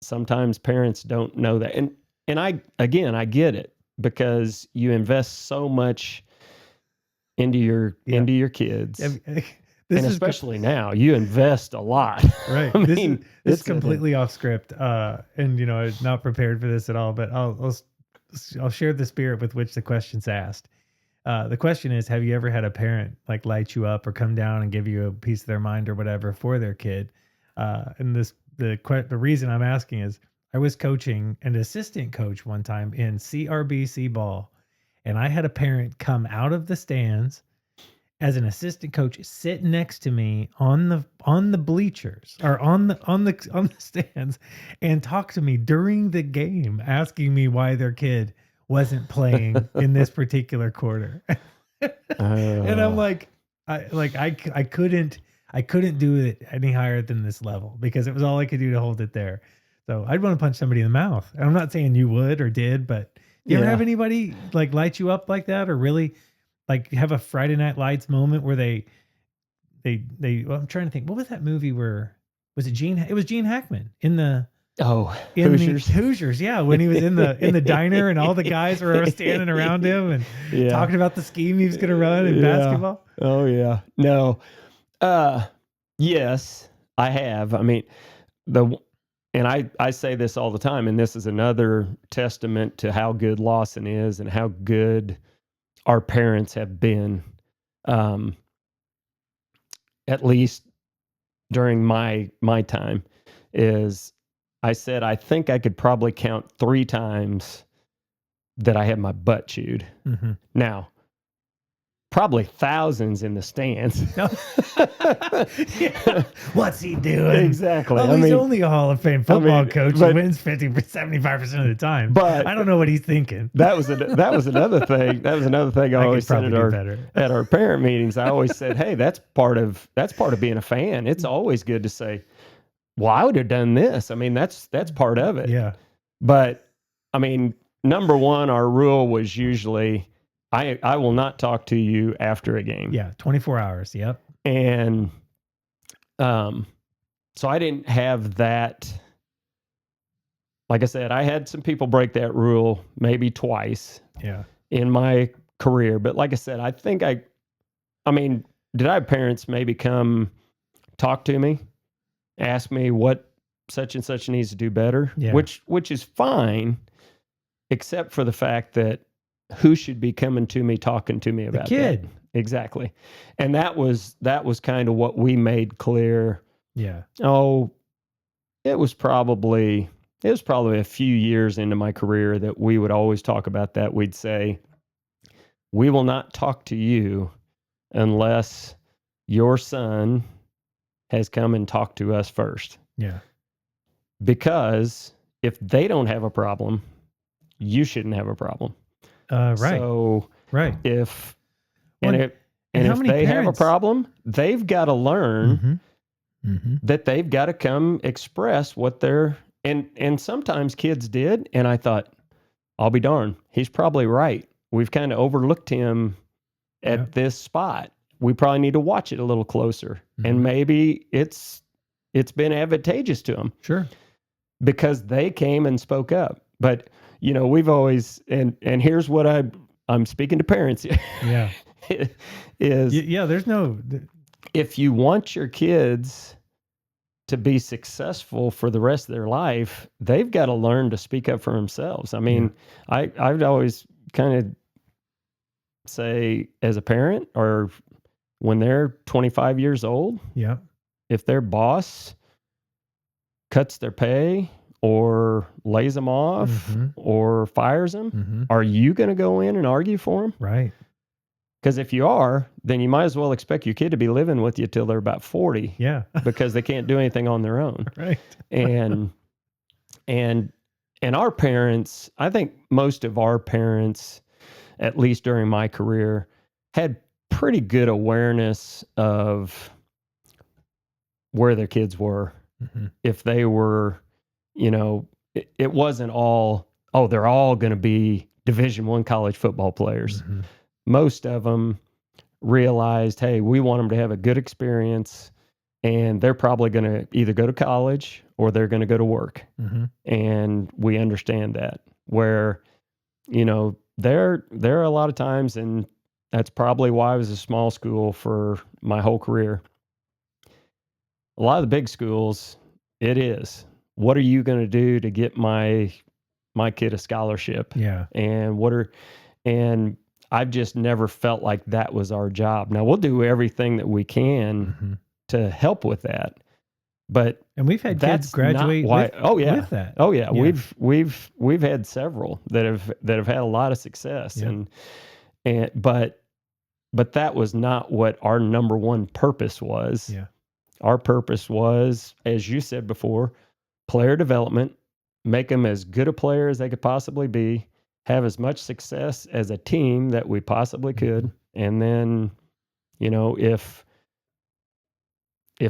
sometimes parents don't know that. And I get it, because you invest so much into your kids. And especially now, you invest a lot. Right. This is completely off script. And I'm not prepared for this at all, but I'll share the spirit with which the question's asked. The question is, have you ever had a parent like light you up or come down and give you a piece of their mind or whatever for their kid? And the reason I'm asking is I was coaching an assistant coach one time in CRBC ball, and I had a parent come out of the stands as an assistant coach, sit next to me on the bleachers or on the stands, and talk to me during the game, asking me why their kid wasn't playing in this particular quarter. And I'm like, I couldn't do it any higher than this level, because it was all I could do to hold it there. So I'd want to punch somebody in the mouth. And I'm not saying you would or did, but do you ever have anybody like light you up like that, or really like have a Friday Night Lights moment where they well, I'm trying to think, what was that movie where was it Gene? It was Gene Hackman in Hoosiers. Hoosiers, yeah, when he was in the diner and all the guys were standing around him and talking about the scheme he was going to run in basketball. Oh yeah, no, yes, I have. I mean, and I say this all the time, and this is another testament to how good Lawson is and how good our parents have been, at least during my time, is I said, I think I could probably count 3 times that I had my butt chewed. Mm-hmm. Now, probably thousands in the stands. What's he doing? Exactly. Oh, he's only a Hall of Fame football coach who wins 75% of the time. But I don't know what he's thinking. That was another thing. That was another thing I always said at our parent meetings. I always said, hey, that's part of being a fan. It's always good to say, well, I would have done this. I mean, that's part of it. Yeah. But I mean, number one, our rule was usually, I will not talk to you after a game. Yeah, 24 hours. Yep. And so I didn't have that. Like I said, I had some people break that rule maybe twice in my career. But like I said, I think I mean, did I have parents maybe come talk to me, ask me what such and such needs to do better, which is fine, except for the fact that who should be coming to me, talking to me about the kid. That? Exactly. And that was kind of what we made clear. Yeah. Oh, it was probably a few years into my career that we would always talk about that. We'd say, we will not talk to you unless your son has come and talked to us first. Yeah. Because if they don't have a problem, you shouldn't have a problem. Right. So if they parents have a problem, they've got to learn that they've got to come express what their And sometimes kids did, and I thought, I'll be darned, he's probably right. We've kind of overlooked him at this spot. We probably need to watch it a little closer. And maybe it's been advantageous to him. Sure. Because they came and spoke up. But, we've always, and here's what I'm speaking to parents. Yeah. There's no, if you want your kids to be successful for the rest of their life, they've got to learn to speak up for themselves. I mean, I'd always kind of say, as a parent, or when they're 25 years old, if their boss cuts their pay or lays them off or fires them, are you going to go in and argue for them? Right. Because if you are, then you might as well expect your kid to be living with you till they're about 40. Yeah. Because they can't do anything on their own. Right. And our parents, I think most of our parents, at least during my career, had pretty good awareness of where their kids were. If they were, it wasn't all, they're all going to be Division I college football players. Most of them realized, hey, we want them to have a good experience, and they're probably going to either go to college or they're going to go to work. And we understand that, where, there are a lot of times, and that's probably why I was a small school for my whole career. A lot of the big schools, it is, what are you going to do to get my kid a scholarship? Yeah. And I've just never felt like that was our job. Now, we'll do everything that we can to help with that. And we've had kids graduate with that. Oh yeah. We've had several that have had a lot of success. But that was not what our number one purpose was. Yeah. Our purpose was, as you said before, player development, make them as good a player as they could possibly be, have as much success as a team that we possibly could. And then, if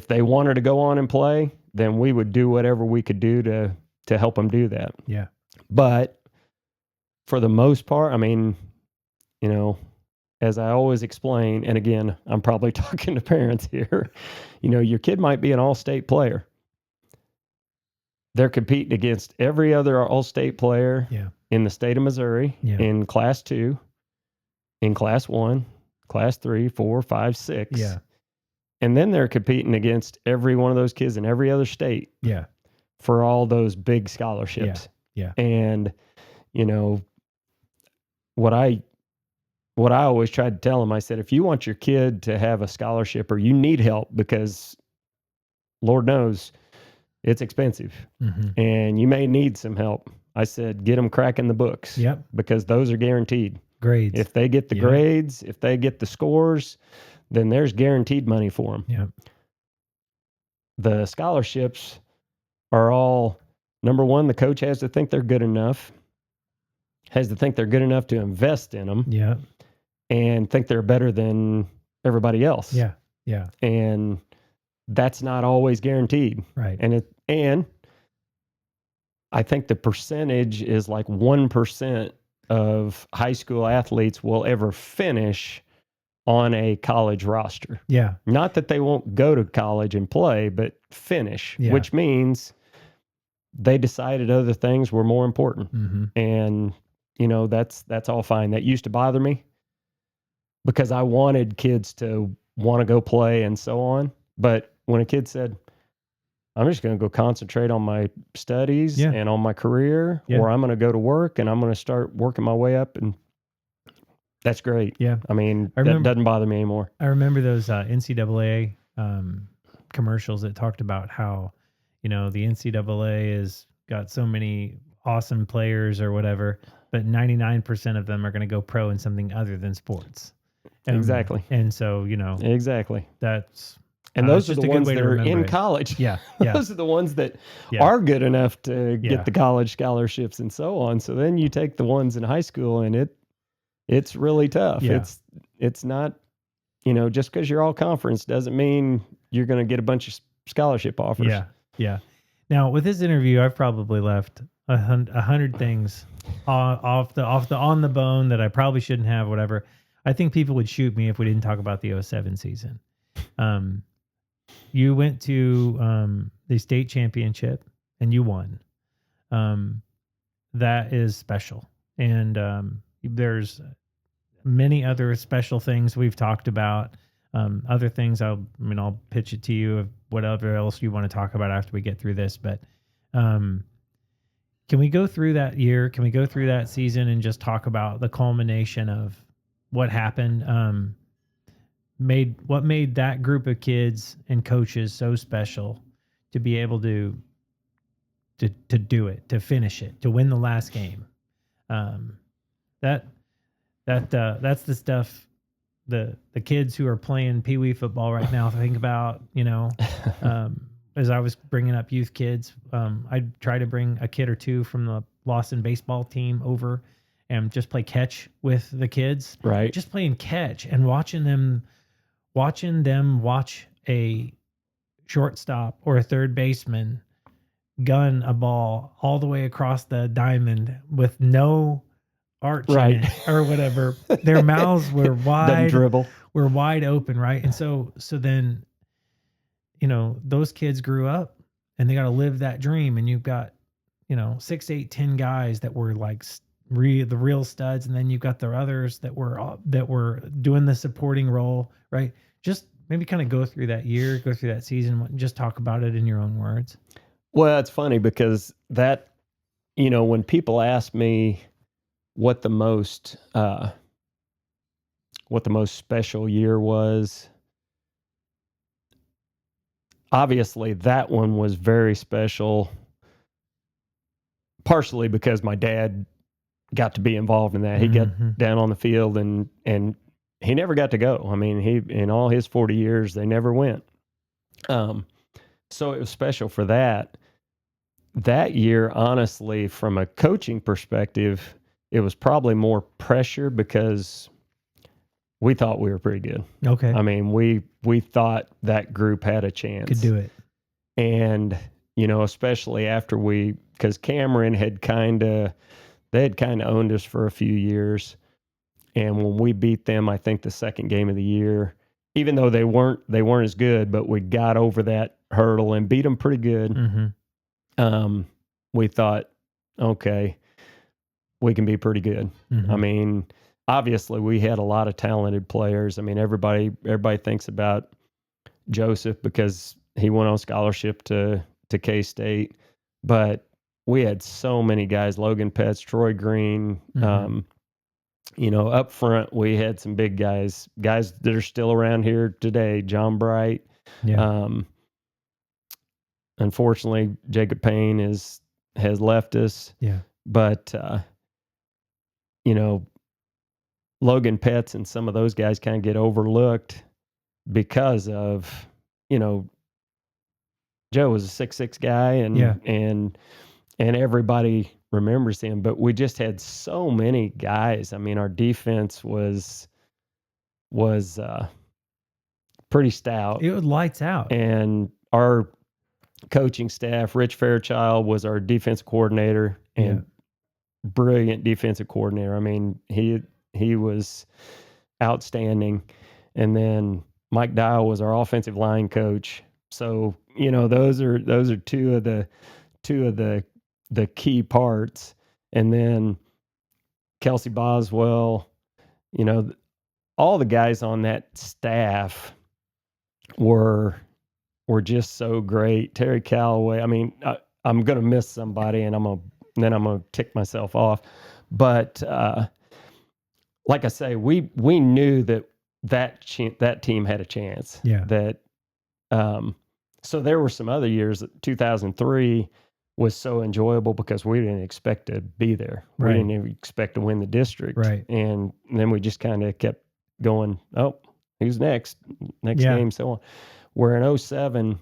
they wanted to go on and play, then we would do whatever we could do to help them do that. Yeah. But for the most part, I mean, as I always explain, and again, I'm probably talking to parents here, your kid might be an all-state player. They're competing against every other all-state player in the state of Missouri in Class 2, in Class 1, Class 3, 4, 5, 6. Yeah. And then they're competing against every one of those kids in every other state. Yeah. For all those big scholarships. Yeah. And, what I always tried to tell them, I said, if you want your kid to have a scholarship, or you need help, because Lord knows it's expensive and you may need some help, I said, get them cracking the books. Yep. Because those are guaranteed. Grades. If they get the grades, if they get the scores, then there's guaranteed money for them. Yep. The scholarships are all, number one, the coach has to think they're good enough, to invest in them. Yeah. And think they're better than everybody else. Yeah. Yeah. And that's not always guaranteed. Right. And I think the percentage is like 1% of high school athletes will ever finish on a college roster. Yeah. Not that they won't go to college and play, but finish, which means they decided other things were more important. And, that's all fine. That used to bother me, because I wanted kids to want to go play and so on. But when a kid said, I'm just going to go concentrate on my studies and on my career, or I'm going to go to work and I'm going to start working my way up, and that's great. Yeah. I mean, that doesn't bother me anymore. I remember those NCAA commercials that talked about how, the NCAA has got so many awesome players or whatever, but 99% of them are going to go pro in something other than sports. Exactly. And so, exactly. That's, and those are the ones that are in college. Yeah. Those are the ones that are good enough to get the college scholarships and so on. So then you take the ones in high school, and it's really tough. Yeah. It's not, just because you're all conference doesn't mean you're going to get a bunch of scholarship offers. Yeah. Yeah. Now, with this interview, I've probably left 100 things off the on the bone that I probably shouldn't have. Whatever. I think people would shoot me if we didn't talk about the '07 season. You went to the state championship and you won. That is special, and there's many other special things we've talked about. Other things, I'll pitch it to you of whatever else you want to talk about after we get through this. But can we go through that year? Can we go through that season and just talk about the culmination of what happened? What made that group of kids and coaches so special to be able to do it, to finish it, to win the last game. That's the stuff the kids who are playing Pee Wee football right now think about. As I was bringing up youth kids, I'd try to bring a kid or two from the Lawson baseball team over and just play catch with the kids. Right. Just playing catch and watching them watch a shortstop or a third baseman gun a ball all the way across the diamond with no arch in it or whatever. Their mouths were wide open, right? And so then, those kids grew up and they got to live that dream. And you've got, 6, 8, 10 guys that were like the real studs, and then you've got the others that were doing the supporting role, right? Just maybe kind of go through that year, go through that season, and just talk about it in your own words. Well, it's funny because that, when people ask me what the most special year was, obviously that one was very special, partially because my dad got to be involved in that. He got down on the field and he never got to go. I mean, in all his 40 years, they never went. So it was special for that. That year, honestly, from a coaching perspective, it was probably more pressure because we thought we were pretty good. Okay. I mean, we thought that group had a chance. Could do it. And, especially after because Cameron had kind of owned us for a few years. And when we beat them, I think the second game of the year, even though they weren't as good, but we got over that hurdle and beat them pretty good. Mm-hmm. We thought, okay, we can be pretty good. Mm-hmm. I mean, obviously we had a lot of talented players. I mean, everybody thinks about Joseph because he went on scholarship to K-State, but we had so many guys, Logan Petts, Troy Green, Mm-hmm. Up front, we had some big guys that are still around here today. John Bright. Yeah. Unfortunately, Jacob Payne has left us. Yeah. But, Logan Petts and some of those guys kind of get overlooked because of, Joe was a 6'6" guy and everybody remembers him, but we just had so many guys. I mean, our defense was pretty stout. It was lights out. And our coaching staff, Rich Fairchild was our defense coordinator and brilliant defensive coordinator. I mean, he was outstanding. And then Mike Dial was our offensive line coach. So, those are two of the key parts. And then Kelsey Boswell, all the guys on that staff were just so great. Terry Calloway. I mean, I'm going to miss somebody and I'm going to tick myself off. But like I say, we knew that team had a chance. Yeah. That so there were some other years. 2003 was so enjoyable because we didn't expect to be there. Right. We didn't even expect to win the district. Right. And then we just kind of kept going, oh, who's next game, so on. Where in 2007,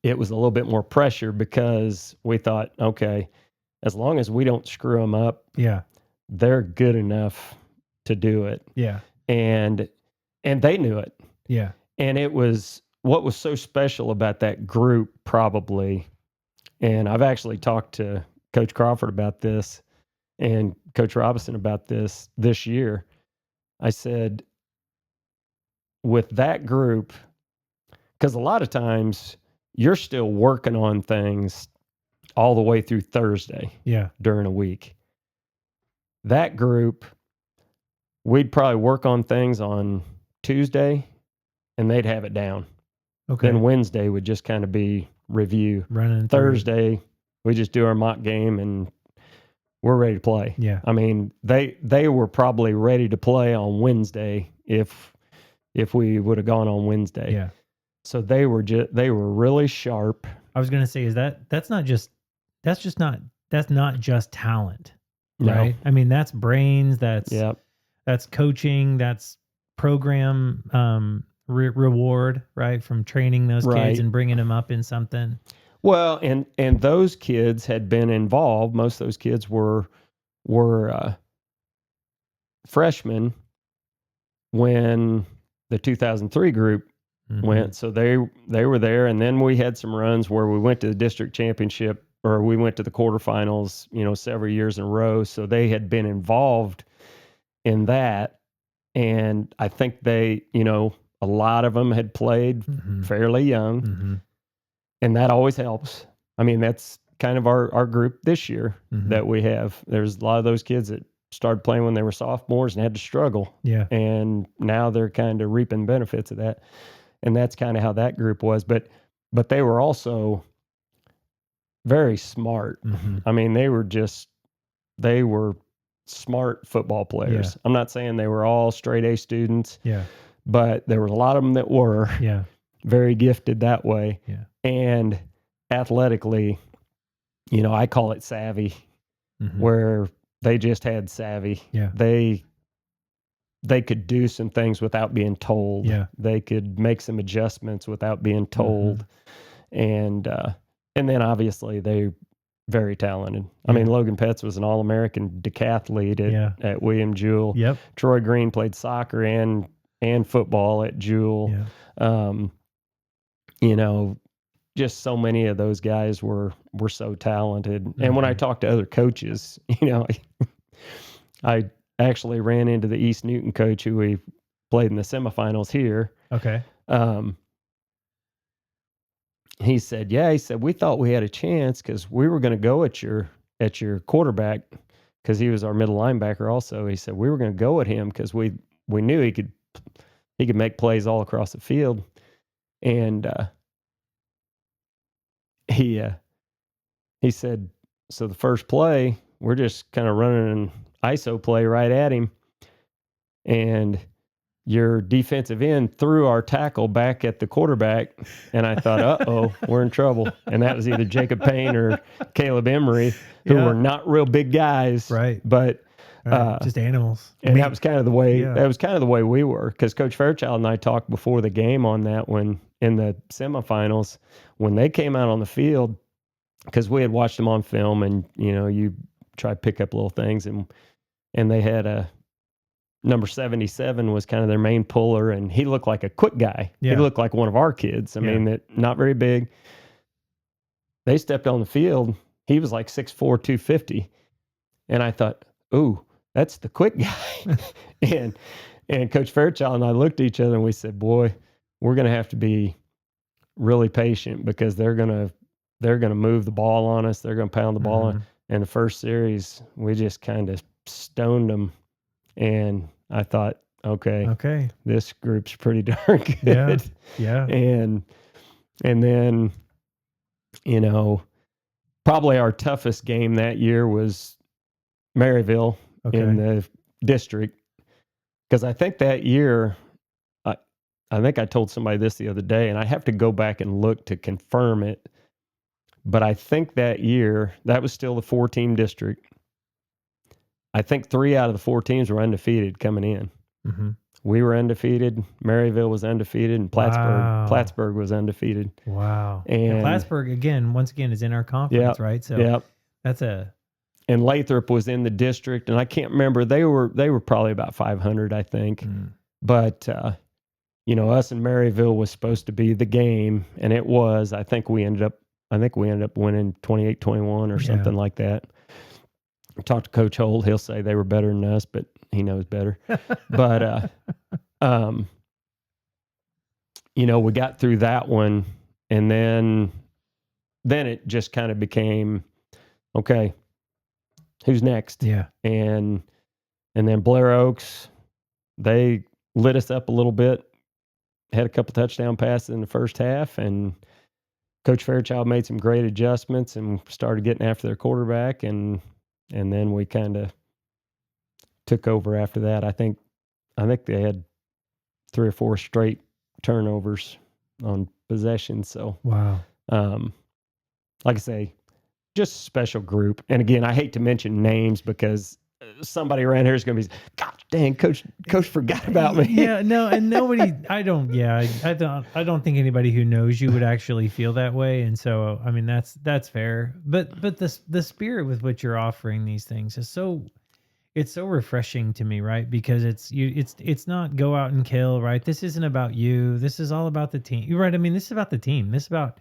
it was a little bit more pressure because we thought, okay, as long as we don't screw them up, they're good enough to do it. Yeah. And they knew it. Yeah. And it was what was so special about that group probably And I've actually talked to Coach Crawford about this and Coach Robinson about this year. I said, with that group, because a lot of times you're still working on things all the way through Thursday during a week. That group, we'd probably work on things on Tuesday and they'd have it down. Okay. Then Wednesday would just kind of be review. Running Thursday, we just do our mock game and we're ready to play. Yeah. I mean, they were probably ready to play on Wednesday if we would have gone on Wednesday. Yeah. So they were really sharp. I was going to say, that's not just talent, No. right? I mean, that's brains, that's coaching, that's program reward, right? From training those kids and bringing them up in something. Well, and those kids had been involved. Most of those kids were freshmen when the 2003 group went. So they were there, and then we had some runs where we went to the district championship, or we went to the quarterfinals, several years in a row. So they had been involved in that, and I think they, a lot of them had played fairly young, and that always helps. I mean, that's kind of our group this year that we have. There's a lot of those kids that started playing when they were sophomores and had to struggle. Yeah. And now they're kind of reaping benefits of that. And that's kind of how that group was. But they were also very smart. I mean, they were smart football players. Yeah. I'm not saying they were all straight A students. Yeah. But there were a lot of them that were very gifted that way. Yeah. And athletically, I call it savvy, where they just had savvy. Yeah. They could do some things without being told. Yeah. They could make some adjustments without being told. And then obviously they're very talented. I mean, Logan Petz was an All-American decathlete at William Jewell. Yep. Troy Green played soccer and football at Jewell. Yeah. Just so many of those guys were so talented. And when I talk to other coaches, I actually ran into the East Newton coach who we played in the semifinals here. Okay. He said, we thought we had a chance because we were going to go at your quarterback, because he was our middle linebacker also. He said, we were going to go at him because we knew he could make plays all across the field. And he said, so the first play, we're just kind of running an ISO play right at him, and your defensive end threw our tackle back at the quarterback, and I thought, uh-oh, we're in trouble. And that was either Jacob Payne or Caleb Emery, who were not real big guys, right? But just animals. And that was kind of the way we were, because Coach Fairchild and I talked before the game on that, when in the semifinals, when they came out on the field, because we had watched them on film, and you try to pick up little things, and they had a number 77 was kind of their main puller, and he looked like a quick guy. He looked like one of our kids. I mean, that not very big. They stepped on the field. He was like 6'4", 250, and I thought, ooh, that's the quick guy. and Coach Fairchild and I looked at each other and we said, boy, we're going to have to be really patient, because they're going to move the ball on us. They're going to pound the ball on. And the first series, we just kind of stoned them. And I thought, okay, this group's pretty darn good. Yeah. And then, probably our toughest game that year was Maryville in the district. Because I think that year, I think I told somebody this the other day, and I have to go back and look to confirm it. But I think that year, that was still the 4-team district. I think 3 out of the 4 teams were undefeated coming in. We were undefeated. Maryville was undefeated, and Plattsburgh was undefeated. Wow. And Plattsburgh, once again, is in our conference, right? So that's and Lathrop was in the district, and I can't remember. They were probably about 500, I think. But us and Maryville was supposed to be the game, and it was. I think we ended up I think we ended up winning 28-21 or something like that. Talk to Coach Holt. He'll say they were better than us, but he knows better. But, you know, we got through that one, and then it just kind of became, okay, who's next? Yeah. And then Blair Oaks, they lit us up a little bit, had a couple touchdown passes in the first half, and Coach Fairchild made some great adjustments and started getting after their quarterback, and then we kind of took over after that. I think they had 3 or 4 straight turnovers on possession. So, wow. Like I say, just a special group. And again, I hate to mention names because somebody around here is going to be, gosh dang, coach forgot about me. Yeah, no, and nobody, I don't think anybody who knows you would actually feel that way. And so, I mean, that's fair. But the spirit with which you're offering these things is it's so refreshing to me, right? Because it's not go out and kill, right? This isn't about you. This is all about the team. You're right. I mean, this is about the team. This is about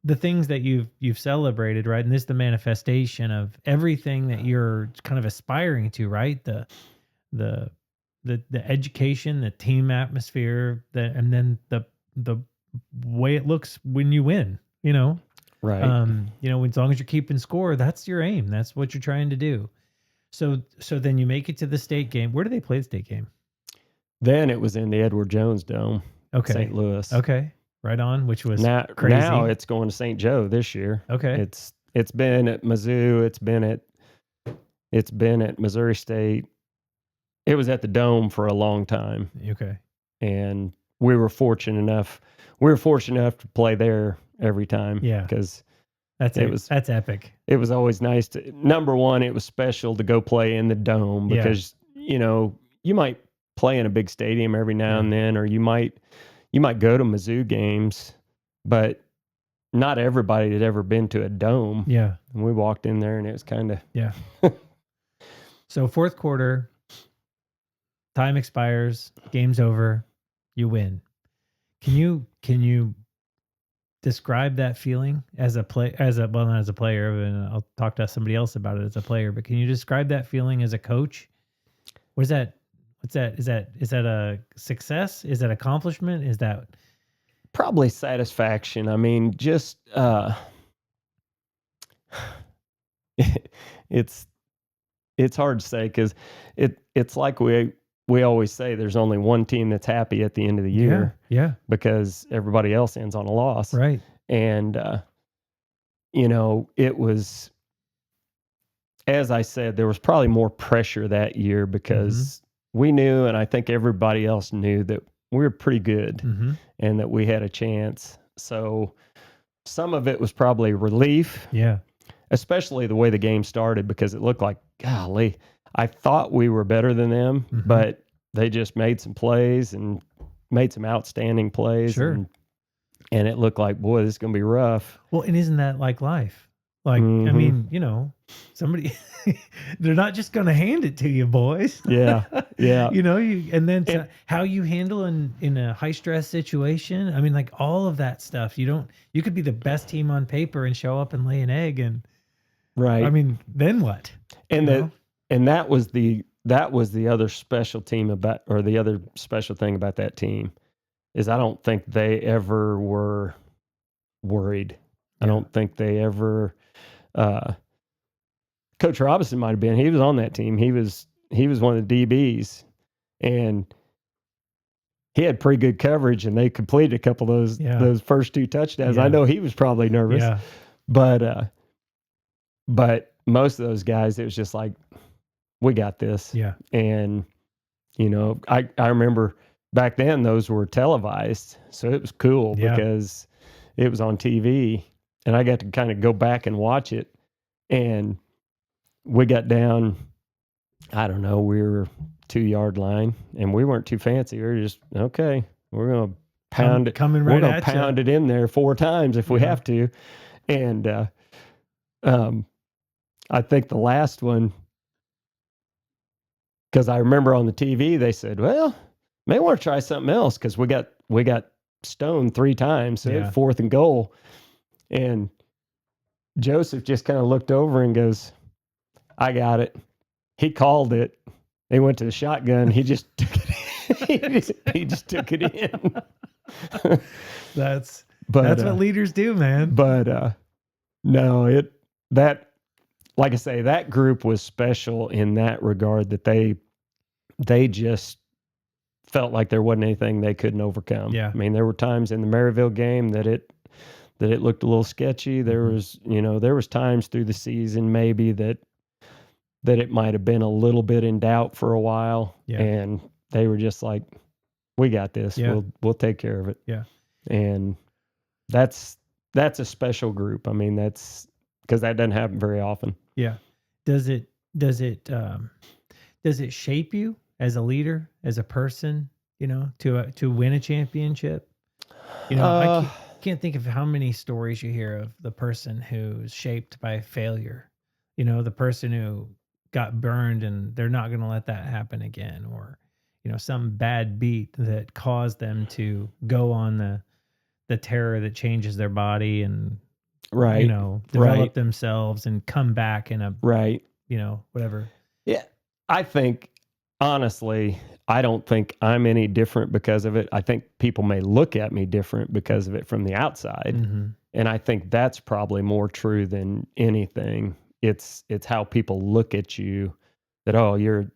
the things that you've celebrated, right? And this is the manifestation of everything that you're kind of aspiring to, right? The education, the team atmosphere, and then the way it looks when you win, you know? Right. You know, as long as you're keeping score, that's your aim. That's what you're trying to do. So then you make it to the state game. Where do they play the state game? Then it was in the Edward Jones Dome, Okay. St. Louis. Okay. Right on, which was crazy. Now crazy. it's going to St. Joe this year. Okay. It's been at Mizzou. It's been at Missouri State. It was at the Dome for a long time. Okay. And we were fortunate enough to play there every time. Yeah. Because that's epic. It was always nice to, number one, it was special to go play in the Dome because, you know, you might play in a big stadium every now and then, or you might go to Mizzou games, but not everybody had ever been to a Dome. Yeah. And we walked in there and it was kind of. Yeah. So fourth quarter, time expires, game's over, you win. Can you describe that feeling not as a player, and I'll talk to somebody else about it as a player, but can you describe that feeling as a coach? What's that? Is that a success? Is that accomplishment? Is that probably satisfaction? I mean, just it's hard to say because it's like we always say there's only one team that's happy at the end of the year. Yeah. Because everybody else ends on a loss. Right. And you know, it was, as I said, there was probably more pressure that year because we knew, and I think everybody else knew, that we were pretty good and that we had a chance. So some of it was probably relief. Yeah. Especially the way the game started, because it looked like, golly, I thought we were better than them, but they just made some plays and made some outstanding plays. Sure. And it looked like, boy, this is going to be rough. Well, and isn't that like life? Like, I mean, you know, somebody, they're not just going to hand it to you, boys. Yeah. Yeah. You know, how you handle in a high stress situation. I mean, like all of that stuff, you could be the best team on paper and show up and lay an egg and right. I mean, then what? And that was the other special thing about that team is I don't think they ever were worried. Yeah. I don't think they ever, Coach Robinson might've been, he was on that team. He was one of the DBs and he had pretty good coverage and they completed a couple of those first 2 touchdowns. Yeah. I know he was probably nervous, but most of those guys, it was just like, we got this. Yeah. And, you know, I remember back then those were televised. So it was cool because it was on TV and I got to kind of go back and watch it. And we got down, I don't know, we were 2-yard line and we weren't too fancy. We were just, okay, we're going to pound it. Coming right we're going at to pound it in there 4 times if we have to. And, I think the last one, because I remember on the TV, they said, well, may want to try something else because we got stoned 3 times, so 4th and goal. And Joseph just kind of looked over and goes, I got it. He called it. He went to the shotgun. He just took it. he just took it in. That's what leaders do, man. But no, like I say, that group was special in that regard, that they just felt like there wasn't anything they couldn't overcome. Yeah. I mean, there were times in the Maryville game that it looked a little sketchy. There was times through the season maybe that it might have been a little bit in doubt for a while. Yeah. And they were just like, we got this. Yeah. We'll take care of it. Yeah. And that's a special group. I mean, that's because that doesn't happen very often. Yeah. Does it shape you as a leader, as a person, to win a championship? I can't think of how many stories you hear of the person who's shaped by failure. The person who got burned and they're not going to let that happen again, or some bad beat that caused them to go on the terror that changes their body and develop themselves and come back in a whatever. Yeah. I think, honestly, I don't think I'm any different because of it. I think people may look at me different because of it from the outside. Mm-hmm. And I think that's probably more true than anything. It's how people look at you, that, oh, you're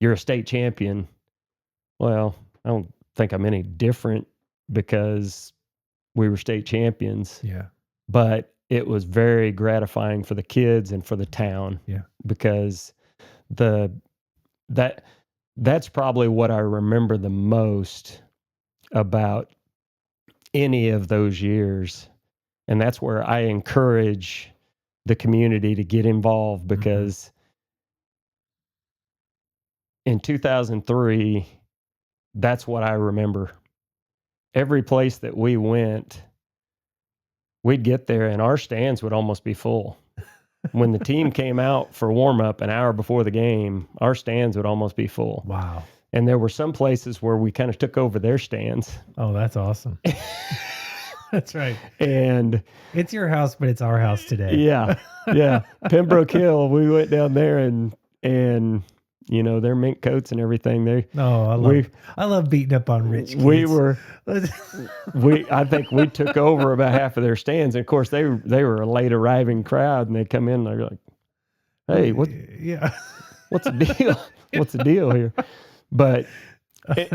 a state champion. Well, I don't think I'm any different because we were state champions. Yeah. But it was very gratifying for the kids and for the town. Yeah. Because that's probably what I remember the most about any of those years. And that's where I encourage the community to get involved, because in 2003, that's what I remember. Every place that we went, we'd get there and our stands would almost be full. When the team came out for warm-up an hour before the game, our stands would almost be full. Wow. And there were some places where we kind of took over their stands. Oh, that's awesome. That's right. And it's your house, but it's our house today. Yeah. Yeah. Pembroke Hill, we went down there and their mink coats and everything. I love beating up on rich kids. I think we took over about half of their stands. And of course they were a late arriving crowd, and they come in and they're like, hey, what's the deal? What's the deal here? But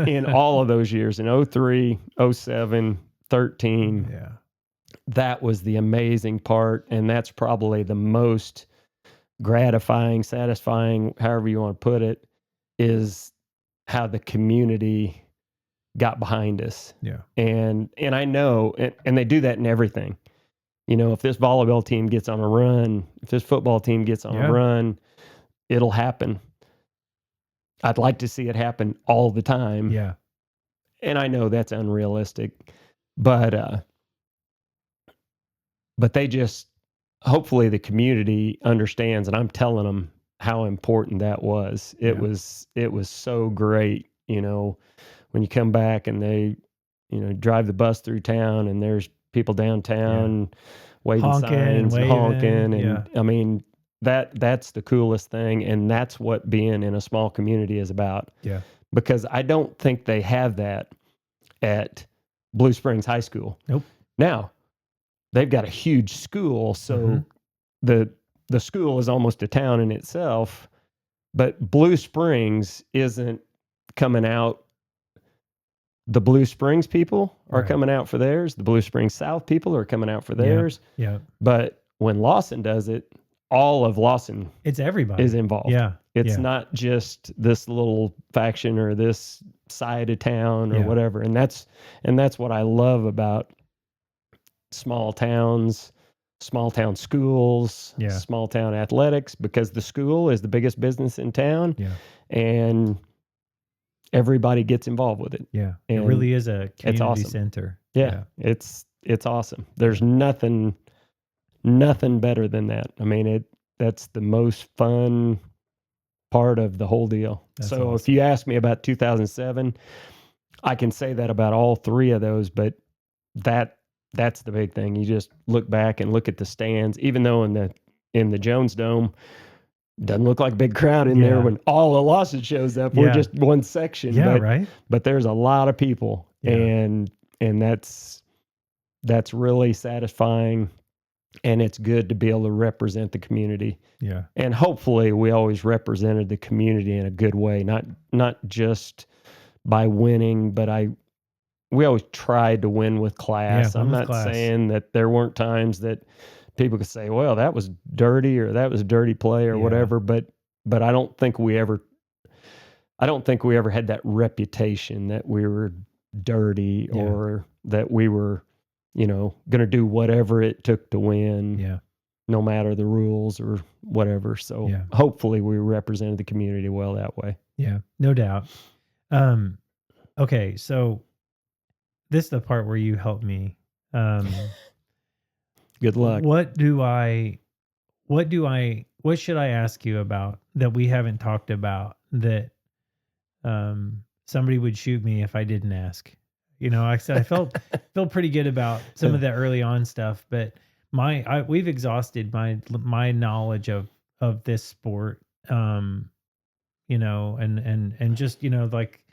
in all of those years, in 03, 07, 13, that was the amazing part. And that's probably the most gratifying, satisfying, however you want to put it, is how the community got behind us. Yeah. And I know, and they do that in everything. If this volleyball team gets on a run, if this football team gets on a run, it'll happen. I'd like to see it happen all the time. Yeah. And I know that's unrealistic, but they just, hopefully the community understands, and I'm telling them how important that was. It was so great, when you come back and they, drive the bus through town and there's people downtown waving signs, honking. And I mean, that's the coolest thing. And that's what being in a small community is about. Yeah. Because I don't think they have that at Blue Springs High School. Nope. Now, they've got a huge school, so the school is almost a town in itself, but Blue Springs isn't coming out. The Blue Springs people are coming out for theirs. The Blue Springs South people are coming out for theirs. Yeah. But when Lawson does it, all of Lawson it's everybody is involved. Yeah. It's not just this little faction or this side of town or whatever. And that's what I love about small towns, small town schools, small town athletics, because the school is the biggest business in town. Yeah. And everybody gets involved with it. Yeah. And it really is a community center. Yeah. It's awesome. There's nothing better than that. I mean, that's the most fun part of the whole deal. That's so awesome. If you ask me about 2007, I can say that about all three of those, but that's the big thing. You just look back and look at the stands, even though in the Jones Dome, doesn't look like a big crowd in there when all of Lawson shows up. We're just one section, but there's a lot of people, and that's really satisfying, and it's good to be able to represent the community. Yeah, and hopefully we always represented the community in a good way, not just by winning, but we always tried to win with class. I'm not saying that there weren't times that people could say, well, that was dirty or that was a dirty play or whatever, but I don't think we ever had that reputation that we were dirty or that we were, going to do whatever it took to win, no matter the rules or whatever. So hopefully we represented the community well that way. Yeah, no doubt. Okay, so this is the part where you help me. Good luck. What should I ask you about that we haven't talked about that somebody would shoot me if I didn't ask? I said I felt pretty good about some of the early on stuff, but we've exhausted my knowledge of this sport. And just, like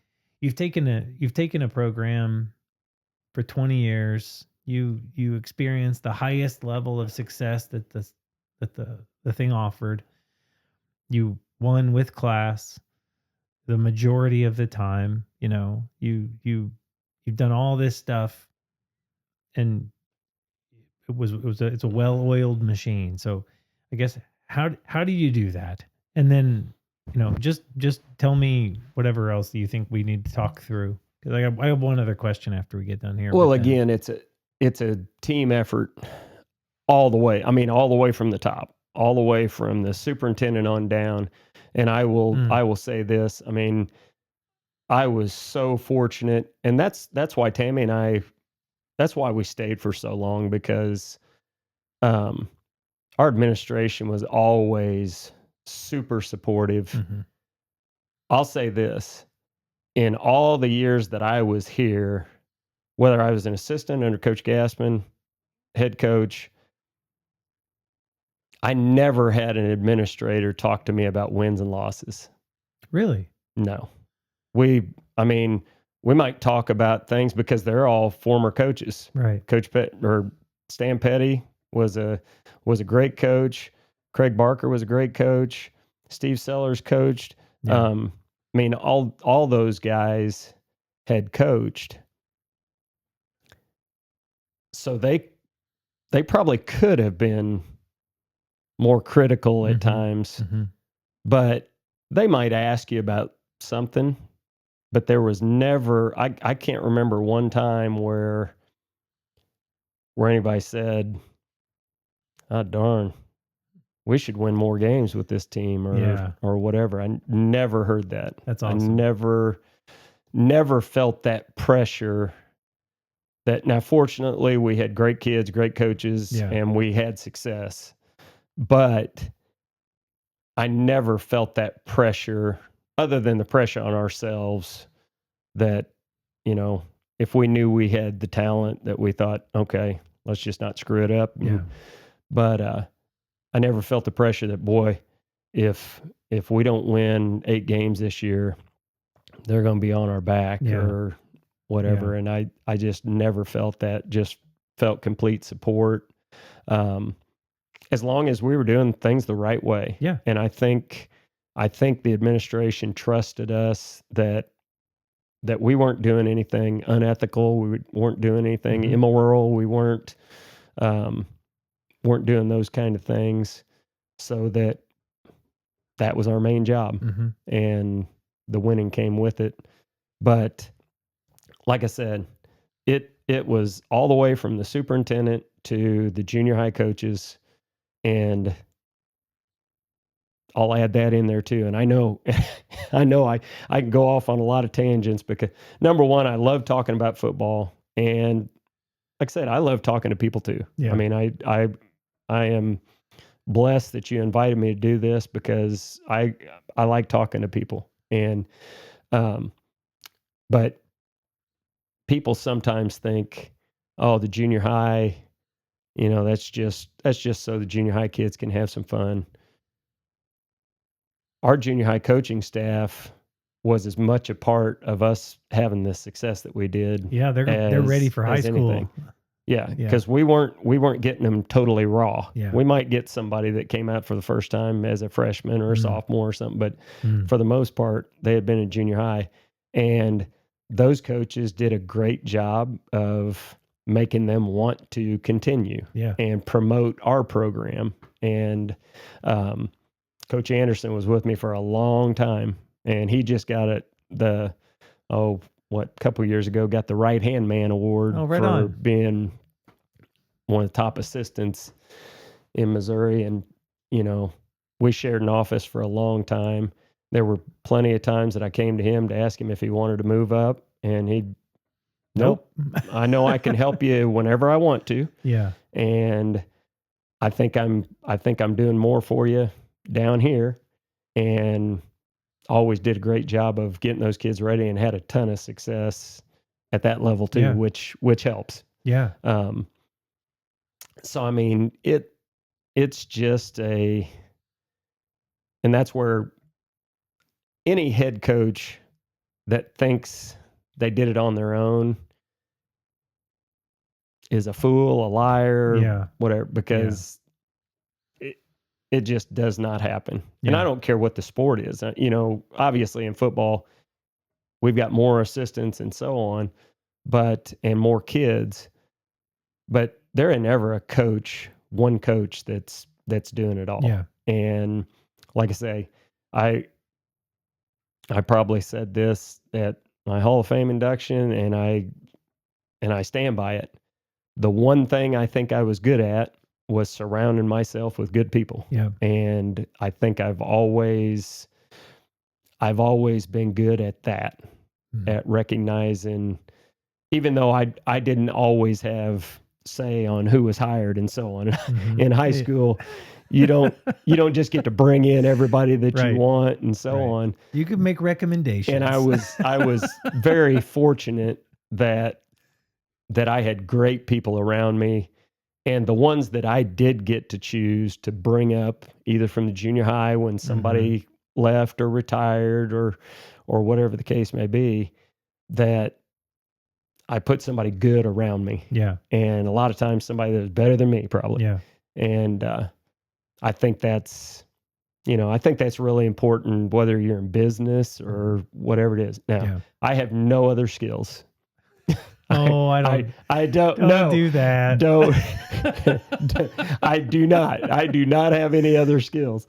you've taken a program for 20 years. You experienced the highest level of success that the thing offered. You won with class the majority of the time. You've done all this stuff, and it's a well-oiled machine. So I guess how do you do that? And then just tell me whatever else you think we need to talk through, because I have one other question after we get done here. Well, again, it's a team effort all the way. I mean, all the way from the top, all the way from the superintendent on down. And I will say this. I mean, I was so fortunate, and that's why Tammy and I, that's why we stayed for so long, because our administration was always super supportive. Mm-hmm. I'll say this, in all the years that I was here, whether I was an assistant under Coach Gassman, head coach, I never had an administrator talk to me about wins and losses. Really? No. We might talk about things because they're all former coaches. Right. Stan Petty was a great coach. Craig Barker was a great coach. Steve Sellers coached. Yeah. All those guys had coached. So they probably could have been more critical at times, but they might ask you about something, but there was never, I can't remember one time where anybody said, "Oh, darn, we should win more games with this team," or whatever. I never heard that. That's awesome. I never felt that pressure. Now, fortunately, we had great kids, great coaches, and we had success. But I never felt that pressure, other than the pressure on ourselves, that, if we knew we had the talent, that we thought, okay, let's just not screw it up. But I never felt the pressure that, boy, if we don't win 8 games this year, they're going to be on our back or whatever. And I just never felt that. Just felt complete support. As long as we were doing things the right way. Yeah. And I think the administration trusted us that we weren't doing anything unethical. We weren't doing anything immoral. We weren't doing those kind of things. So that was our main job. And the winning came with it. But like I said, it was all the way from the superintendent to the junior high coaches. And I'll add that in there too. And I know I can go off on a lot of tangents, because number one, I love talking about football. And like I said, I love talking to people too. Yeah. I mean, I am blessed that you invited me to do this, because I like talking to people. And, but people sometimes think, oh, the junior high, that's just so the junior high kids can have some fun. Our junior high coaching staff was as much a part of us having the success that we did. Yeah, they're ready for high school. Anything. Yeah, because we weren't getting them totally raw. Yeah. We might get somebody that came out for the first time as a freshman or a sophomore or something, but for the most part, they had been in junior high, and those coaches did a great job of making them want to continue and promote our program. And Coach Anderson was with me for a long time, and he just got a couple years ago, got the right-hand man award for being one of the top assistants in Missouri. And, we shared an office for a long time. There were plenty of times that I came to him to ask him if he wanted to move up, and he'd, nope. I know I can help you whenever I want to. Yeah. And I think I'm doing more for you down here, and always did a great job of getting those kids ready, and had a ton of success at that level too, which helps. Yeah. So I mean, it's just and that's where any head coach that thinks they did it on their own is a fool, a liar, whatever, because it just does not happen. And I don't care what the sport is. Obviously in football, we've got more assistants and so on, and more kids, but there ain't never one coach that's doing it all. Yeah. And like I say, I probably said this at my Hall of Fame induction, and I stand by it. The one thing I think I was good at was surrounding myself with good people. Yeah. And I think I've always been good at that, at recognizing, even though I didn't always have say on who was hired and so on. In high school, you don't just get to bring in everybody that you want and so on. You can make recommendations. And I was very fortunate that I had great people around me, and the ones that I did get to choose to bring up either from the junior high when somebody left or retired or whatever the case may be, that I put somebody good around me. Yeah. And a lot of times somebody that was better than me probably. Yeah. And I think that's really important, whether you're in business or whatever it is. Now, I have no other skills. I don't do that. Don't. I do not have any other skills.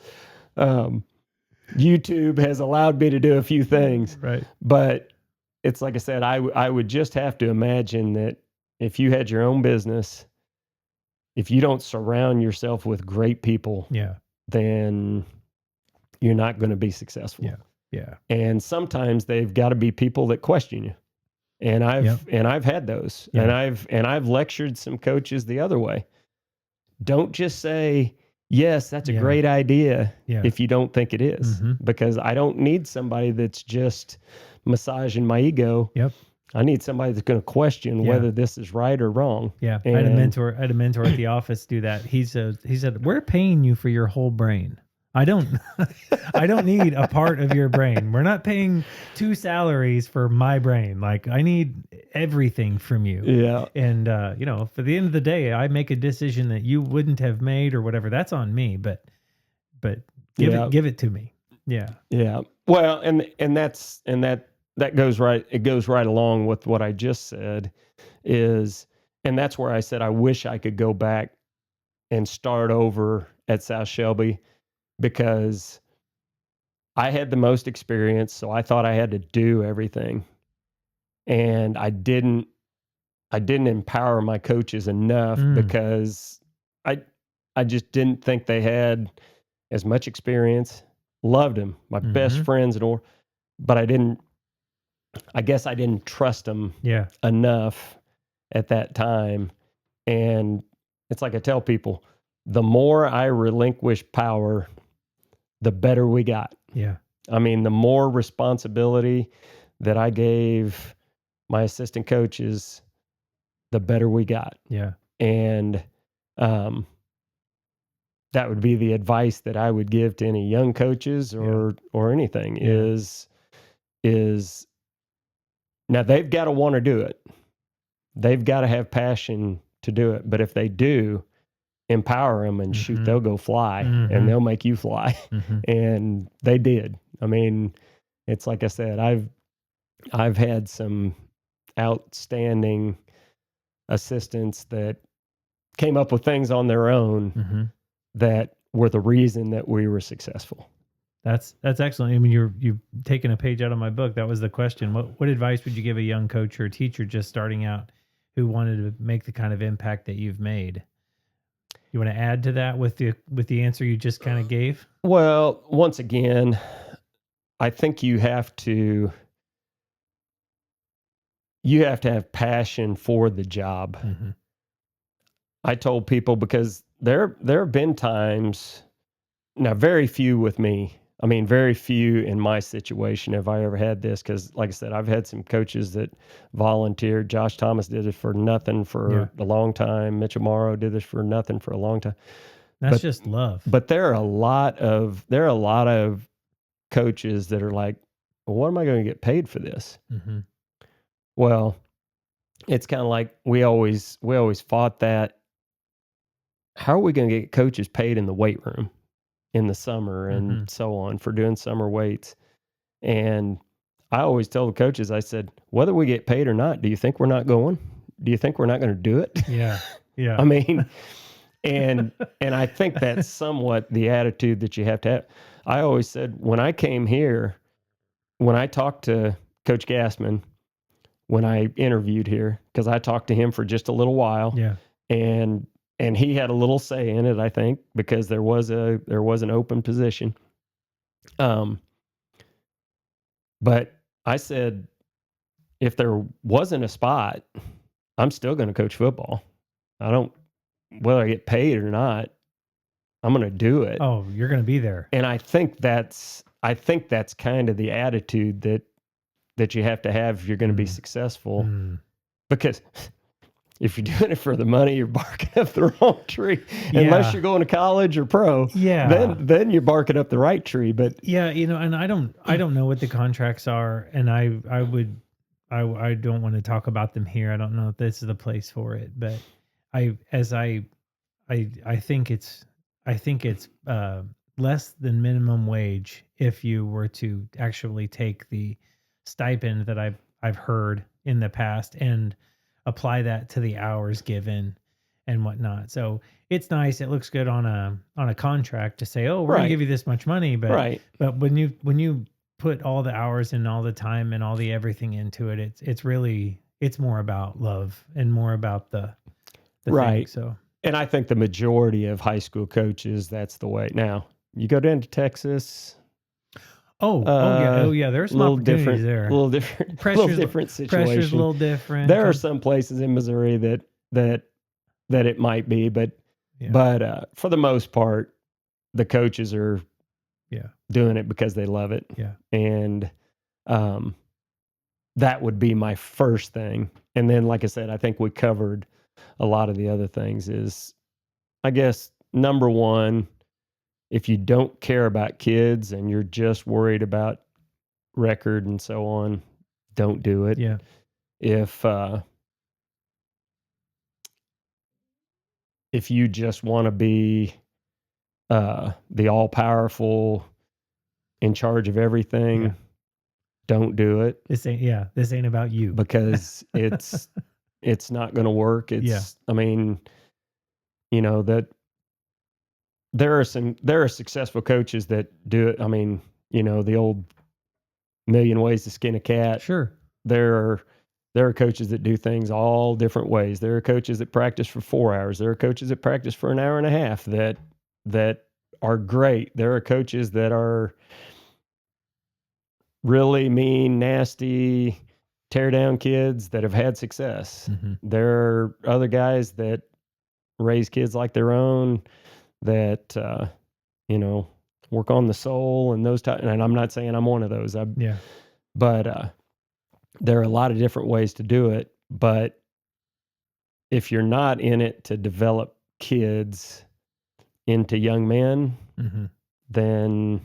YouTube has allowed me to do a few things, right? But it's like I said, I would just have to imagine that if you had your own business, if you don't surround yourself with great people, then you're not going to be successful. Yeah. And sometimes they've got to be people that question you. And I've had those. And I've lectured some coaches the other way. Don't just say, yes, that's a great idea if you don't think it is. Because I don't need somebody that's just massaging my ego. I need somebody that's going to question whether this is right or wrong. I had a mentor at the office do that. He said, we're paying you for your whole brain. I don't need a part of your brain. We're not paying 2 salaries for my brain. Like, I need everything from you. Yeah. And, for the end of the day, I make a decision that you wouldn't have made or whatever. That's on me, but give it to me. Yeah. Yeah. Well, and that goes right. It goes right along with what I just said and that's where I said, I wish I could go back and start over at South Shelby, because I had the most experience, so I thought I had to do everything. And I didn't empower my coaches enough because I just didn't think they had as much experience. Loved them, my best friends and all, but I guess I didn't trust them enough at that time. And it's like I tell people, the more I relinquish power, the better we got. Yeah. I mean, the more responsibility that I gave my assistant coaches, the better we got. Yeah. And that would be the advice that I would give to any young coaches or anything is now they've got to want to do it. They've got to have passion to do it. But if they do, empower them and shoot, they'll go fly and they'll make you fly. And they did. I mean, it's like I said, I've had some outstanding assistants that came up with things on their own that were the reason that we were successful. That's excellent. I mean, you've taken a page out of my book. That was the question. What advice would you give a young coach or teacher just starting out who wanted to make the kind of impact that you've made? You want to add to that with the answer you just kind of gave? Well, once again, I think you have to have passion for the job. I told people, because there have been times, now very few with me. I mean, very few in my situation have I ever had this, because like I said, I've had some coaches that volunteered. Josh Thomas did it for nothing for a long time. Mitchell Morrow did this for nothing for a long time. That's just love. But there are a lot of coaches that are like, well, what am I going to get paid for this? Well, it's kind of like we always fought that. How are we going to get coaches paid in the weight room in the summer and so on for doing summer weights? And I always tell the coaches, I said, whether we get paid or not, do you think we're not going? Do you think we're not going to do it? Yeah. I mean, and I think that's somewhat the attitude that you have to have. I always said, when I came here, when I talked to Coach Gassman, when I interviewed here, because I talked to him for just a little while, and he had a little say in it, I think, because there was an open position. But I said, if there wasn't a spot, I'm still going to coach football. Whether I get paid or not, I'm going to do it. Oh, you're going to be there. And I think that's kind of the attitude that you have to have if you're going to be successful. Because if you're doing it for the money, you're barking up the wrong tree. Unless you're going to college or pro, then you're barking up the right tree. But and I don't know what the contracts are, and I don't want to talk about them here. I don't know if this is the place for it, but I think it's less than minimum wage if you were to actually take the stipend that I've heard in the past and apply that to the hours given and whatnot. So it's nice. It looks good on a contract to say, oh, we're going to give you this much money. But when you put all the hours and all the time and all the everything into it, it's more about love and more about the thing. So, and I think the majority of high school coaches, that's the way. Now you go down to Texas. There's some opportunities there. A little different situation. Pressure's a little different. There are some places in Missouri that it might be, but for the most part, the coaches are doing it because they love it. Yeah. And that would be my first thing. And then, like I said, I think we covered a lot of the other things. Is, I guess, number one, if you don't care about kids and you're just worried about record and so on, don't do it. Yeah. If you just want to be the all-powerful, in charge of everything, don't do it. This ain't about you, because it's not going to work. I mean, that there are successful coaches that do it. I mean, the old million ways to skin a cat. Sure. There are coaches that do things all different ways. There are coaches that practice for 4 hours. There are coaches that practice for an hour and a half that are great. There are coaches that are really mean, nasty, tear down kids that have had success. There are other guys that raise kids like their own, that work on the soul and those types. And I'm not saying I'm one of those. But there are a lot of different ways to do it. But if you're not in it to develop kids into young men, then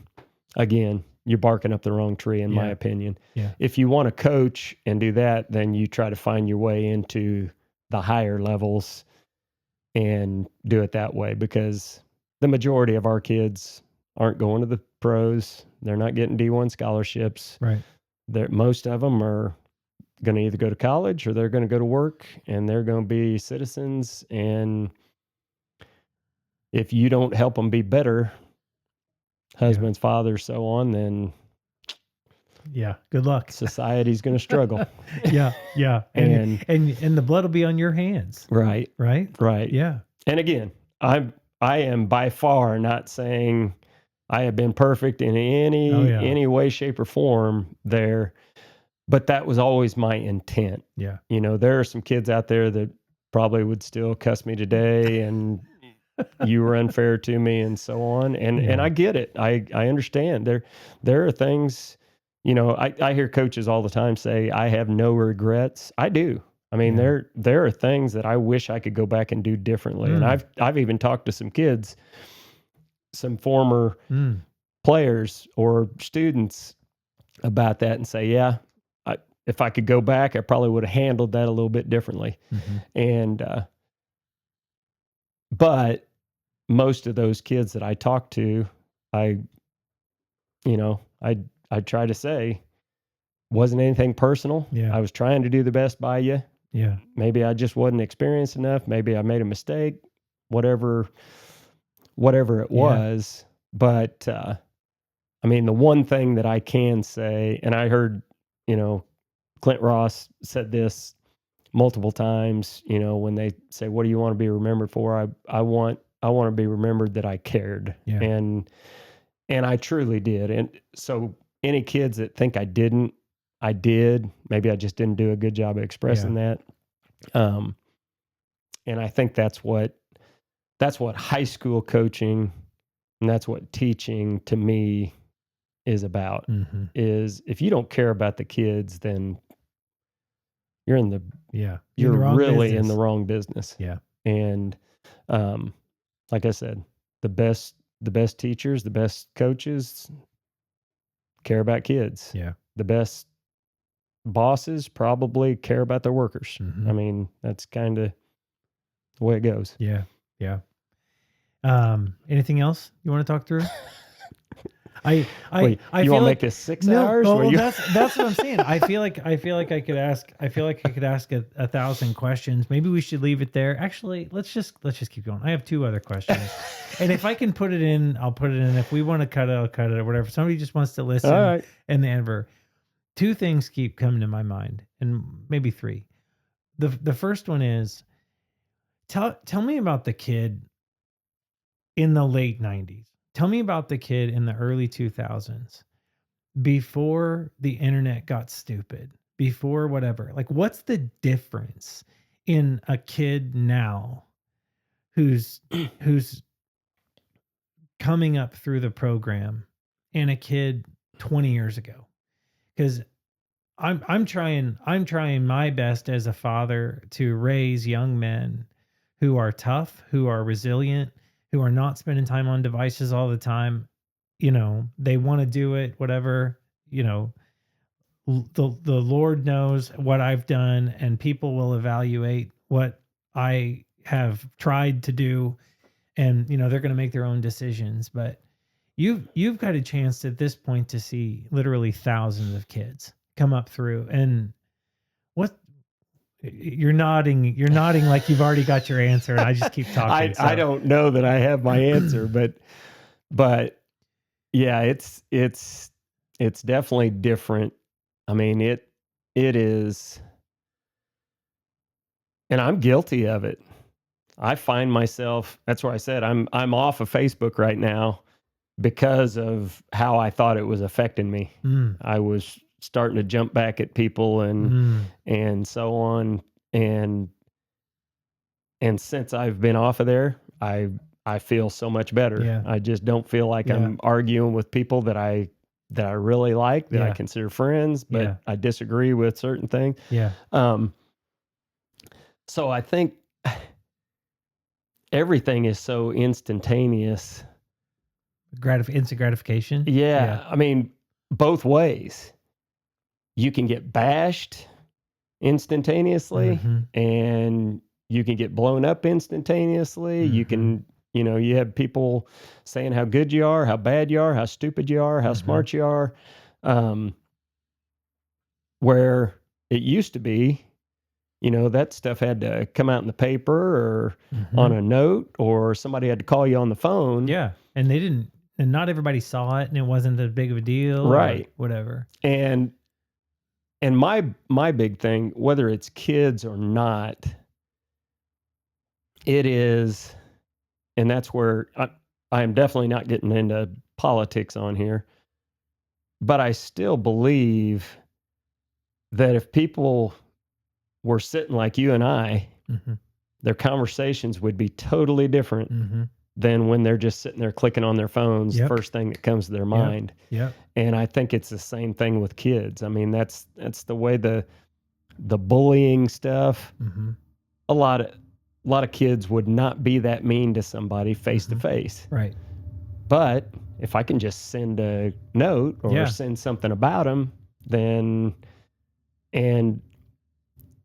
again, you're barking up the wrong tree, in my opinion. Yeah. If you want to coach and do that, then you try to find your way into the higher levels and do it that way, because the majority of our kids aren't going to the pros. They're not getting D1 scholarships. Right. Most of them are going to either go to college or they're going to go to work, and they're going to be citizens. And if you don't help them be better husbands, fathers, so on, then good luck. Society's going to struggle. Yeah. And the blood will be on your hands. Right. Right. Yeah. And again, I am by far not saying I have been perfect in any way, shape, or form there, but that was always my intent. Yeah. There are some kids out there that probably would still cuss me today, and you were unfair to me, and so on. And I get it. I understand. There are things, I hear coaches all the time say, I have no regrets. I do. I mean, there are things that I wish I could go back and do differently. And I've even talked to some kids, some former players or students, about that, and say, if I could go back, I probably would have handled that a little bit differently. And but most of those kids that I talk to, I try to say, wasn't anything personal. Yeah. I was trying to do the best by you. Yeah. Maybe I just wasn't experienced enough. Maybe I made a mistake, whatever it was. But, I mean, the one thing that I can say, and I heard, Clint Ross said this multiple times, when they say, what do you want to be remembered for? I want to be remembered that I cared. Yeah. And I truly did. And so any kids that think I didn't, I did. Maybe I just didn't do a good job of expressing that. And I think that's what high school coaching, and that's what teaching to me is about. Is if you don't care about the kids, then you're in the you're really in the wrong business. Yeah. And like I said, the best teachers, the best coaches care about kids. Yeah. The best bosses probably care about their workers. I mean, that's kind of the way it goes. Yeah. Yeah. Anything else you want to talk through? You want to make this 6 hours? Well, that's what I'm saying. I feel like I could ask 1,000 questions. Maybe we should leave it there. Actually, let's just keep going. I have 2 other questions. And if I can put it in, I'll put it in. If we want to cut it, I'll cut it, or whatever. Somebody just wants to listen. All right. And the Enver. 2 things keep coming to my mind, and maybe 3. The first one is, tell me about the kid in the late 90s. Tell me about the kid in the early 2000s, before the internet got stupid, before whatever. Like, what's the difference in a kid now who's coming up through the program and a kid 20 years ago? Because I'm trying my best as a father to raise young men who are tough, who are resilient, who are not spending time on devices all the time. They want to do it, whatever, the Lord knows what I've done, and people will evaluate what I have tried to do, and, they're going to make their own decisions. But you've got a chance at this point to see literally thousands of kids come up through, and you're nodding like you've already got your answer, and I just keep talking. I don't know that I have my answer, but yeah, it's definitely different. I mean, it is, and I'm guilty of it. I find myself, that's where I said I'm off of Facebook right now because of how I thought it was affecting me. I was starting to jump back at people and so on. And since I've been off of there, I feel so much better. Yeah. I just don't feel like I'm arguing with people that I really like, that I consider friends, but I disagree with certain things. Yeah. So I think everything is so instantaneous. Instant gratification. Yeah. I mean, both ways. You can get bashed instantaneously and you can get blown up instantaneously. You can, you have people saying how good you are, how bad you are, how stupid you are, how smart you are. Where it used to be, that stuff had to come out in the paper or on a note, or somebody had to call you on the phone. Yeah. And they didn't, and not everybody saw it, and it wasn't that big of a deal. Right. Or whatever. And my big thing, whether it's kids or not, it is, and that's where I am definitely not getting into politics on here, but I still believe that if people were sitting like you and I, their conversations would be totally different than when they're just sitting there clicking on their phones, the first thing that comes to their mind. Yep. And I think it's the same thing with kids. I mean, that's the way the bullying stuff. A lot of kids would not be that mean to somebody face to face. Right. But if I can just send a note or send something about them, then, and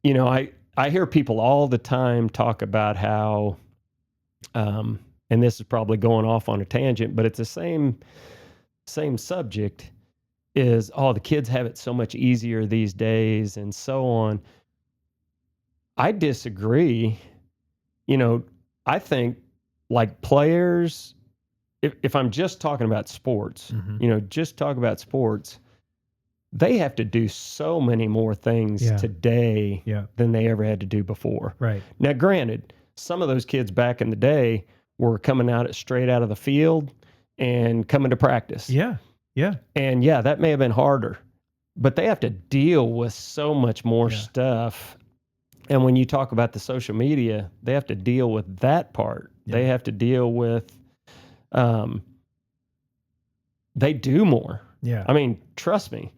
I hear people all the time talk about how, and this is probably going off on a tangent, but it's the same subject, is, the kids have it so much easier these days and so on. I disagree. I think, like, players, if I'm just talking about sports, just talk about sports, they have to do so many more things today than they ever had to do before. Right. Now, granted, some of those kids back in the day were coming straight out of the field and coming to practice. Yeah. Yeah. And that may have been harder, but they have to deal with so much more stuff. And when you talk about the social media, they have to deal with that part. Yeah. They have to deal with, they do more. Yeah. I mean, trust me,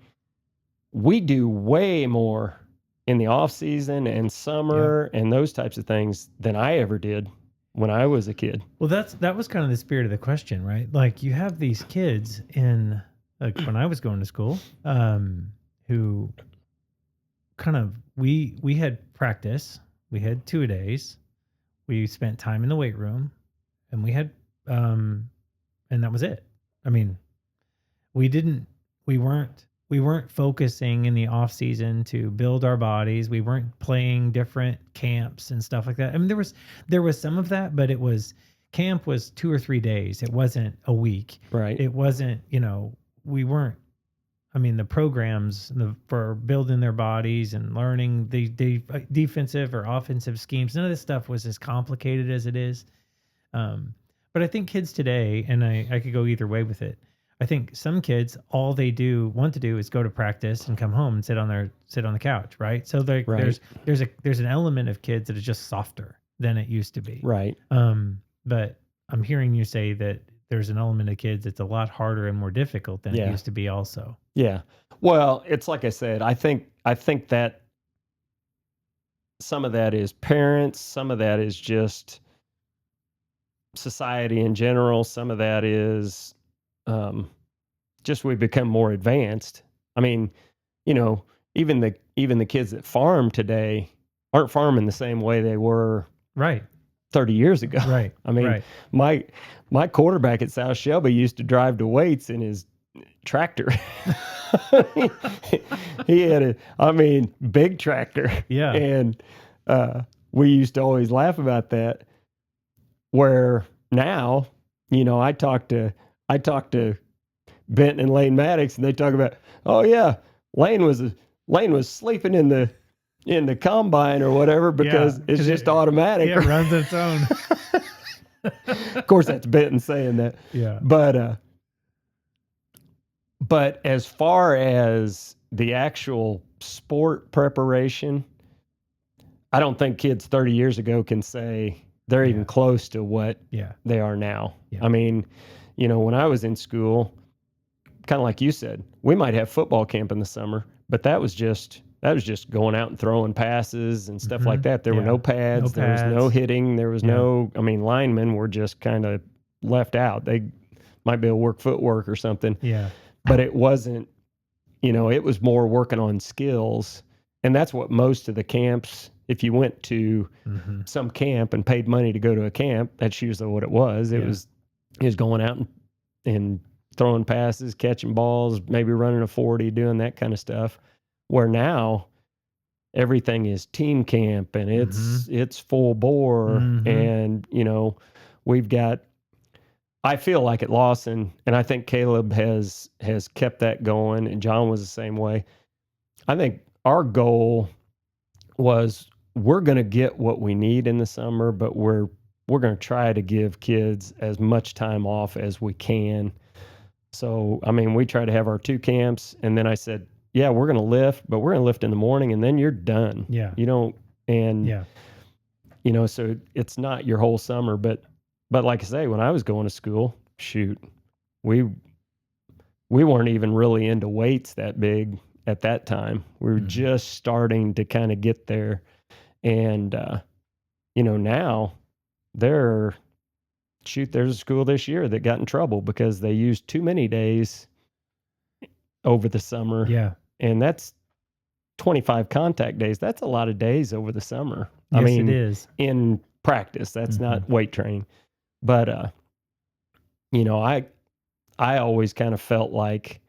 we do way more in the off season and summer and those types of things than I ever did when I was a kid. Well, that was kind of the spirit of the question, right? Like, you have these kids in, like, when I was going to school, who kind of, we had practice, we had 2-a-days, we spent time in the weight room, and we had, and that was it. I mean, we weren't focusing in the off season to build our bodies. We weren't playing different camps and stuff like that. I mean, there was some of that, but camp was 2 or 3 days. It wasn't a week. Right. It wasn't, we weren't, I mean, the programs for building their bodies and learning the defensive or offensive schemes, none of this stuff was as complicated as it is. But I think kids today, and I could go either way with it, I think some kids, all they want to do is go to practice and come home and sit on the couch, right? So there's an element of kids that is just softer than it used to be, right? But I'm hearing you say that there's an element of kids that's a lot harder and more difficult than it used to be, also. Yeah. Well, it's like I said, I think that some of that is parents, some of that is just society in general, some of that is just we've become more advanced. I mean, even the kids that farm today aren't farming the same way they were 30 years ago. Right. I mean, my quarterback at South Shelby used to drive to weights in his tractor. He had big tractor. Yeah. And we used to always laugh about that. Where now, I talk to Benton and Lane Maddox, and they talk about, oh yeah, Lane was sleeping in the combine or whatever because it's just automatic. Yeah, it runs its own. Of course, that's Benton saying that. Yeah. But as far as the actual sport preparation, I don't think kids 30 years ago can say they're even close to what they are now. Yeah. I mean, when I was in school, kind of like you said, we might have football camp in the summer, but that was just that was just going out and throwing passes and stuff like that. There were Yeah. no pads, there was no hitting, there was no, I mean, linemen were just kind of left out. They might be able to work footwork or something. Yeah. But it wasn't, it was more working on skills. And that's what most of the camps, if you went to some camp and paid money to go to a camp, that's usually what it was. It was going out and throwing passes, catching balls, maybe running a 40, doing that kind of stuff. Where now everything is team camp and it's full bore. And, we've got, I feel like at Lawson, and I think Caleb has kept that going, and John was the same way. I think our goal was we're going to get what we need in the summer, but we're going to try to give kids as much time off as we can. So, I mean, we try to have our 2 camps, and then I said, yeah, we're going to lift, but we're going to lift in the morning, and then you're done. Yeah. You don't, and, so it's not your whole summer, but like I say, when I was going to school, shoot, we weren't even really into weights that big at that time. We were just starting to kind of get there. And, now there's a school this year that got in trouble because they used too many days over the summer. Yeah. And that's 25 contact days. That's a lot of days over the summer. Yes, I mean, it is. In practice, that's not weight training. But, I always kind of felt like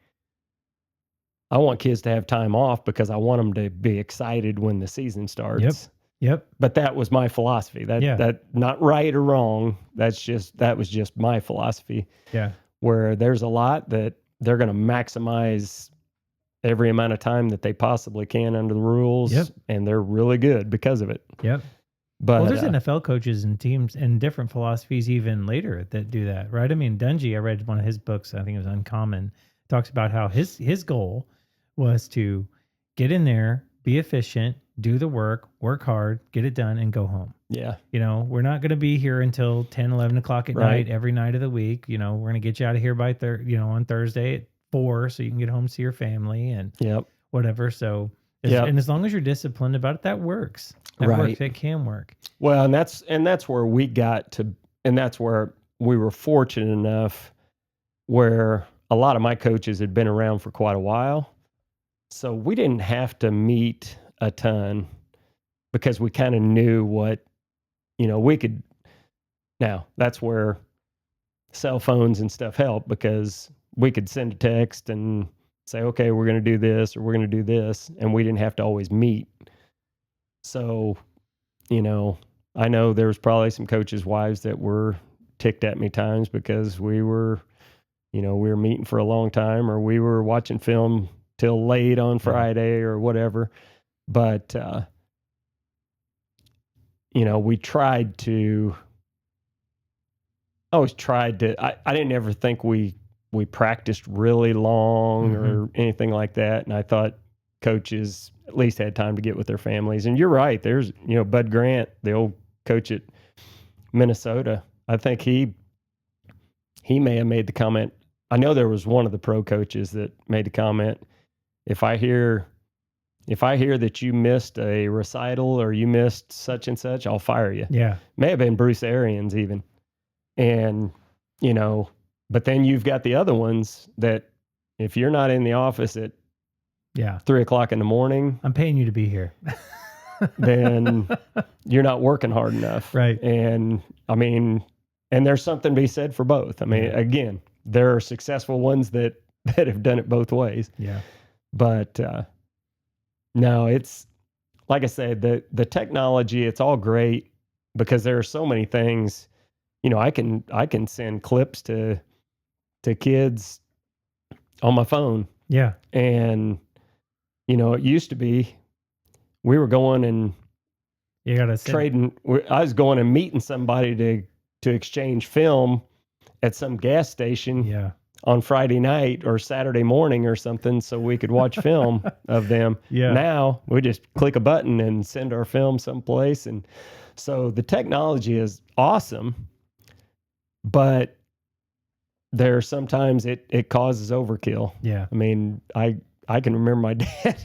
I want kids to have time off because I want them to be excited when the season starts. Yep. But that was my philosophy. That not right or wrong. That was just my philosophy. Yeah. Where there's a lot that they're going to maximize every amount of time that they possibly can under the rules. Yep. And they're really good because of it. Yep. But there's NFL coaches and teams and different philosophies even later that do that, right? I mean, Dungy, I read one of his books, I think it was Uncommon, talks about how his goal was to get in there, be efficient, do the work hard, get it done, and go home. Yeah. We're not going to be here until 10, 11 o'clock at night every night of the week. We're going to get you out of here by on Thursday at 4 so you can get home to see your family and whatever. So, and as long as you're disciplined about it, that works. That works. It can work. Well, and that's where we got to, and that's where we were fortunate enough where a lot of my coaches had been around for quite a while. So we didn't have to meet a ton because we kind of knew what, we could. Now, that's where cell phones and stuff help because we could send a text and say, okay, we're going to do this or we're going to do this. And we didn't have to always meet. So, I know there was probably some coaches' wives that were ticked at me times because we were meeting for a long time or we were watching film till late on Friday or whatever. But, we tried to, I didn't ever think we practiced really long or anything like that. And I thought coaches at least had time to get with their families. And you're right. There's, Bud Grant, the old coach at Minnesota. I think he may have made the comment. I know there was one of the pro coaches that made the comment. If I hear that you missed a recital or you missed such and such, I'll fire you. Yeah. May have been Bruce Arians even. And, but then you've got the other ones that if you're not in the office at 3 o'clock in the morning, I'm paying you to be here. Then you're not working hard enough. Right. And I mean, and there's something to be said for both. I mean, again, there are successful ones that have done it both ways. Yeah. But no, it's like I said, the technology, it's all great because there are so many things. I can send clips to kids on my phone. Yeah. And it used to be we were going and you gotta trading. I was going and meeting somebody to exchange film at some gas station on Friday night or Saturday morning or something so we could watch film of them. Yeah. Now we just click a button and send our film someplace. And so the technology is awesome, but sometimes it causes overkill. Yeah. I mean, I can remember my dad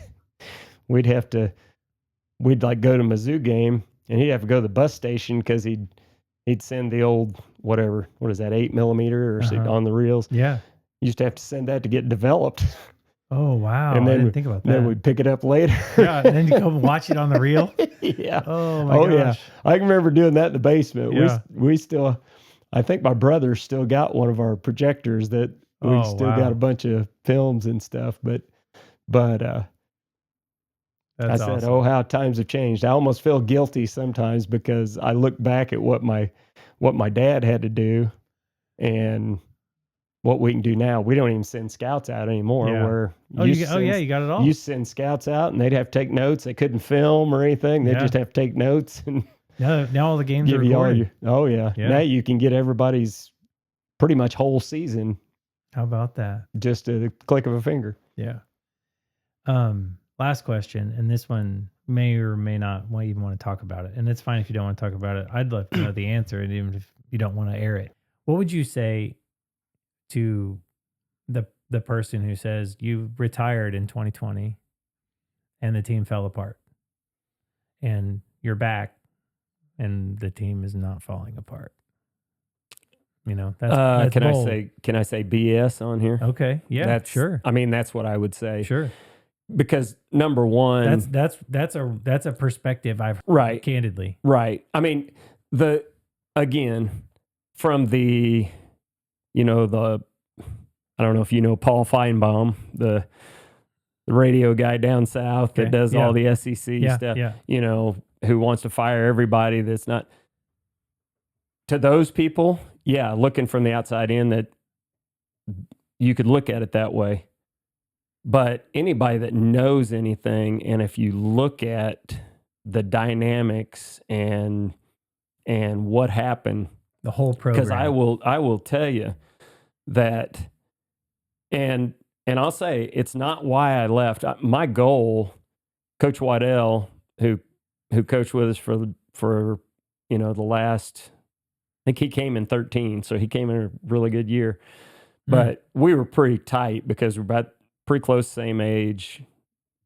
we'd like go to Mizzou game, and he'd have to go to the bus station because he'd send the old whatever, what is that, 8mm or on the reels. Yeah. You used to have to send that to get developed. Oh, wow. And then I didn't think about that. Then we'd pick it up later. Yeah, and then you go watch it on the reel. Yeah. Oh my gosh. Yeah. I can remember doing that in the basement. Yeah. We still, I think my brother still got one of our projectors that we still got a bunch of films and stuff. But I said, awesome. oh, how times have changed. I almost feel guilty sometimes because I look back at what my dad had to do and what we can do now. We don't even send scouts out anymore. Yeah. Where you got it all. You send scouts out and they'd have to take notes. They couldn't film or anything. They just have to take notes and now all the games are give you all recorded. yeah. Now you can get everybody's pretty much whole season. How about that? Just at a click of a finger. Yeah. Last question, and this one may or may not even want to talk about it, and it's fine if you don't want to talk about it. I'd love to know the answer, and even if you don't want to air it, what would you say to the person who says you retired in 2020 and the team fell apart, and you're back, and the team is not falling apart? You know, that's can bold. Can I say BS on here? Okay, yeah, sure. I mean, that's what I would say. Sure. Because number one, that's a perspective I've candidly. Right. I mean, from the I don't know if you know Paul Feinbaum, the radio guy down south that does all the SEC stuff, who wants to fire everybody that's not. To those people, looking from the outside in, that you could look at it that way. But anybody that knows anything, and if you look at the dynamics and what happened, the whole program, because I will tell you that, and I'll say it's not why I left. My goal, Coach Waddell, who coached with us for the last, I think he came in 2013, so he came in a really good year. But we were pretty tight because we're about pretty close, same age,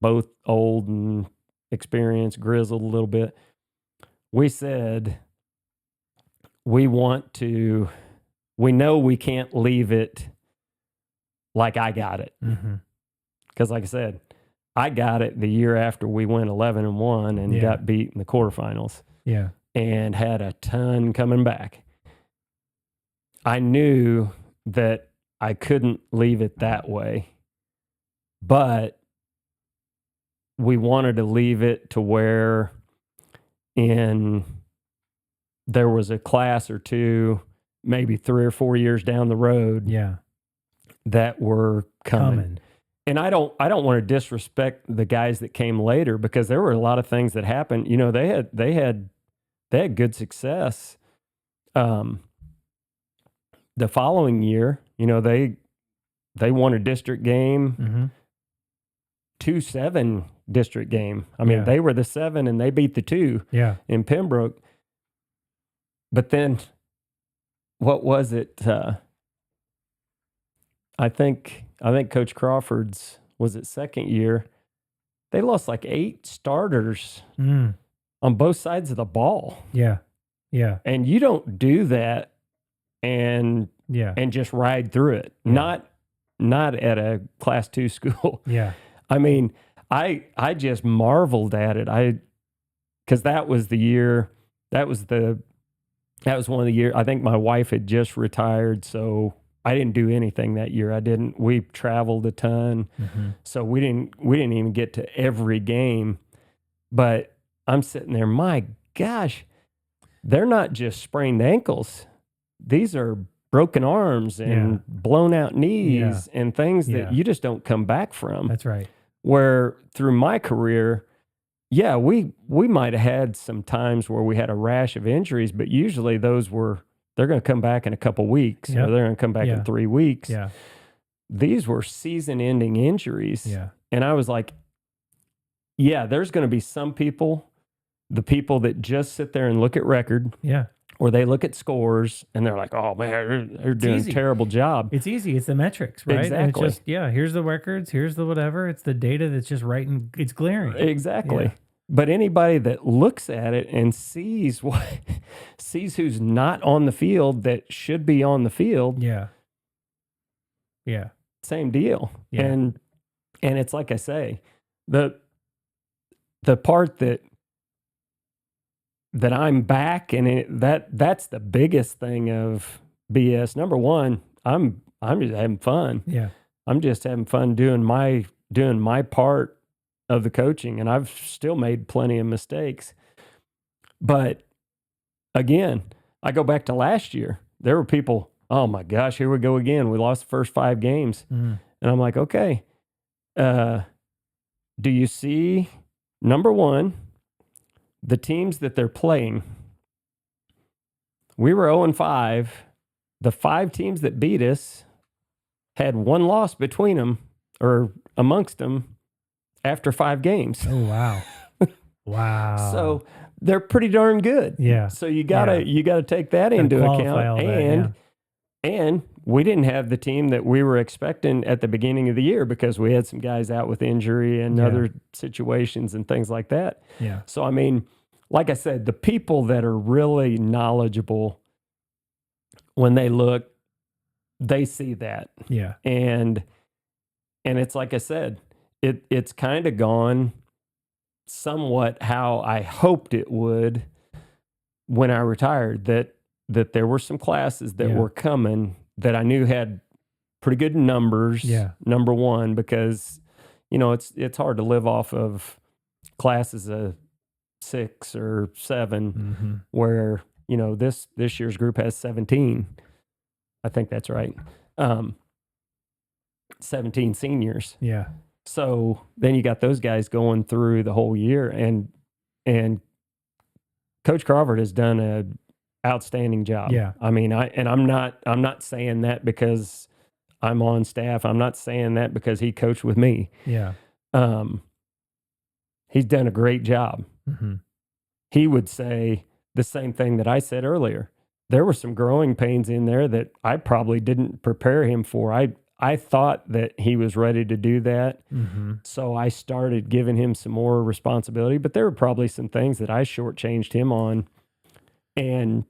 both old and experienced, grizzled a little bit. We said, we know we can't leave it like I got it. Because like I said, I got it the year after we went 11-1 and got beat in the quarterfinals. Yeah. And had a ton coming back. I knew that I couldn't leave it that way. But we wanted to leave it to where there was a class or two, maybe 3 or 4 years down the road, that were coming. And I don't want to disrespect the guys that came later, because there were a lot of things that happened. You know, they had good success. The following year, they won a district game. 2-7 district game. I mean, they were the 7 and they beat the 2 in Pembroke. But then, what was it? I think Coach Crawford's, was it second year? They lost like 8 starters on both sides of the ball. Yeah. And you don't do that and just ride through it. Not at a Class 2 school. I mean, I just marveled at it. Because that was the year, that was one of the years, I think my wife had just retired, so I didn't do anything that year. We traveled a ton, so we didn't even get to every game. But I'm sitting there, my gosh, they're not just sprained ankles. These are broken arms and blown out knees and things that you just don't come back from. That's right. Where through my career, we might have had some times where we had a rash of injuries, but usually they're going to come back in a couple weeks, or they're going to come back in 3 weeks. These were season-ending injuries. And I was like, there's going to be some people, the people that just sit there and look at record, or they look at scores and they're like, oh man, they're doing easy. a terrible job. It's easy. It's the metrics, right? Exactly. And it's just, here's the records, here's the whatever. It's the data that's just right and it's glaring. Exactly. Yeah. But anybody that looks at it and sees sees who's not on the field that should be on the field, Yeah. Yeah. same deal. Yeah. And it's like I say, the part that I'm back, and that's the biggest thing of BS. Number one, I'm just having fun. Yeah. I'm just having fun doing my part of the coaching, and I've still made plenty of mistakes. But again, I go back to last year. There were people, oh my gosh, here we go again. We lost the first 5 games. Mm. And I'm like, okay, do you see, number one, the teams that they're playing? We were 0-5. The 5 teams that beat us had 1 loss between them or amongst them after 5 games. Oh, wow. Wow. So they're pretty darn good. Yeah. So you gotta take that into account. And we didn't have the team that we were expecting at the beginning of the year because we had some guys out with injury and other situations and things like that. Yeah. So I mean, like I said, the people that are really knowledgeable, when they look, they see that. Yeah. And it's like I said, it's kind of gone somewhat how I hoped it would when I retired, that there were some classes that were coming that I knew had pretty good numbers. Yeah. Number one, because, it's hard to live off of classes of 6 or 7 where, this year's group has 17. I think that's right. 17 seniors. Yeah. So then you got those guys going through the whole year, and Coach Crawford has done an outstanding job. Yeah. I mean, I'm not saying that because I'm on staff. I'm not saying that because he coached with me. Yeah. He's done a great job. Mm-hmm. He would say the same thing that I said earlier. There were some growing pains in there that I probably didn't prepare him for. I thought that he was ready to do that. Mm-hmm. So I started giving him some more responsibility, but there were probably some things that I shortchanged him on. And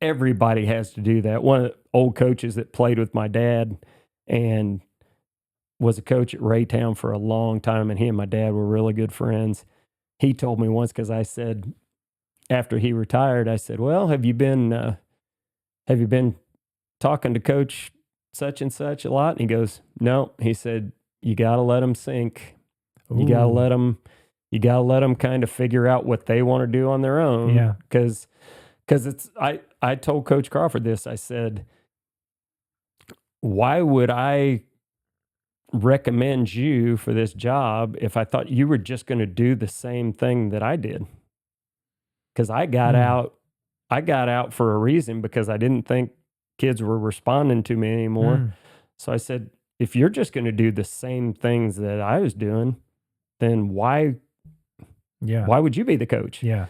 everybody has to do that. One of the old coaches that played with my dad and was a coach at Raytown for a long time, and he and my dad were really good friends. He told me once, because I said, after he retired, I said, well, have you been talking to Coach such and such a lot? And he goes, no. He said, you got to let them sink. Ooh. You got to let them kind of figure out what they want to do on their own. Yeah. Because it's, I told Coach Crawford this. I said, why would I recommend you for this job if I thought you were just going to do the same thing that I did? Because I got out for a reason, because I didn't think kids were responding to me anymore. So I said, if you're just going to do the same things that I was doing, then why would you be the coach? Yeah.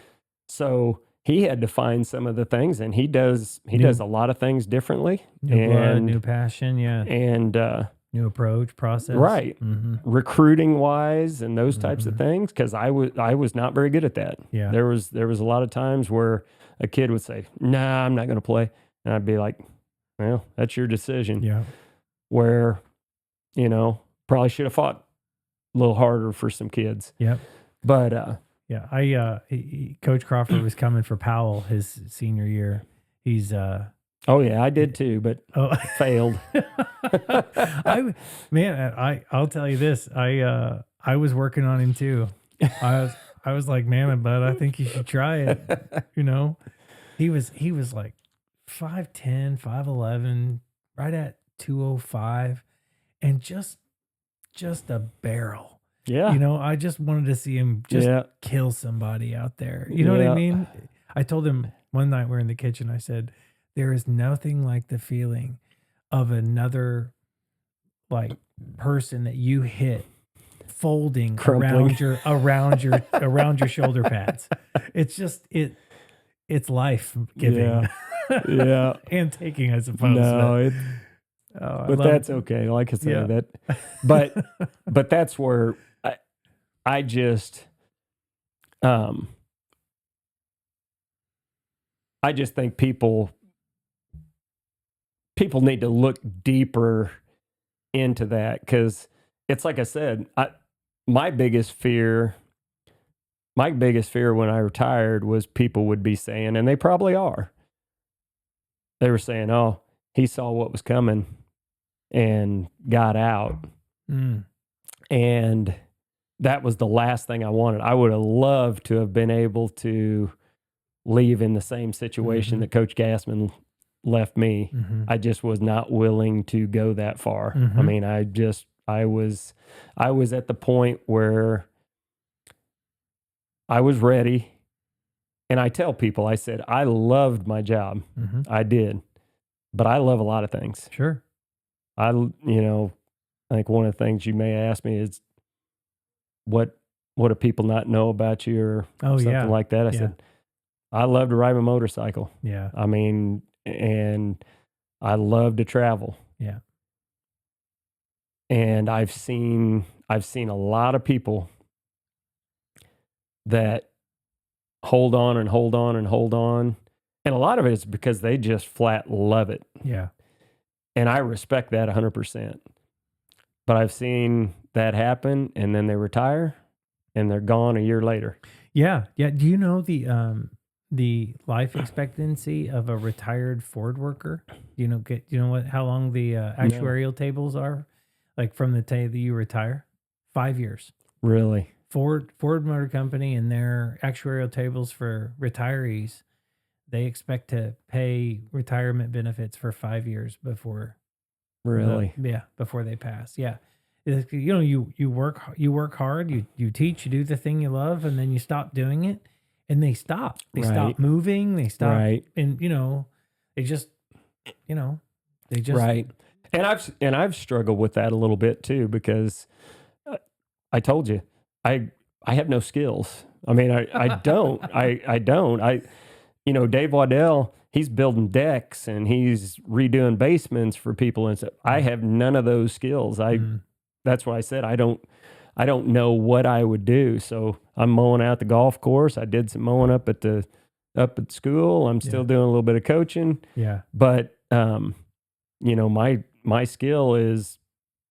So he had to find some of the things, and he does a lot of things differently. New blood, new passion. Yeah. And, new approach, process. Right. Mm-hmm. Recruiting wise and those types of things. Cause I was not very good at that. Yeah. There was a lot of times where a kid would say, nah, I'm not going to play. And I'd be like, well, that's your decision. Yeah. Where, probably should have fought a little harder for some kids. Yep. But, yeah, Coach Crawford was coming for Powell his senior year. He's, oh yeah, I did too, but failed. I'll tell you this. I was working on him too. I was like, man, bud, I think you should try it. He was like 5'10", 5'11", right at 205, and just a barrel. Yeah. I just wanted to see him kill somebody out there. You know what I mean? I told him one night we're in the kitchen, I said, there is nothing like the feeling of another person that you hit folding around your shoulder pads. It's just it's life giving. Yeah. And taking, I suppose. No, but that's okay. Like I say, but that's where I just I just think people need to look deeper into that, because it's like I said, my biggest fear when I retired was people would be saying, and they probably are, they were saying, oh, he saw what was coming and got out. And that was the last thing I wanted. I would have loved to have been able to leave in the same situation that Coach Gassman left me. I just was not willing to go that far. I mean, I was at the point where I was ready. And I tell people, I said, I loved my job. I did. But I love a lot of things. Sure. I think one of the things you may ask me is, what do people not know about you, or something like that? I said, I love to ride my motorcycle. Yeah. I mean, and I love to travel. Yeah. And I've seen a lot of people that hold on and hold on and hold on. And a lot of it is because they just flat love it. Yeah. And I respect that 100%. But I've seen that happen, and then they retire and they're gone a year later. Yeah. Yeah. Do you know the life expectancy of a retired Ford worker? You know how long the actuarial tables are? Like from the day that you retire? 5 years. Really? Ford Motor Company and their actuarial tables for retirees, they expect to pay retirement benefits for 5 years before. Really? Before they pass. Yeah. You work hard, you teach, you do the thing you love, and then you stop doing it, and they stop. They stop moving, they stop, and they just right. And I've struggled with that a little bit too, because I told you, I have no skills. I mean, I don't. I don't. Dave Waddell, he's building decks and he's redoing basements for people and stuff. I have none of those skills. That's why I said I don't know what I would do. So I'm mowing out the golf course. I did some mowing up at school. I'm still doing a little bit of coaching. Yeah. But my skill is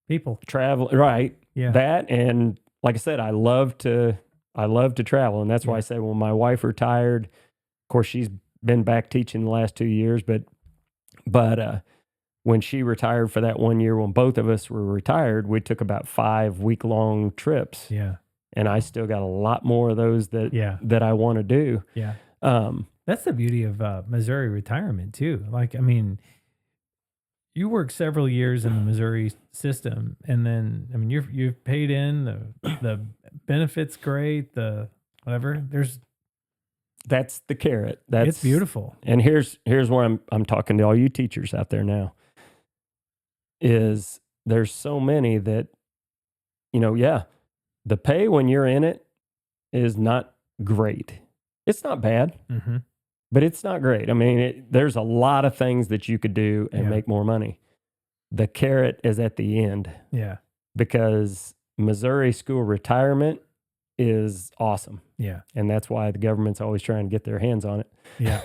people travel. Right. Yeah. That, and like I said, I love to travel. And that's why I said when my wife retired, of course she's been back teaching the last 2 years, but when she retired for that 1 year, when both of us were retired, we took about 5 week-long trips. Yeah. And I still got a lot more of those that I want to do. Yeah. That's the beauty of Missouri retirement too. Like, I mean, you work several years in the Missouri system, and then, I mean, you've paid in, the benefits great, the whatever. That's the carrot. It's beautiful. And here's where I'm talking to all you teachers out there now. Is there's so many that, the pay when you're in it is not great. It's not bad, but it's not great. I mean, there's a lot of things that you could do and make more money. The carrot is at the end. Yeah. Because Missouri school retirement is awesome. Yeah. And that's why the government's always trying to get their hands on it. Yeah.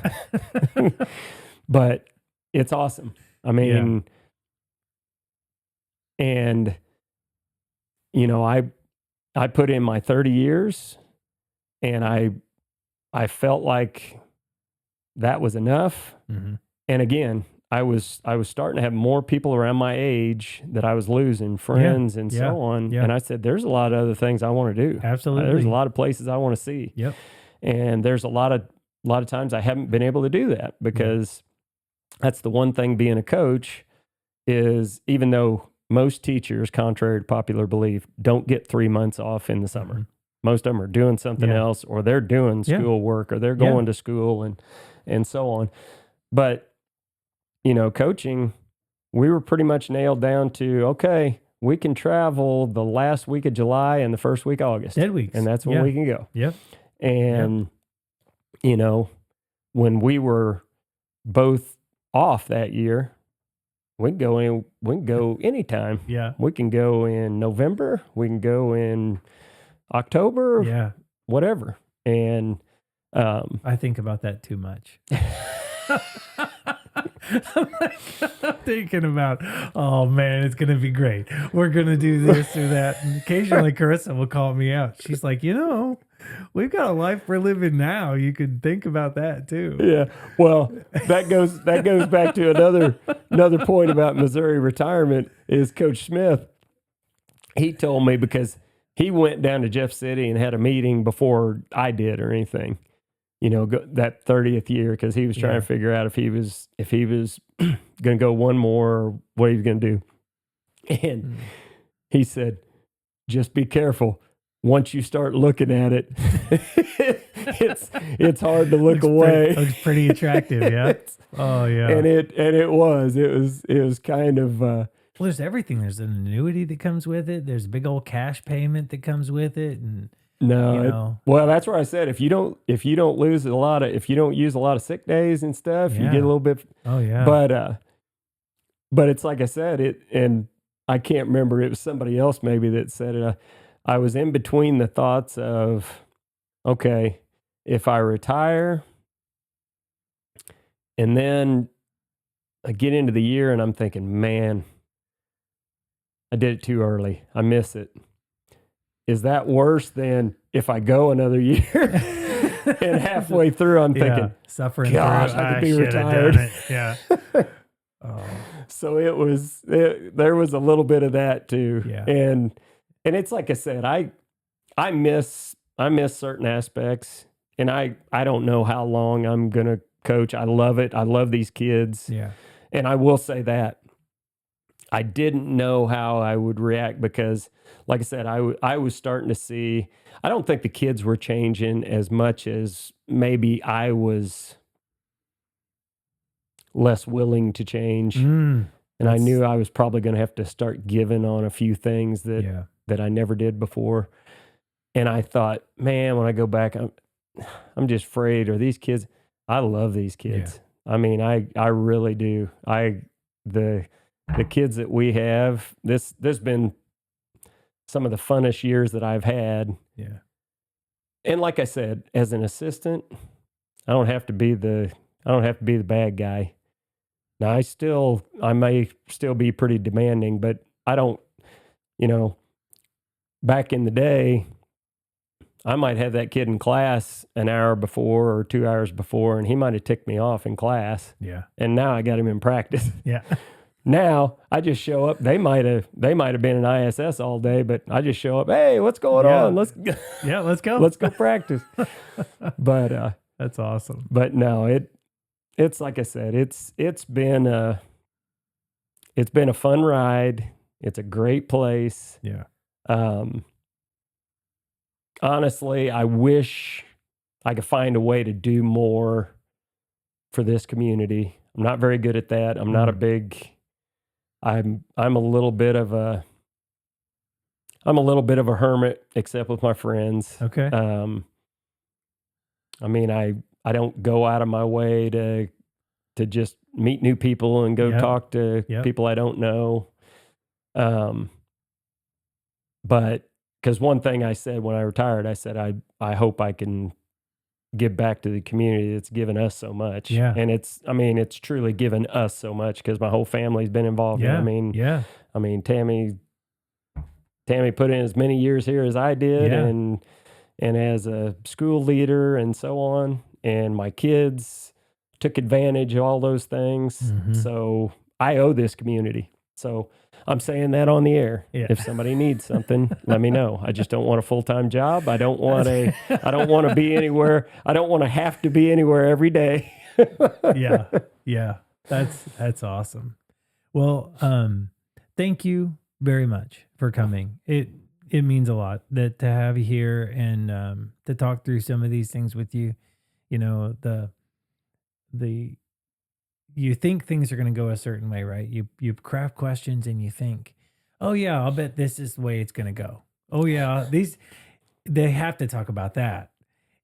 But it's awesome. I mean, and I put in my 30 years, and I felt like that was enough. And again, I was starting to have more people around my age that I was losing, friends and so on. Yeah. And I said, there's a lot of other things I want to do. Absolutely. There's a lot of places I want to see. Yep. And there's a lot of times I haven't been able to do that, because that's the one thing being a coach is, even though most teachers, contrary to popular belief, don't get 3 months off in the summer. Most of them are doing something else, or they're doing school work, or they're going to school and so on. But, coaching, we were pretty much nailed down to, okay, we can travel the last week of July and the first week of August. Dead weeks. And that's when we can go. Yep. And, when we were both off that year, we can go anytime. Yeah. We can go in November. We can go in October. Yeah. Whatever. And I think about that too much. I'm thinking about, oh man, it's gonna be great. We're gonna do this or that. And occasionally Carissa will call me out. She's like, we've got a life we're living now. You could think about that too. Yeah. Well, that goes back to another point about Missouri retirement is Coach Smith. He told me, because he went down to Jeff City and had a meeting before I did or anything, that 30th year, because he was trying to figure out if he was going to go one more or what he was going to do. And he said, just be careful. Once you start looking at it, it's hard to look away. Looks pretty attractive, yeah. Oh yeah. And it was kind of well, there's everything. There's an annuity that comes with it. There's a big old cash payment that comes with it, and well, that's where I said if you don't use a lot of sick days and stuff, you get a little bit. Oh yeah. But it's like I said, and I can't remember. It was somebody else maybe that said it. I was in between the thoughts of, okay, if I retire and then I get into the year and I'm thinking, man, I did it too early. I miss it. Is that worse than if I go another year and halfway through I'm thinking, suffering, gosh, through, I could be retired. Yeah. Oh. So there was a little bit of that too. Yeah. And it's like I said, I miss certain aspects, and I don't know how long I'm going to coach. I love it. I love these kids. Yeah. And I will say that I didn't know how I would react because, like I said, I was starting to see, I don't think the kids were changing as much as maybe I was less willing to change. And I knew I was probably going to have to start giving on a few things that I never did before. And I thought, man, when I go back, I'm just afraid. Are these kids? I love these kids. Yeah. I mean, I really do. The kids that we have, there's been some of the funnest years that I've had. Yeah. And like I said, as an assistant, I don't have to be the bad guy. Now I may still be pretty demanding, but I don't, back in the day, I might have that kid in class an hour before or 2 hours before, and he might have ticked me off in class. Yeah. And now I got him in practice. Yeah. Now I just show up. They might have been in ISS all day, but I just show up. Hey, what's going on? Let's go. Let's go practice. But that's awesome. But no, it's like I said, it's been a fun ride. It's a great place. Yeah. Honestly, I wish I could find a way to do more for this community. I'm not very good at that. I'm not a big. I'm a little bit of a hermit, except with my friends. Okay. I mean, I don't go out of my way to just meet new people and go talk to people I don't know. But because one thing I said when I retired, I said, I hope I can give back to the community that's given us so much. Yeah. And it's truly given us so much because my whole family's been involved. Yeah. I mean, Tammy put in as many years here as I did and as a school leader and so on. And my kids took advantage of all those things. Mm-hmm. So I owe this community. So I'm saying that on the air. Yeah. If somebody needs something, let me know. I just don't want a full-time job. I don't want to be anywhere. I don't want to have to be anywhere every day. Yeah. That's awesome. Well, thank you very much for coming. It means a lot to have you here and to talk through some of these things with you. You think things are going to go a certain way, right? You craft questions and you think, oh yeah, I'll bet this is the way it's going to go. Oh yeah, they have to talk about that.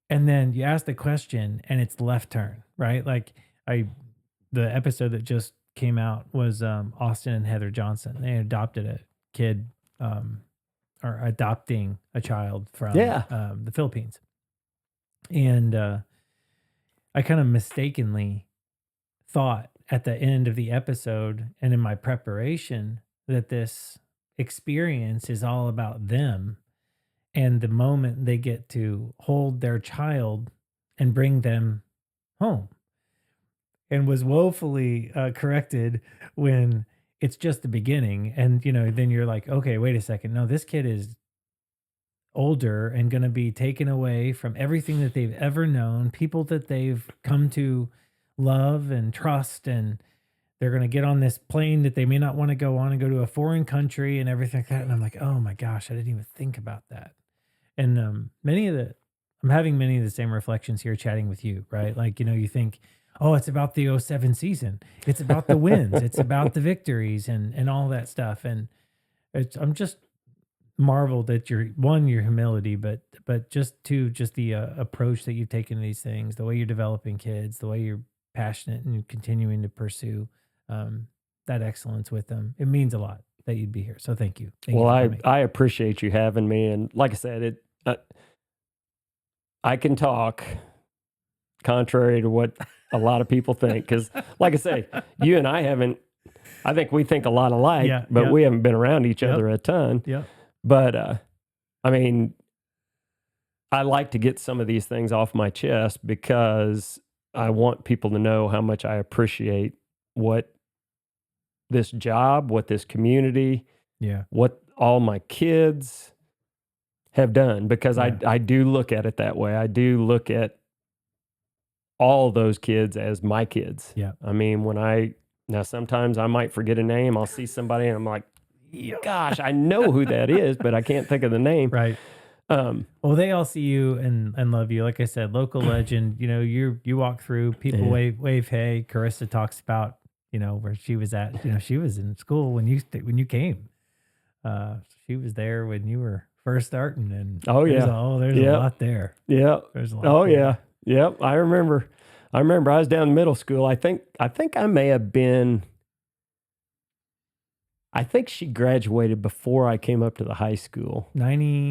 And then you ask the question and it's left turn, right? Like the episode that just came out was Austin and Heather Johnson. They adopted a kid, or adopting a child from Yeah. the Philippines. And I kind of mistakenly thought at the end of the episode and in my preparation that this experience is all about them and the moment they get to hold their child and bring them home, and was woefully corrected when it's just the beginning. And, then you're like, okay, wait a second. No, this kid is older and going to be taken away from everything that they've ever known, people that they've come to love and trust. And they're going to get on this plane that they may not want to go on and go to a foreign country and everything like that. And I'm like, oh my gosh, I didn't even think about that. And I'm having many of the same reflections here chatting with you, right? Like, you think, oh, it's about the '07 season. It's about the wins. It's about the victories and all that stuff. And I'm just marveled at your humility, but just the approach that you've taken to these things, the way you're developing kids, the way you're passionate and continuing to pursue that excellence with them. It means a lot that you'd be here. So thank you. Well, I appreciate you having me. And like I said, I can talk contrary to what a lot of people think. Because like I say, you and I think we think a lot alike, but we haven't been around each other a ton. Yeah. But I mean, I like to get some of these things off my chest because I want people to know how much I appreciate what this job, what this community, what all my kids have done, because I do look at it that way. I do look at all those kids as my kids. Yeah. I mean, now sometimes I might forget a name. I'll see somebody and I'm like, gosh, I know who that is, but I can't think of the name. Right. Well, they all see you and love you. Like I said, local legend. You walk through, people wave hey. Carissa talks about where she was at. She was in school when you came. She was there when you were first starting, and there's a lot there. Yeah, there's a lot. Yep. I remember I was down in middle school. I think I may have been. I think she graduated before I came up to the high school. 97.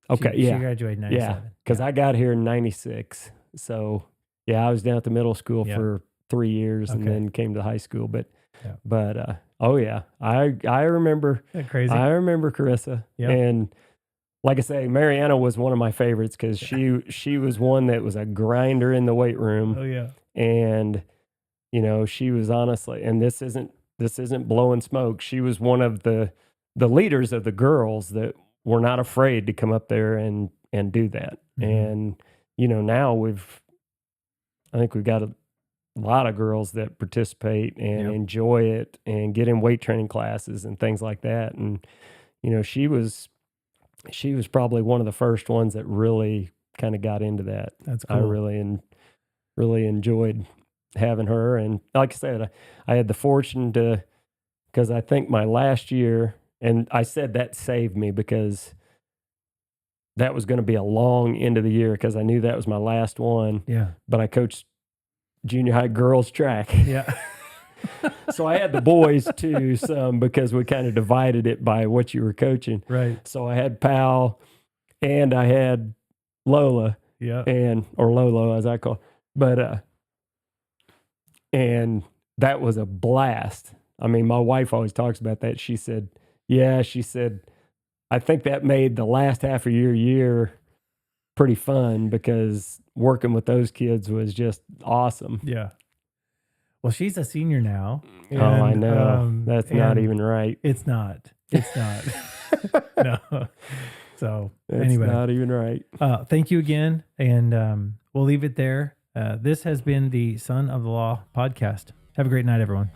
Okay, she graduated in 97. Yeah, because I got here in 96. So, I was down at the middle school for 3 years and then came to high school. But I remember. Isn't that crazy? I remember Carissa. Yep. And like I say, Mariana was one of my favorites because she was one that was a grinder in the weight room. Oh, yeah. And she was honestly, and this isn't blowing smoke. She was one of the leaders of the girls that were not afraid to come up there and do that. Mm-hmm. And now I think we've got a lot of girls that participate and enjoy it and get in weight training classes and things like that. And she was probably one of the first ones that really kind of got into that. That's cool. I really enjoyed having her. And like I said, I had the fortune because I think my last year, and I said that saved me because that was going to be a long end of the year because I knew that was my last one. Yeah. But I coached junior high girls track. Yeah. So I had the boys too, some, because we kind of divided it by what you were coaching. Right. So I had Pal and I had Lola. Yeah. Or Lolo as I call her. But and that was a blast. I mean, my wife always talks about that. She said, I think that made the last half of your year pretty fun because working with those kids was just awesome. Yeah. Well, she's a senior now. And, I know. That's not even right. It's not. No. So anyway. Not even right. Thank you again. And we'll leave it there. This has been the Son of the Law podcast. Have a great night, everyone.